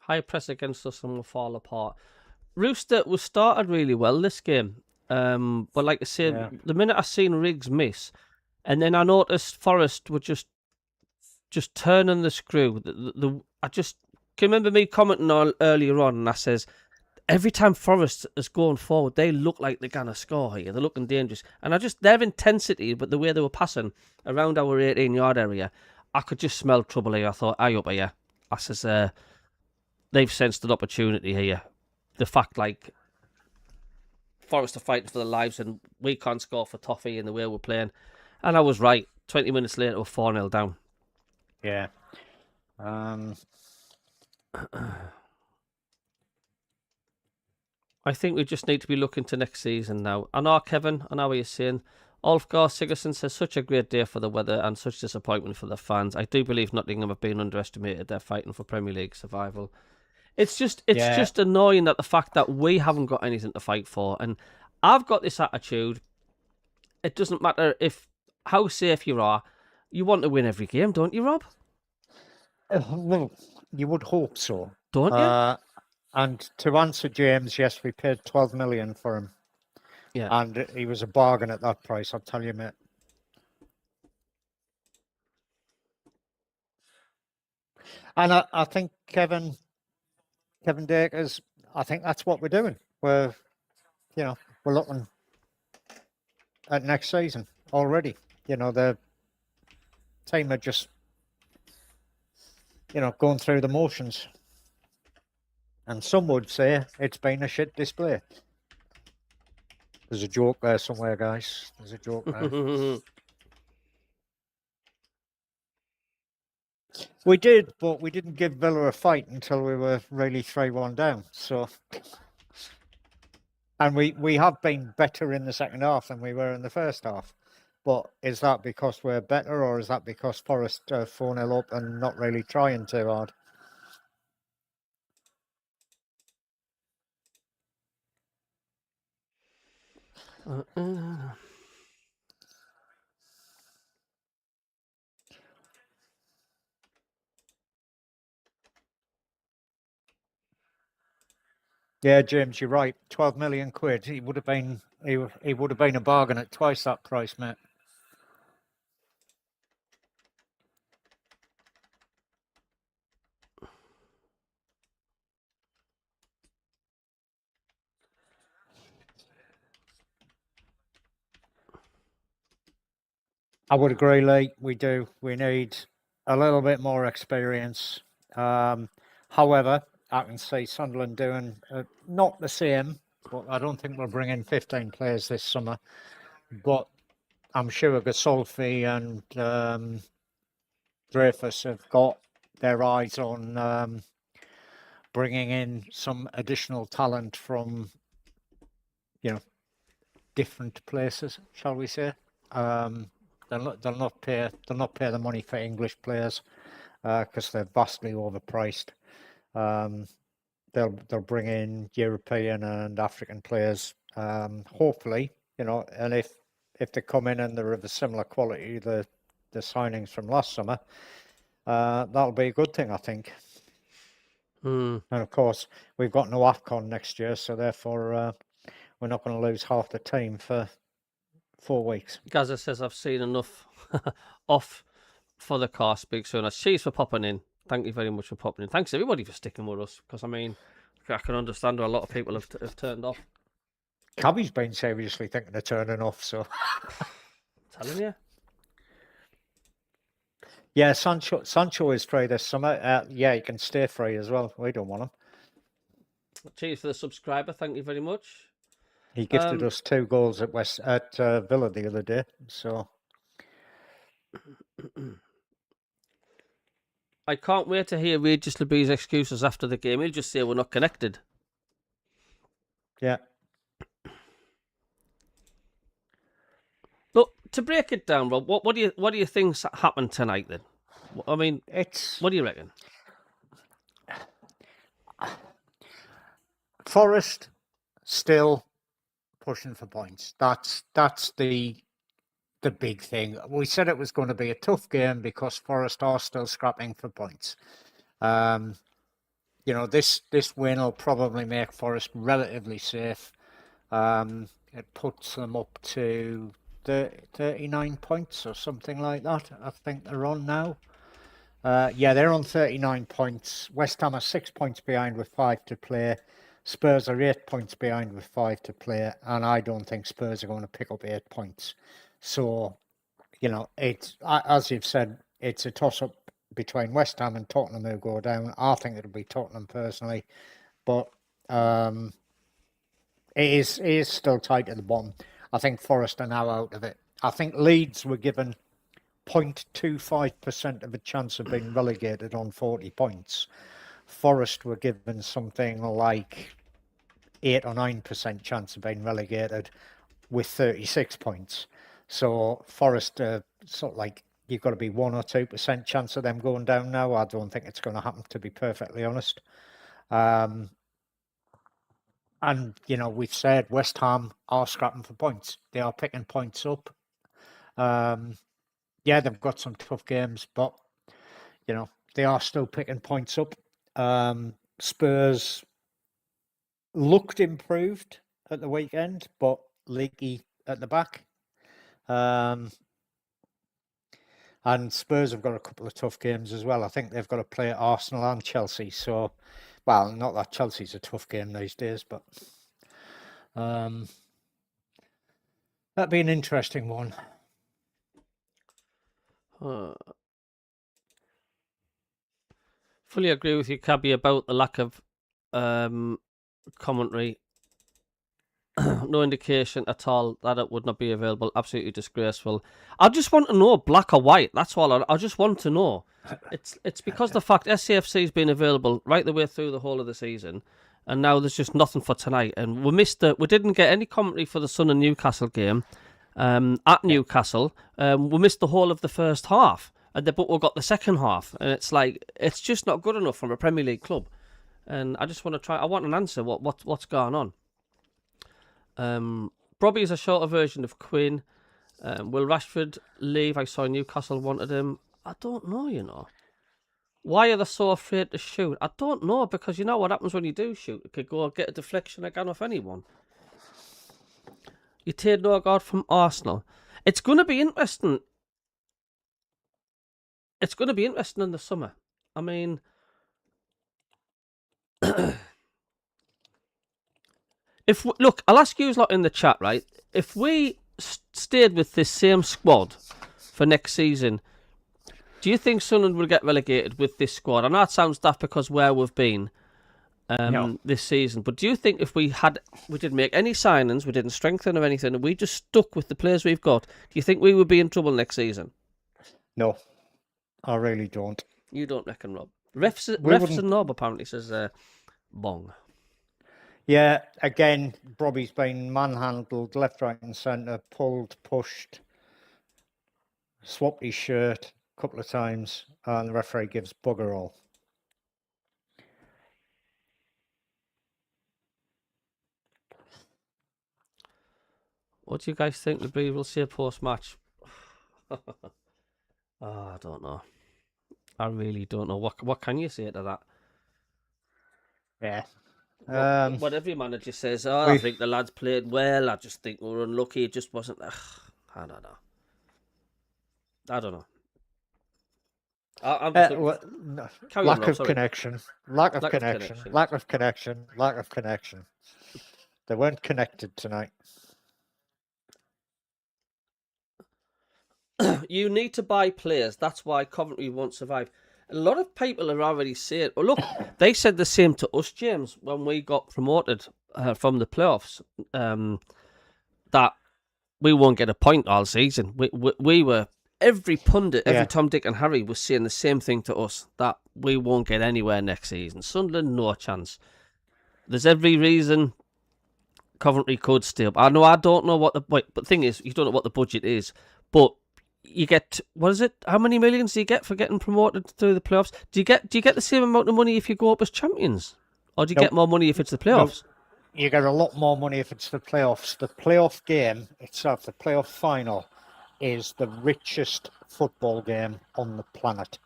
High press against us and we'll fall apart. Rooster was started really well this game, but like I said, the minute I seen Riggs miss, and then I noticed Forrest were just turning the screw. I just can remember me commenting earlier on, and I says, every time Forrest is going forward, they look like they're gonna score here. They're looking dangerous, and their intensity, but the way they were passing around our 18-yard area, I could just smell trouble here. I thought, up here. I says, they've sensed an opportunity here. The fact, like, Forest are fighting for their lives and we can't score for Toffee in the way we're playing. And I was right. 20 minutes later, we're 4-0 down. Yeah. I think we just need to be looking to next season now. I know, Kevin, I know what you're saying. Ulfgar Sigurdsson says, such a great day for the weather and such disappointment for the fans. I do believe Nottingham have been underestimated. They're fighting for Premier League survival. It's just annoying that the fact that we haven't got anything to fight for. And I've got this attitude. It doesn't matter how safe you are. You want to win every game, don't you, Rob? Well, you would hope so. Don't you? And to answer James, yes, we paid 12 million for him. Yeah. And he was a bargain at that price, I'll tell you, mate. And I think Kevin Dakers, I think that's what we're doing. We're looking at next season already. The team are just, going through the motions. And some would say it's been a shit display. There's a joke there somewhere, guys. There's a joke there. We did, but we didn't give Villa a fight until we were really 3-1 down. So, and we have been better in the second half than we were in the first half. But is that because we're better, or is that because Forest are 4-0 up and not really trying too hard? Yeah, James, you're right. 12 million quid. He would have been a bargain at twice that price, mate. I would agree, Lee. We do. We need a little bit more experience. However, I can see Sunderland doing not the same, but I don't think we'll bring in 15 players this summer. But I'm sure Gasolfi and Dreyfus have got their eyes on bringing in some additional talent from, different places, shall we say? They'll not pay the money for English players because they're vastly overpriced. They'll bring in European and African players, hopefully, and if they come in and they're of a similar quality, the signings from last summer, that'll be a good thing, I think. And of course, we've got no AFCON next year, so therefore we're not going to lose half the team for 4 weeks. Gaza says, I've seen enough off for the car. Speak soon. Cheers for popping in. Thank you very much for popping in. Thanks everybody for sticking with us, because I can understand why a lot of people have turned off. Cabby's been seriously thinking of turning off, so. Telling you. Yeah, Sancho is free this summer. Yeah, he can stay free as well. We don't want him. Cheers for the subscriber. Thank you very much. He gifted us 2 goals at Villa the other day. So I can't wait to hear Regis Labie's excuses after the game. He'll just say we're not connected. Yeah. Look, to break it down, Rob, what do you think's happened tonight then? I mean, what do you reckon? Forest still pushing for points. That's the big thing. We said it was going to be a tough game because Forest are still scrapping for points. This win will probably make Forest relatively safe. It puts them up to 39 points or something like that. I think they're on now. They're on 39 points. West Ham are 6 points behind with 5 to play. Spurs are 8 points behind with 5 to play, and I don't think Spurs are going to pick up 8 points. So, it's, as you've said, it's a toss-up between West Ham and Tottenham who go down. I think it'll be Tottenham personally, but it is still tight at the bottom. I think Forest are now out of it. I think Leeds were given 0.25% of a chance of being relegated on 40 points. Forest were given something like 8 or 9% chance of being relegated with 36 points. So Forest sort of like, you've got to be 1 or 2% chance of them going down now. I don't think it's going to happen, to be perfectly honest. And, we've said West Ham are scrapping for points. They are picking points up. They've got some tough games, but, they are still picking points up. Spurs looked improved at the weekend, but leaky at the back. And Spurs have got a couple of tough games as well. I think they've got to play Arsenal and Chelsea. So, well, not that Chelsea's a tough game these days, but that'd be an interesting one. Fully agree with you, Cabby, about the lack of commentary. No indication at all that it would not be available. Absolutely disgraceful. I just want to know, black or white. That's all. I just want to know. It's because the fact SCFC has been available right the way through the whole of the season, and now there's just nothing for tonight. And we didn't get any commentary for the Sun and Newcastle game at Newcastle. We missed the whole of the first half, but we got the second half, and it's just not good enough from a Premier League club. And I just want to try. I want an answer. What's going on? Robbie is a shorter version of Quinn. Will Rashford leave? I saw Newcastle wanted him. I don't know, Why are they so afraid to shoot? I don't know, because you know what happens when you do shoot. It could go get a deflection again off anyone. You take Norgard from Arsenal. It's going to be interesting. It's going to be interesting in the summer. I mean, look, I'll ask you a lot in the chat, right? If we stayed with this same squad for next season, do you think Sunderland will get relegated with this squad? I know it sounds daft because where we've been this season, but do you think if we didn't make any signings, we didn't strengthen or anything, and we just stuck with the players we've got, do you think we would be in trouble next season? No, I really don't. You don't reckon, Rob? Refs and Nob apparently says bong. Yeah, again, Robbie's been manhandled left, right and centre, pulled, pushed, swapped his shirt a couple of times, and the referee gives bugger all. What do you guys think the Bree will say post-match? I don't know. I really don't know. What can you say to that? Yeah. What every manager says, I think the lads played well. I just think we were unlucky. It just wasn't. I don't know. Lack of connection. Lack of connection. They weren't connected tonight. You need to buy players. That's why Coventry won't survive. A lot of people are already saying, well, look, they said the same to us, James, when we got promoted from the playoffs, that we won't get a point all season. We were, every pundit, every Tom, Dick and Harry was saying the same thing to us, that we won't get anywhere next season. Sunderland, no chance. There's every reason Coventry could stay up. I don't know what but the thing is, you don't know what the budget is, but you get, what is it? How many millions do you get for getting promoted through the playoffs? Do you get the same amount of money if you go up as champions, or do you get more money if it's the playoffs? You get a lot more money if it's the playoffs. The playoff game itself, the playoff final, is the richest football game on the planet.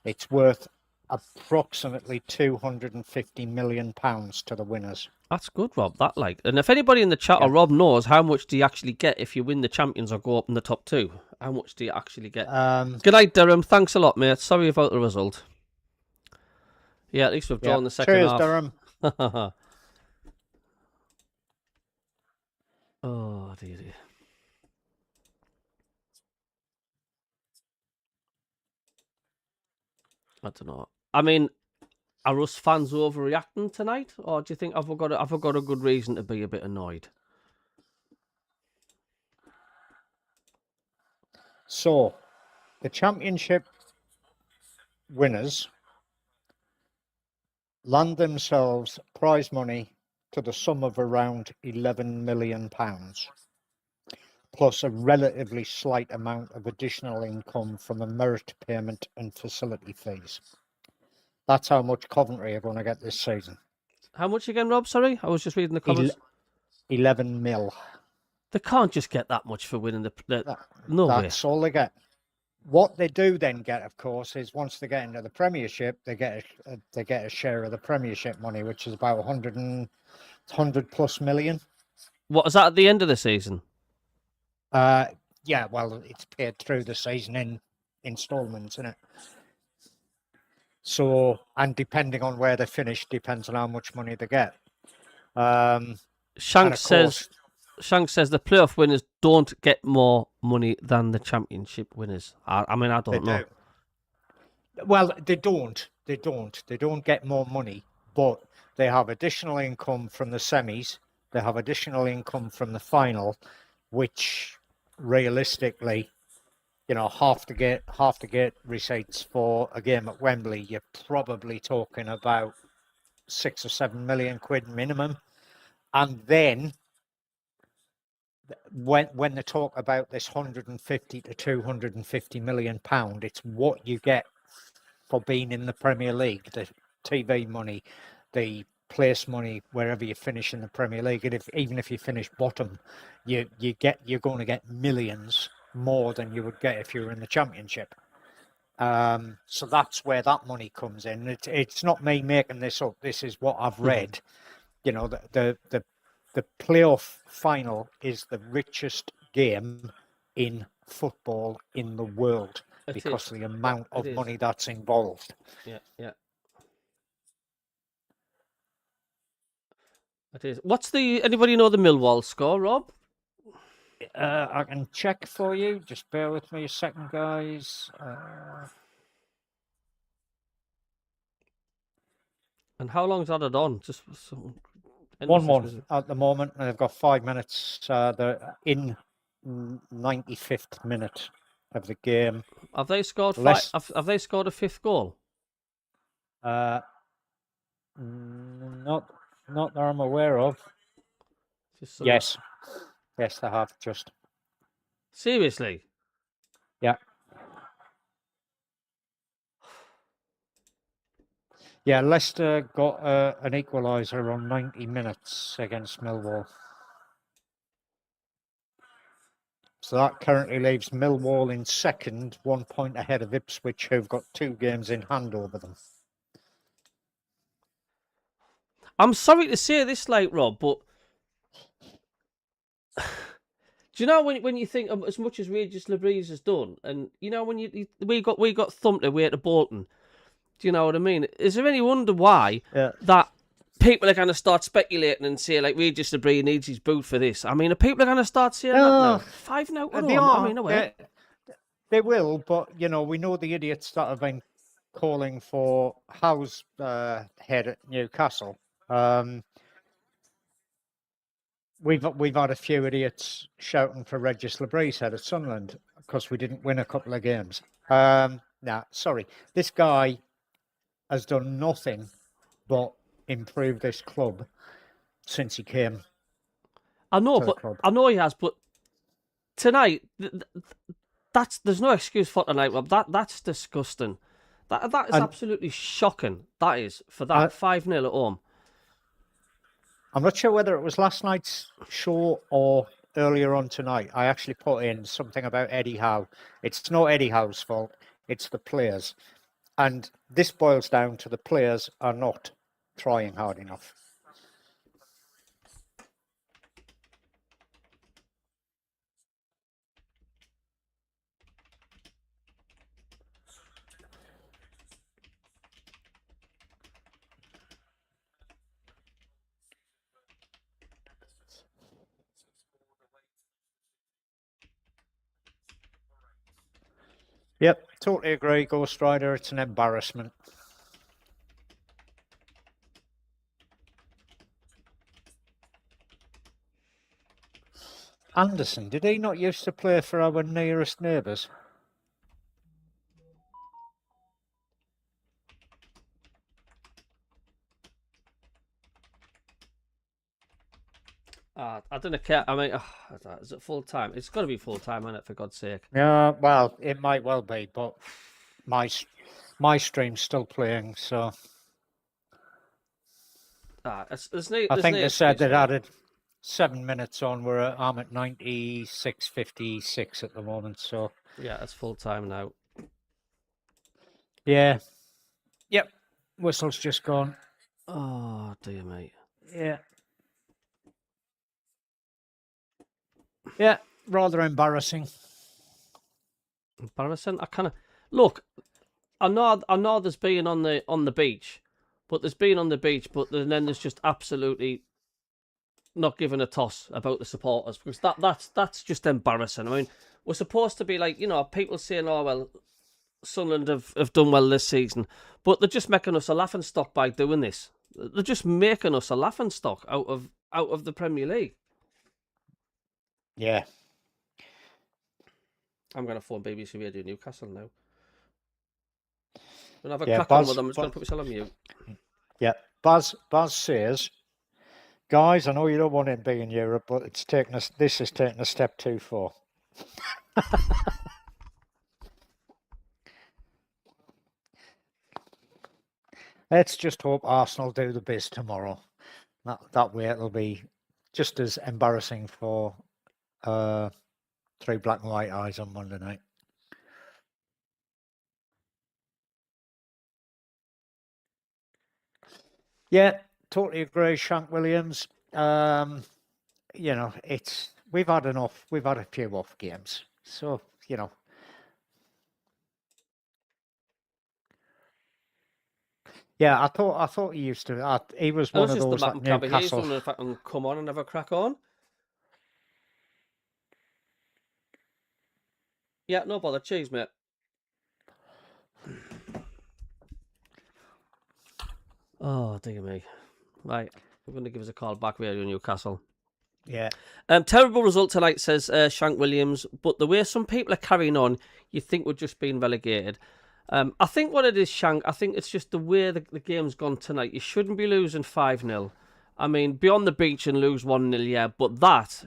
It's worth approximately £250 million to the winners. That's good, Rob. And if anybody in the chat or Rob knows how much do you actually get if you win the champions or go up in the top two? How much do you actually get? Good night, Durham. Thanks a lot, mate. Sorry about the result. Yeah, at least we've drawn the second half. Cheers, Durham. Oh, dear. I don't know. I mean, are us fans overreacting tonight, or do you think have we got a good reason to be a bit annoyed? So, the championship winners land themselves prize money to the sum of around £11 million, plus a relatively slight amount of additional income from a merit payment and facility fees. That's how much Coventry are going to get this season. How much again, Rob? Sorry, I was just reading the comments. 11 mil. They can't just get that much for winning no way. That's all they get. What they do then get, of course, is once they get into the Premiership, they get a share of the Premiership money, which is about 100 plus million. What is that at the end of the season? Yeah, well, it's paid through the season in instalments, isn't it? So, and depending on where they finish, depends on how much money they get. Shanks says the playoff winners don't get more money than the championship winners. I mean, I don't know. Well, they don't. They don't get more money, but they have additional income from the semis. They have additional income from the final, which realistically, you know, half to get receipts for a game at Wembley, you're probably talking about 6 or 7 million quid minimum. And then when they talk about this 150 to 250 million pound, it's what you get for being in the Premier League, the TV money, the place money, wherever you finish in the Premier League. And even if you finish bottom, you're going to get millions more than you would get if you were in the Championship. So that's where that money comes in. It's not me making this up. This is what I've read. You know, the playoff final is the richest game in football in the world because of the amount of money that's involved. Yeah. It is. Anybody know the Millwall score, Rob? I can check for you. Just bear with me a second, guys. And how long's that on? Just 1-1 at the moment, and they've got 5 minutes. They're in 95th minute of the game. Have they scored have they scored a 5th goal? Not that I'm aware of. Yes, they have just. Seriously? Yeah. Yeah, Leicester got an equaliser on 90 minutes against Millwall. So that currently leaves Millwall in second, 1 point ahead of Ipswich, who've got 2 games in hand over them. I'm sorry to say this, Rob, but do you know when you think as much as Regis Labrise has done, and you know when we got thumped away at Bolton, do you know what I mean? Is there any wonder why that people are going to start speculating and say Regis Labrise needs his boot for this? I mean, are people going to start saying that now? 5-0. They will, but you know we know the idiots that have been calling for Howe's head at Newcastle. We've had a few idiots shouting for Regis Labrise head at Sunderland because we didn't win a couple of games. Sorry, this guy has done nothing but improve this club since he came. I know he has, but tonight there's no excuse for tonight, Rob. That's disgusting. That is absolutely shocking. That is for that 5-0 at home. I'm not sure whether it was last night's show or earlier on tonight. I actually put in something about Eddie Howe. It's not Eddie Howe's fault. It's the players. And this boils down to the players are not trying hard enough. Yep, totally agree, Ghost Rider. It's an embarrassment. Anderson, did he not used to play for our nearest neighbours? I don't care. I mean, is it full time? It's got to be full time, isn't it? For God's sake. Yeah, well, it might well be, but my stream's still playing, so. I think they said they'd added 7 minutes on. I'm at 96.56 at the moment, so. Yeah, it's full time now. Yeah. Yep. Whistle's just gone. Oh dear, mate. Yeah. Yeah, rather embarrassing. Embarrassing. I kind of look. I know there's been on the beach, but there's been on the beach, but then there's just absolutely not giving a toss about the supporters because that's just embarrassing. I mean, we're supposed to be people saying, "Oh well, Sunderland have done well this season," but they're just making us a laughing stock by doing this. They're just making us a laughing stock out of the Premier League. Yeah. I'm going to phone BBC Radio Newcastle now. I'm going to have a crack on with them. I'm just going to put myself on mute. Yeah. Baz says, guys, I know you don't want it to be in Europe, but this is taking a step too far. Let's just hope Arsenal do the biz tomorrow. That way it'll be just as embarrassing for 3 black and white eyes on Monday night. Yeah, totally agree, Shank Williams. You know, we've had enough. We've had a few off games, so you know. Yeah, I thought he used to. He was And one it's of just the those Matt at and Cabby. He's Newcastle. wondering if I can come on and have a crack on. Yeah, no bother. Cheers, mate. Oh, dear me. Right, we're going to give us a call back, Radio Newcastle. Yeah. Terrible result tonight, says Shank Williams, but the way some people are carrying on, you think we're just being relegated. I think what it is, Shank, I think it's just the way the game's gone tonight. You shouldn't be losing 5-0. I mean, be on the beach and lose 1-0, yeah, but that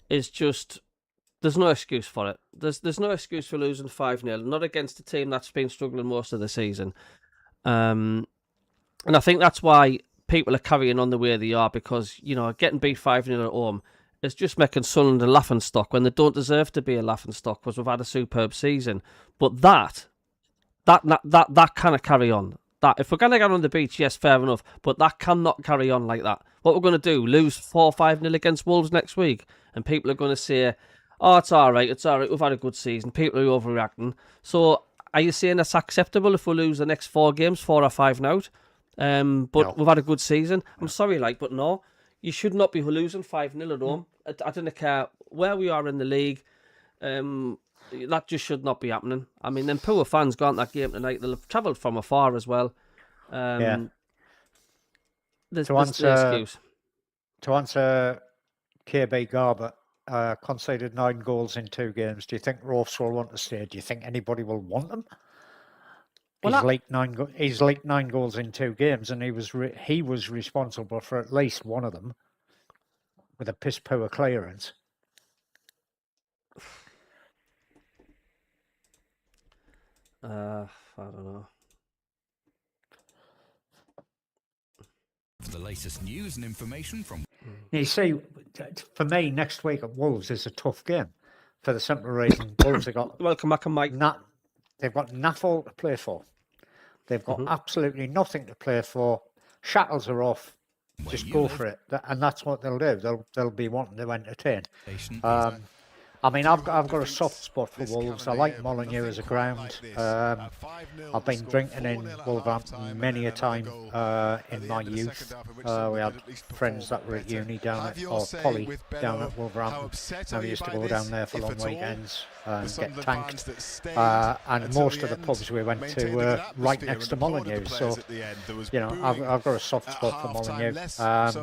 is just... There's no excuse for it. There's no excuse for losing 5-0, not against a team that's been struggling most of the season. And I think that's why people are carrying on the way they are, because, you know, getting beat 5-0 at home is just making Sunderland a laughing stock when they don't deserve to be a laughing stock, because we've had a superb season. But that cannot carry on. That if we're going to get on the beach, yes, fair enough, but that cannot carry on like that. What we're going to do, lose 4-5-0 against Wolves next week, and people are going to say, oh, it's all right, we've had a good season, people are overreacting. So are you saying that's acceptable if we lose the next 4 games, 4 or 5 now? But no. We've had a good season. I'm sorry, but no, you should not be losing 5-0 at home. I don't care where we are in the league. That just should not be happening. I mean, them poor fans got that game tonight. They'll have travelled from afar as well. There's no excuse. To answer KB Garbutt, conceded 9 goals in 2 games. Do you think Roths will want to stay? Do you think anybody will want them? Well, he's leaked 9 goals in 2 games, and he was responsible for at least one of them with a piss poor clearance. I don't know. For the latest news and information from... You see, for me, next week at Wolves is a tough game for the simple reason Wolves have got... Welcome back, Mike. They've got naffle to play for. They've got absolutely nothing to play for. Shackles are off. Just go for it. And that's what they'll do. They'll be wanting to entertain. I mean, I've got a soft spot for Wolves. I like Molineux as a ground. I've been drinking in Wolverhampton many a time in my youth. We had friends that were at uni down at, or poly down at Wolverhampton. And we used to go down there for long weekends and get tanked. And most of the pubs we went to were right next to Molineux. So, you know, I've got a soft spot for Molineux. I've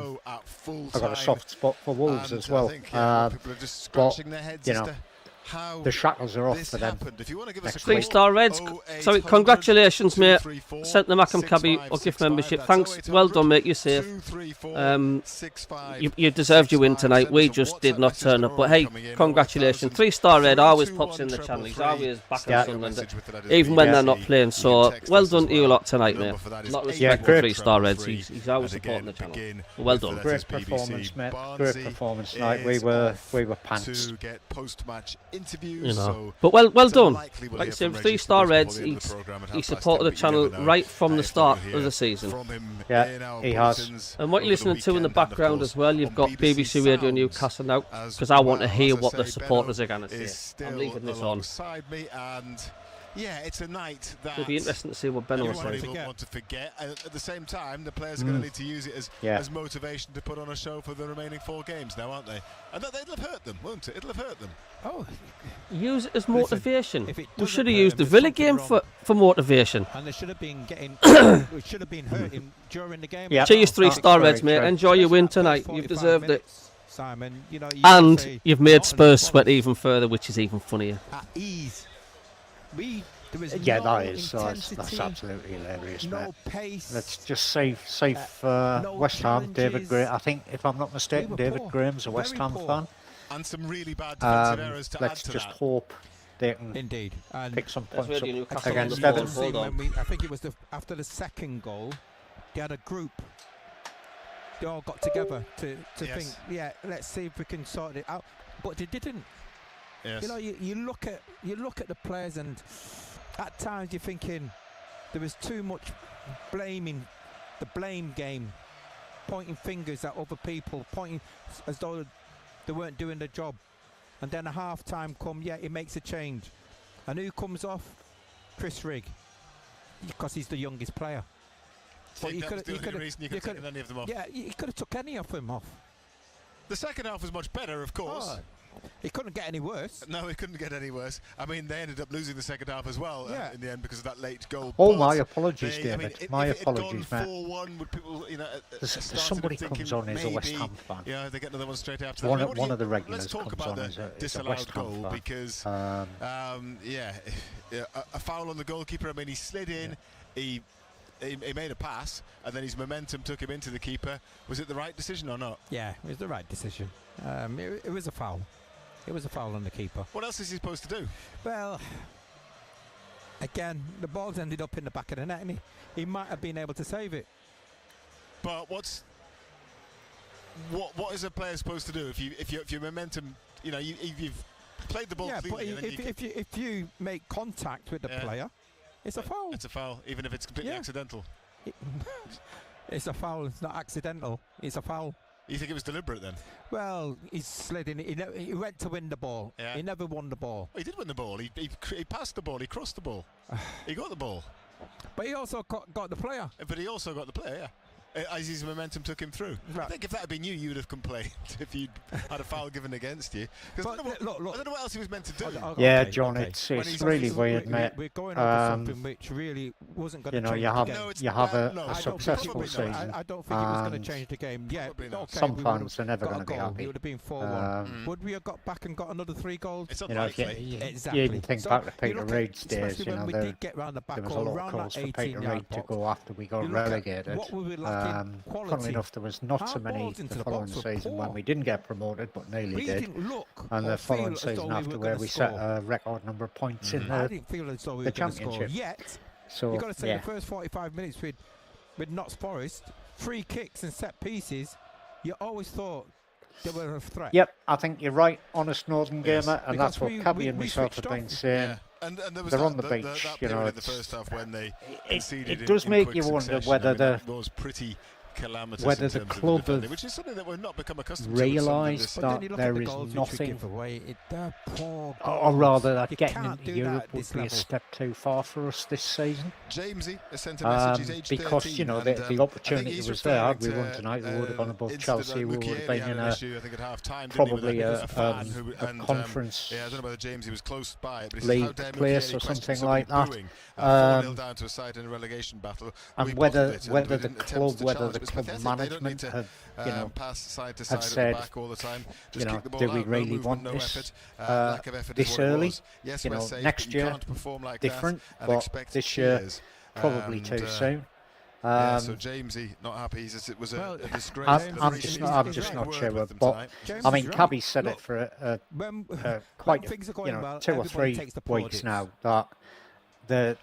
got a soft spot for Wolves as well. But, you know, the shackles are off for them. 3-star Reds. Sorry, congratulations, mate. Sent the Macam Cabby or gift membership. Thanks. Well done, mate. You're safe. You deserved your win tonight. We just did not turn up. But hey, congratulations. 3-star Red always pops in the channel. He's always back on Sunderland, even when they're not playing. So well done to you a lot tonight, mate. Not respect for 3-star Reds. He's always supporting the channel. Well done. Great performance, mate. Great performance tonight. We were pants. You know, but well done. Like I said, 3-star Reds. He supported the channel right from the start of the season. Yeah, he has. And what you're listening to in the background as well, you've got BBC Radio Newcastle now, because I want to hear what the supporters are going to say. I'm leaving this on. Yeah, it's a night that it'll be interesting to see what Ben will say. Want to forget. At the same time, the players are going to need to use it as motivation to put on a show for the remaining 4 games now, aren't they? And it'll have hurt them, won't it? It'll have hurt them. Oh, use it as motivation. We should have used the Villa game for motivation. And they should have been getting, we should have been hurting during the game. Yeah. Cheers, 3-star Reds, mate. Enjoy your win tonight. You've deserved it. Simon, you know, and you've made Spurs sweat even further, which is even funnier. At ease. That's absolutely hilarious, mate. Pace. Let's just save West Ham. David Gray, I think, if I'm not mistaken, David Graham's a West Ham fan. And some really bad defensive errors to let's just hope they can pick some points up against Evans. I think it was after the second goal, they had a group. They all got together to think, let's see if we can sort it out. But they didn't. Yes. You know, you look at the players, and at times you're thinking there was too much blaming, the blame game pointing fingers at other people, pointing as though they weren't doing the job. And then a half-time come, he makes a change. And who comes off? Chris Rigg, because he's the youngest player. But you could have any of them off. Yeah, you could have took any of them off. The second half was much better, of course. It couldn't get any worse. No, it couldn't get any worse. I mean, they ended up losing the second half as well in the end because of that late goal. Oh, my apologies, David. My apologies, mate. 4-1, would people, somebody comes on as a West Ham fan. Yeah, they get another one straight after one, that. One of the regulars let's talk comes about on the as a West Ham goal fan. Because, a foul on the goalkeeper. I mean, he slid in, he made a pass, and then his momentum took him into the keeper. Was it the right decision or not? Yeah, it was the right decision. It was a foul. It was a foul on the keeper. What else is he supposed to do? Well, again, the ball's ended up in the back of the net, and he might have been able to save it. But what is a player supposed to do if your momentum, you've played the ball cleanly? Yeah, but if you make contact with the player, it's a foul. It's a foul, even if it's completely accidental. It's a foul. It's not accidental. It's a foul. You think it was deliberate then? Well, he slid in. He went to win the ball. Yeah. He never won the ball. Well, he did win the ball. He passed the ball. He crossed the ball. He got the ball. But he also got the player. But he also got the player, yeah. As his momentum took him through. Right. I think if that had been you, you'd have complained if you'd had a foul given against you. Because I don't know what else he was meant to do. Yeah, John, it's really weird, mate. We're going on to something which really wasn't going to change the game. You have a successful season. I don't think it was going to change the game. Yeah, some fans are never going to be happy. It would have been 4-1. Would we have got back and got another 3 goals? Exactly. You think back to Peter Reid's days, there was a lot of calls for Peter Reid to go after we got relegated. What were we lacking? Funnily enough, there was not so many the following season when we didn't get promoted, but nearly did. And the following season after, where we set a record number of points in the championship. Yet, so you've got to say the first 45 minutes with Notts Forest, free kicks and set pieces, you always thought they were a threat. Yep, I think you're right, honest Northern gamer, and that's what Cabby and myself have been saying. And there was they're on the beach, in the first half when they conceded. It does make you wonder whether that was pretty calamitous whether the club have which is something that we've not become accustomed realised to. that there is nothing, or rather that getting into Europe would be a step too far for us this season. Jamesy has sent a message. He's aged because 13, the opportunity was there. Had we won tonight, we would have gone above Chelsea. We would have been in probably a conference I don't know whether Jamesy was close by, but league place or something like that. 4-0 down to a side in a relegation battle. And whether the club management have, pass side to have side said, back all the time. do we really want this this early? Yes, next year different, but this year probably too soon. So Jamesy not happy. It was a disgrace. I'm just not sure. But I mean, Cabby said it for quite 2 or 3 weeks now that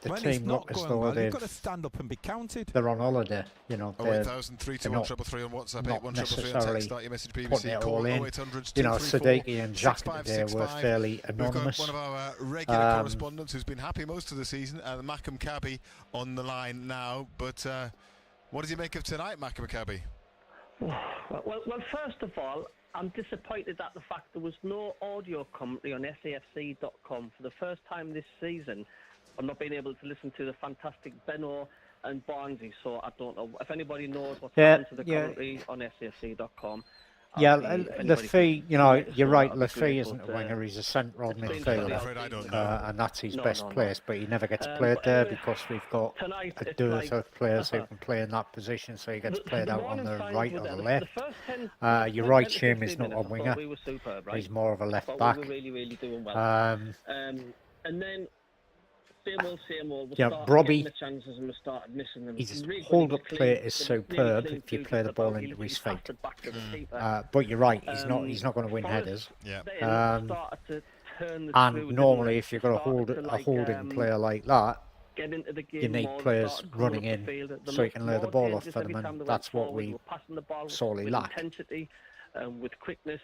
the team look as though you've got to stand up and be counted. They're on holiday, they're not necessarily putting it all in. Siddiqui and Jack today were fairly anonymous. We've got one of our regular correspondents who's been happy most of the season, Mackham Cabby, on the line now. But what does he make of tonight, Mackham Cabby? Well, first of all, I'm disappointed at the fact there was no audio commentary on SAFC.com for the first time this season. I'm not being able to listen to the fantastic Benno and Barnesy, so I don't know if anybody knows what's happened to the commentary on SAFC.com. Lafay, you're right, Lafay isn't a winger, he's a central midfielder, and that's his best place, but he never gets played there because we've got a dearth of players who can play in that position, so he gets played out on the right or the left. You're right, Shane is not a winger, he's more of a left back. And then same old. Robbie, his hold-up play is superb if you play the ball into his feet. But you're right, he's not going to win headers. And normally, if you've got a holding player like that, you need players running in so you can lay the ball off for them, and that's what we sorely lack. With quickness,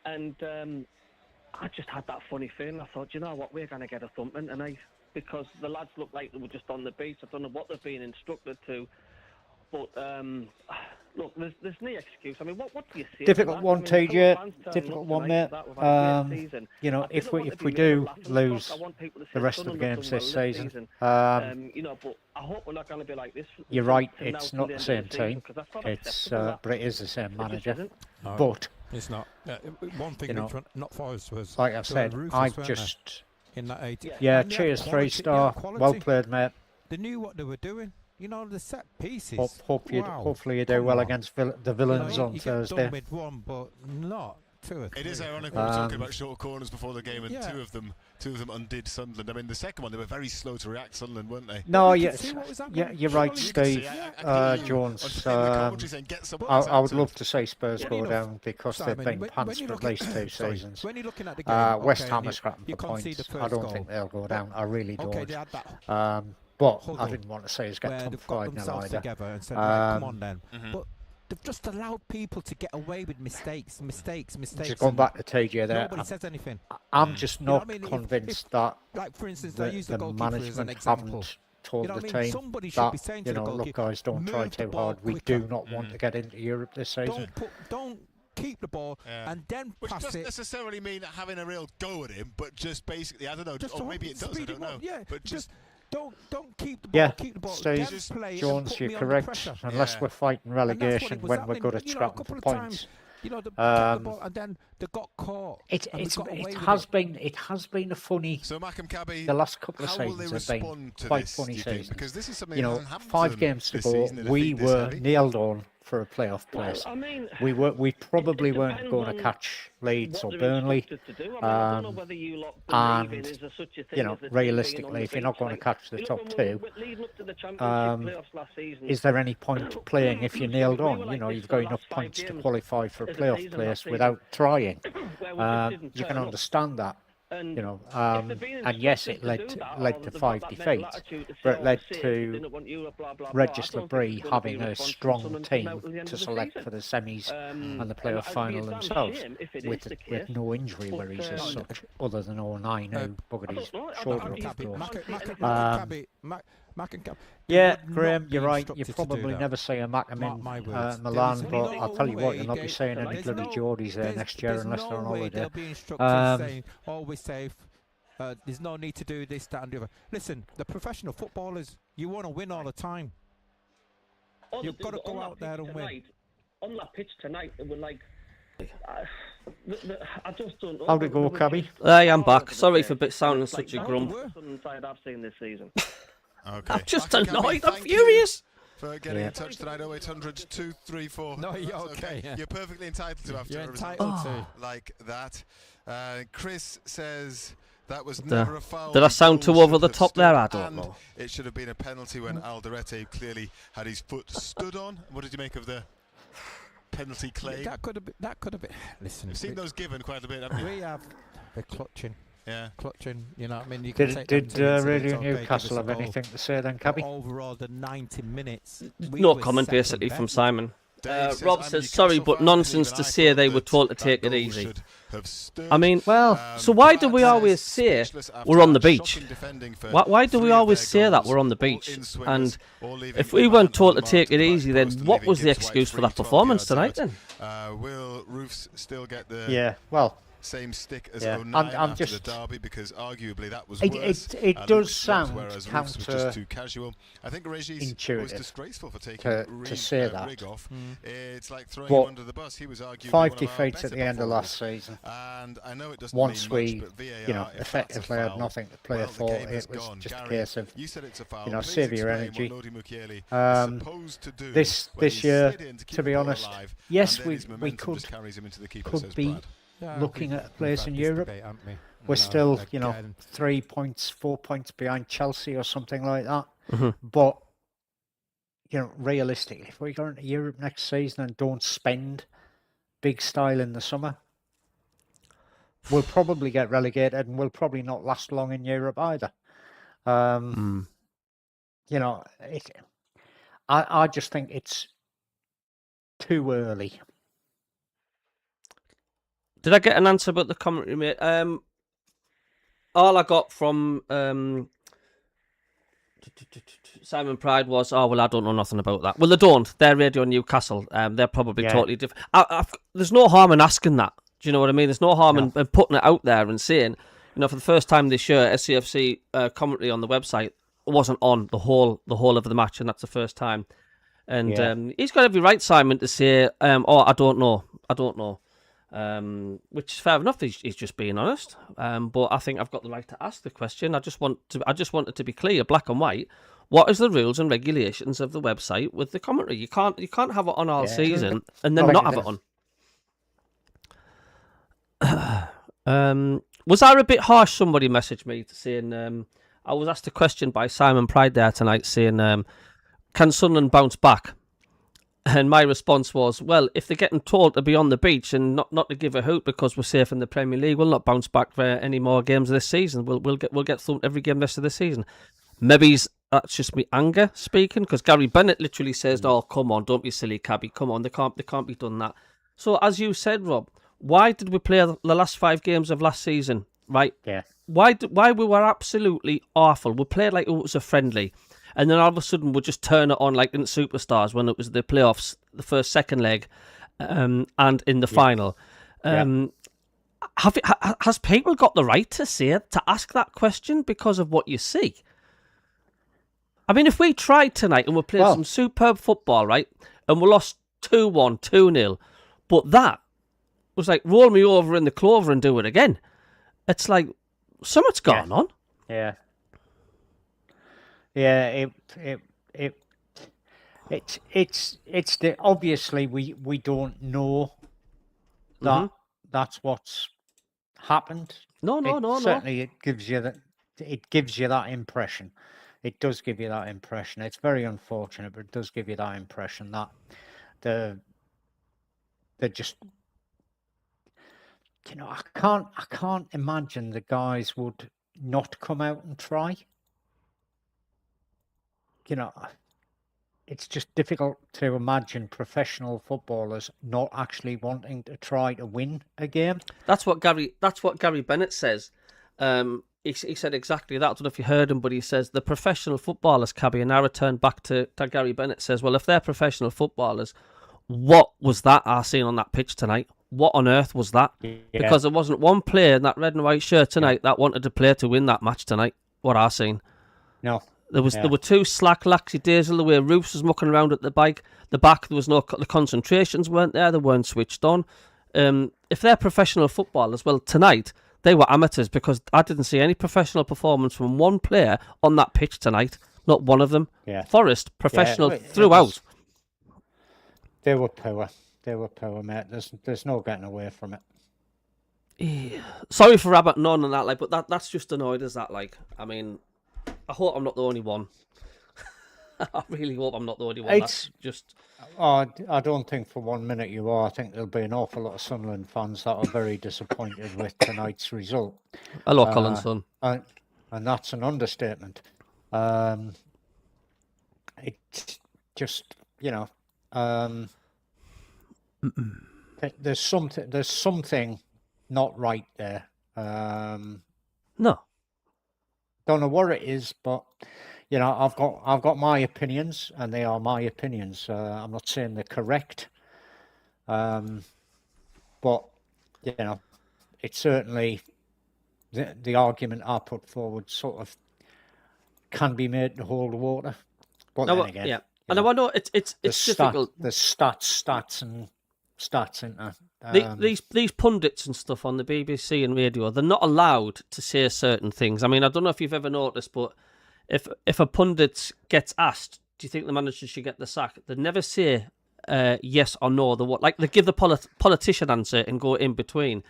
and I just had that funny feeling. I thought, you know what, we're going to get a thumping, and because the lads looked like they were just on the beach. I don't know what they've been instructed to, but look, there's no excuse. I mean, what do you say? Difficult to that? one, I mean, TJ. fans turning Difficult up one, tonight mate. and that, we've had a great season. You know, I if didn't want we to be do laughing stock. lose I want people to the say rest of the Sunderland games done this well season, you know, but I hope we're not going to be like this. you're right. to now It's to not the the end same of the season, team. 'cause that's not It's acceptable, that. but it is the same It just manager. isn't. No, But it's not. One thing you know, which went not for us was, like I've they were said, ruthless, I've weren't they, just in that 80. yeah. And they had Cheers, quality, 3-star. they had Well quality. played, mate. They knew what they were doing. You know, the set pieces. Hopefully you do Come well on. against the villains on you get Thursday. done with one, but not two or three. It is ironic we were talking about short corners before the game, and two of them undid Sunderland. I mean, the second one, they were very slow to react, Sunderland, weren't they? No, you're right, Steve. Jones. I would love to see Spurs go down because they've been pants for at least 2 seasons. When you're looking at the game, West Ham are scrapping for points. I don't think they'll go down. I really don't. But I didn't want to see us get top 5 now either. Together and said, right, come on then. But they've just allowed people to get away with mistakes. Just going back to TJ there. Nobody says anything. I'm just not convinced that like for instance, I use the management goalkeeper as an example. haven't told the Somebody team should be that, saying to the look goalkeeper, guys, don't try move the too ball hard. We quicker. do not want to get into Europe this season. Don't keep the ball and then Which pass doesn't it. necessarily mean having a real go at him, but just basically, I don't know, Just or maybe it does, I don't know. Yeah, but just don't keep the ball. Yeah, keep the ball. Steve Then play Jones, and put you're me under correct. pressure. Unless we're fighting relegation was when we're happening, good at you know, a scrapping couple for of points. times, you know, they kept the ball and then they got caught. It has been a funny. So Malcolm Cabby, the last couple of how will they seasons have been respond to quite this, funny do you think? seasons. Because this is something You know, that hasn't happened 5 to them games to this go. season in a We defeat this were heavy. nailed on for a playoff place. I mean, we probably it weren't depends going to on catch Leeds or what they're Burnley. instructed to do. I mean, I don't know whether you lot believe And in is there such a thing you know, as the team being on realistically, the if you're not beach, going to like, catch the you top look, when we 2, were leading up to the Championship playoffs last season, is there any point playing if you're nailed we were on? like You know, this you've for got the enough last 5 points to games qualify for a as a playoff season place last season, without trying. where we just didn't You can turn up. understand that. And You know, if they've been and yes, it instructed to do that, or led to they've got 5 that mental defeats, attitude to say, but it "Oh, led we're safe, to they don't want Europe, blah, blah, blah," Regis I don't think Labrie it's gonna be having a a response from strong Sunderland team come out at the end to of the select season. for the semis and the And playoff it'd be final a damn themselves, shame if it is with the case, no injury but, worries as such, other than 09 who buggered his know, I shoulder don't up, know. of course. Mac and Cab. Yeah, would Graham, not you're be right. You instructed to do probably that. never see a Macam Mark my in words. Milan, There's but no I'll tell you what, way you'll not be seeing any there's bloody no- Geordies there there's- next year there's unless no they're on way holiday. they'll be instructed saying, "Oh, we're safe. There's no need to do this, that, and the other." Listen, the professional footballers, you want to win all the time. You've got to go out there and win. On that pitch tonight, it was like. I just don't know. How'd it go, Cabby? I am back. Sorry for sounding such a grump. Side I've seen this season. Okay. I'm just Malcolm Cabby, annoyed. I'm thank you furious. For getting in touch tonight, 0800 234. No, you're That's okay, yeah. You're perfectly entitled to after You're a result entitled to. like that. Chris says that was never a foul. Did I sound too Goal over the should have top there? I stood, don't and know. It should have been a penalty when Alderete clearly had his foot stood on. What did you make of the penalty claim? That could have been. Listen, We've seen those given quite a bit, haven't we? we have. We're clutching. Yeah. Clutching, you know what I mean? You can Did take them to the Radio it's okay, give us Newcastle a have goal. anything to say then, But Cabby? overall, the 90 minutes. No comment basically from Simon. Dave says, Rob I'm a says, sorry, Newcastle but fan, nonsense even to I say thought they were that told to that take it goal easy. should have stood. I mean, so why do we always say we're on the beach? Why do we always say that we're on the beach? And if we weren't told to take it easy, then what was the excuse for that performance tonight then? Will Roofs still get the Yeah, well, same stick as Yeah. 09 I'm after just- the derby, because arguably that was It- worse. it Luke does Scott, sound whereas Roofs was just too counter- casual. I think Regis was intuitive disgraceful for taking to say that. Rig off. It's like throwing But him under the bus. He was arguably 5 one of our defeats at better the end of last performers. season. And I know it doesn't Once mean we, much, but VAR, you know, if that's a effectively had foul, nothing to play well, the for, game is it was gone. just a Gary, case of, you said it's a foul. you know, Please save your explain energy. what Lodi Mukiele is supposed to do This when he year, slid in to keep to be the ball honest, alive, yes, and then his we momentum just carries him into the keeper, could says be Brad. Yeah, looking at a place we've had in this Europe. debate, haven't we? We're still, Like, you know, again, 3 points, 4 points behind Chelsea or something like that. Mhm. But, you know, realistically, if we go into Europe next season and don't spend big style in the summer, we'll probably get relegated and we'll probably not last long in Europe either. You know, I just think it's too early. Did I get an answer about the commentary, mate? All I got from Simon Pride was, oh, well, I don't know nothing about that. Well, they don't. They're Radio Newcastle. They're probably totally different. There's no harm in asking that. Do you know what I mean? There's no harm in putting it out there and saying, for the first time this year, SCFC commentary on the website wasn't on the whole of the match, and that's the first time. And he's got every right, Simon, to say, I don't know. Which is fair enough. He's just being honest. But I think I've got the right to ask the question. I just want it to be clear, black and white. What is the rules and regulations of the website with the commentary? You can't have it on all season and then not have it on. Was I a bit harsh? Somebody messaged me saying I was asked a question by Simon Pride there tonight saying, can Sunderland bounce back? And my response was, well, if they're getting told to be on the beach and not to give a hoot because we're safe in the Premier League, we'll not bounce back for any more games this season. We'll get thumped every game rest of the season. Maybe that's just me anger speaking, because Gary Bennett literally says, "Oh, come on, don't be silly, cabby. Come on, they can't be done that." So as you said, Rob, why did we play the last 5 games of last season? Right? Yeah. Why we were absolutely awful. We played like it was a friendly. And then all of a sudden, we'll just turn it on like in Superstars when it was the playoffs, the second leg, and in the final. Has people got the right to say it, to ask that question because of what you see? I mean, if we tried tonight and we played some superb football, right, and we lost 2-1, 2-0, but that was like, roll me over in the clover and do it again. It's like, something's going on. Yeah. Yeah, it's the obviously we don't know that that's what's happened. No. Certainly, it gives you that impression. It does give you that impression. It's very unfortunate, but it does give you that impression that they're just, I can't imagine the guys would not come out and try. It's just difficult to imagine professional footballers not actually wanting to try to win a game. That's what Gary Bennett says. He said exactly that. I don't know if you heard him, but he says the professional footballers, Cabby, and I return back to Gary Bennett says, well, if they're professional footballers, what was that I seen on that pitch tonight? What on earth was that? Yeah. Because there wasn't one player in that red and white shirt tonight that wanted to play to win that match tonight. What I seen. No. There were 2 slack, laxy days the way Roofs was mucking around at the back. There was no, the concentrations weren't there. They weren't switched on. If they're professional footballers, well, tonight they were amateurs because I didn't see any professional performance from one player on that pitch tonight. Not one of them. Yeah. Forrest, professional throughout. They were poor. Mate. There's no getting away from it. Yeah. Sorry for rabbiting on and that, but that's just annoyed as that, I mean, I hope I'm not the only one. I really hope I'm not the only one. That's just. I don't think for 1 minute you are. I think there'll be an awful lot of Sunderland fans that are very disappointed with tonight's result. Hello, Colin Son. And that's an understatement. It's just, there's something not right there. No. Don't know what it is, but I've got my opinions, and they are my opinions. I'm not saying they're correct, but it's certainly the argument I put forward sort of can be made to hold water. But then again, yeah, and I know it's difficult. There's stats and stats, isn't there? These pundits and stuff on the BBC and radio, they're not allowed to say certain things. I mean, I don't know if you've ever noticed, but if a pundit gets asked, do you think the manager should get the sack? They never say yes or no. They give the politician answer and go in between.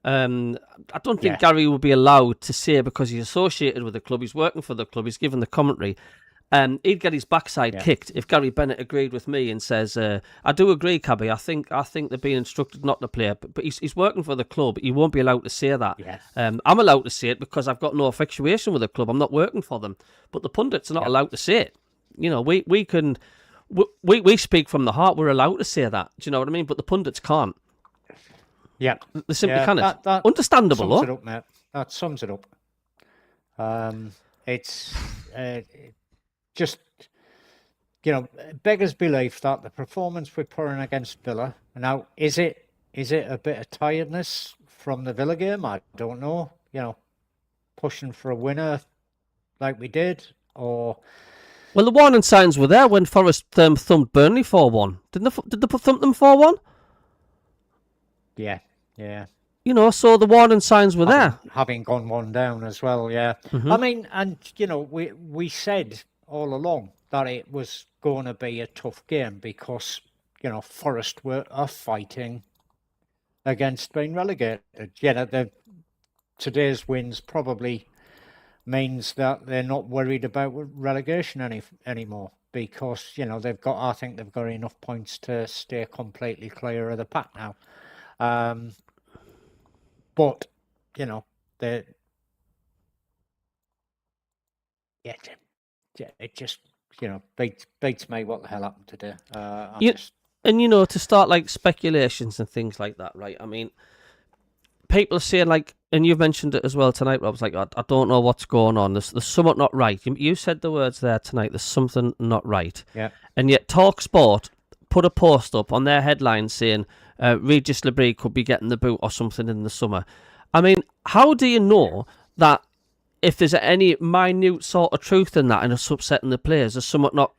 I don't think Gary will be allowed to say, because he's associated with the club, he's working for the club, he's given the commentary. He'd get his backside kicked if Gary Bennett agreed with me and says, I do agree, Cabby. I think they're being instructed not to play, but he's working for the club. He won't be allowed to say that. Yeah. I'm allowed to say it because I've got no effectuation with the club. I'm not working for them. But the pundits are not allowed to say it. We speak from the heart. We're allowed to say that. Do you know what I mean? But the pundits can't. Yeah. They simply can't. That understandable, sums it up, mate. That sums it up. It's just, beggars belief that the performance we put in against Villa. Now, is it a bit of tiredness from the Villa game? I don't know. Pushing for a winner like we did, or... Well, the warning signs were there when Forest thumped Burnley 4-1. Did they thump them 4-1? Yeah. So the warning signs were there. Having gone one down as well, yeah. Mm-hmm. I mean, and, we said all along that it was going to be a tough game because, Forest are fighting against being relegated. Today's wins probably means that they're not worried about relegation anymore because, I think they've got enough points to stay completely clear of the pack now. But, it just, beats me what the hell happened today. And, to start, like, speculations and things like that, right? I mean, people are saying, like, and you've mentioned it as well tonight, Rob, like, I don't know what's going on. There's something not right. You said the words there tonight, there's something not right. Yeah. And yet TalkSport put a post up on their headline saying Regis Labrie could be getting the boot or something in the summer. I mean, how do you know that if there's any minute sort of truth in that and it's upsetting the players, there's somewhat not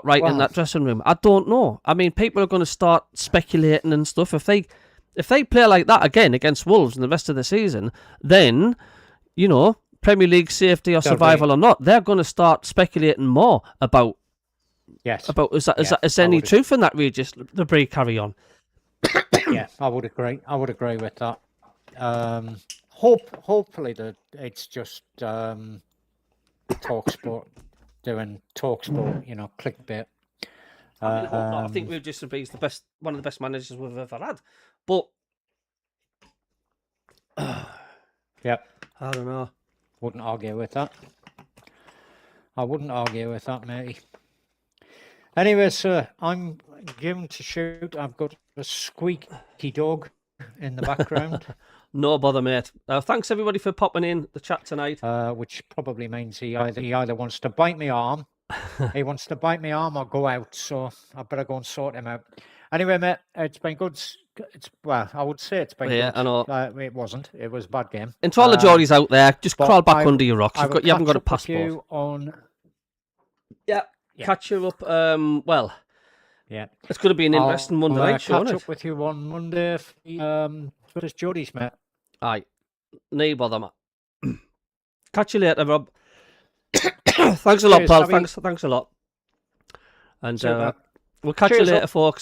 right in that dressing room? I don't know. I mean, people are going to start speculating and stuff. If they play like that again against Wolves in the rest of the season, then, Premier League safety or survival or not, they're going to start speculating more about. Yes. Is there any truth in that, Regis Labrie carry on? Yeah, I would agree. With that. Hopefully it's just TalkSport doing TalkSport, clickbait. I think Regis Labrie's one of the best managers we've ever had. But yep, I don't know. Wouldn't argue with that. I wouldn't argue with that, matey. Anyway, sir, I'm going to shoot. I've got a squeaky dog in the background. No bother, mate. Thanks everybody for popping in the chat tonight. Which probably means he either wants to bite my arm, he wants to bite my arm or go out. So I better go and sort him out. Anyway, mate, it's been good. I would say it's been good. I know. It wasn't. It was a bad game. And to all the Geordies out there, just crawl back under your rocks. You haven't got a passport. Catch you up. Yeah, it's going to be an interesting Monday night show, isn't it? Catch up with you on Monday. What is Geordie's, mate? Aye, no bother, mate. Catch you later, Rob. Thanks a lot, pal. Thanks a lot. And we'll catch you later, folks.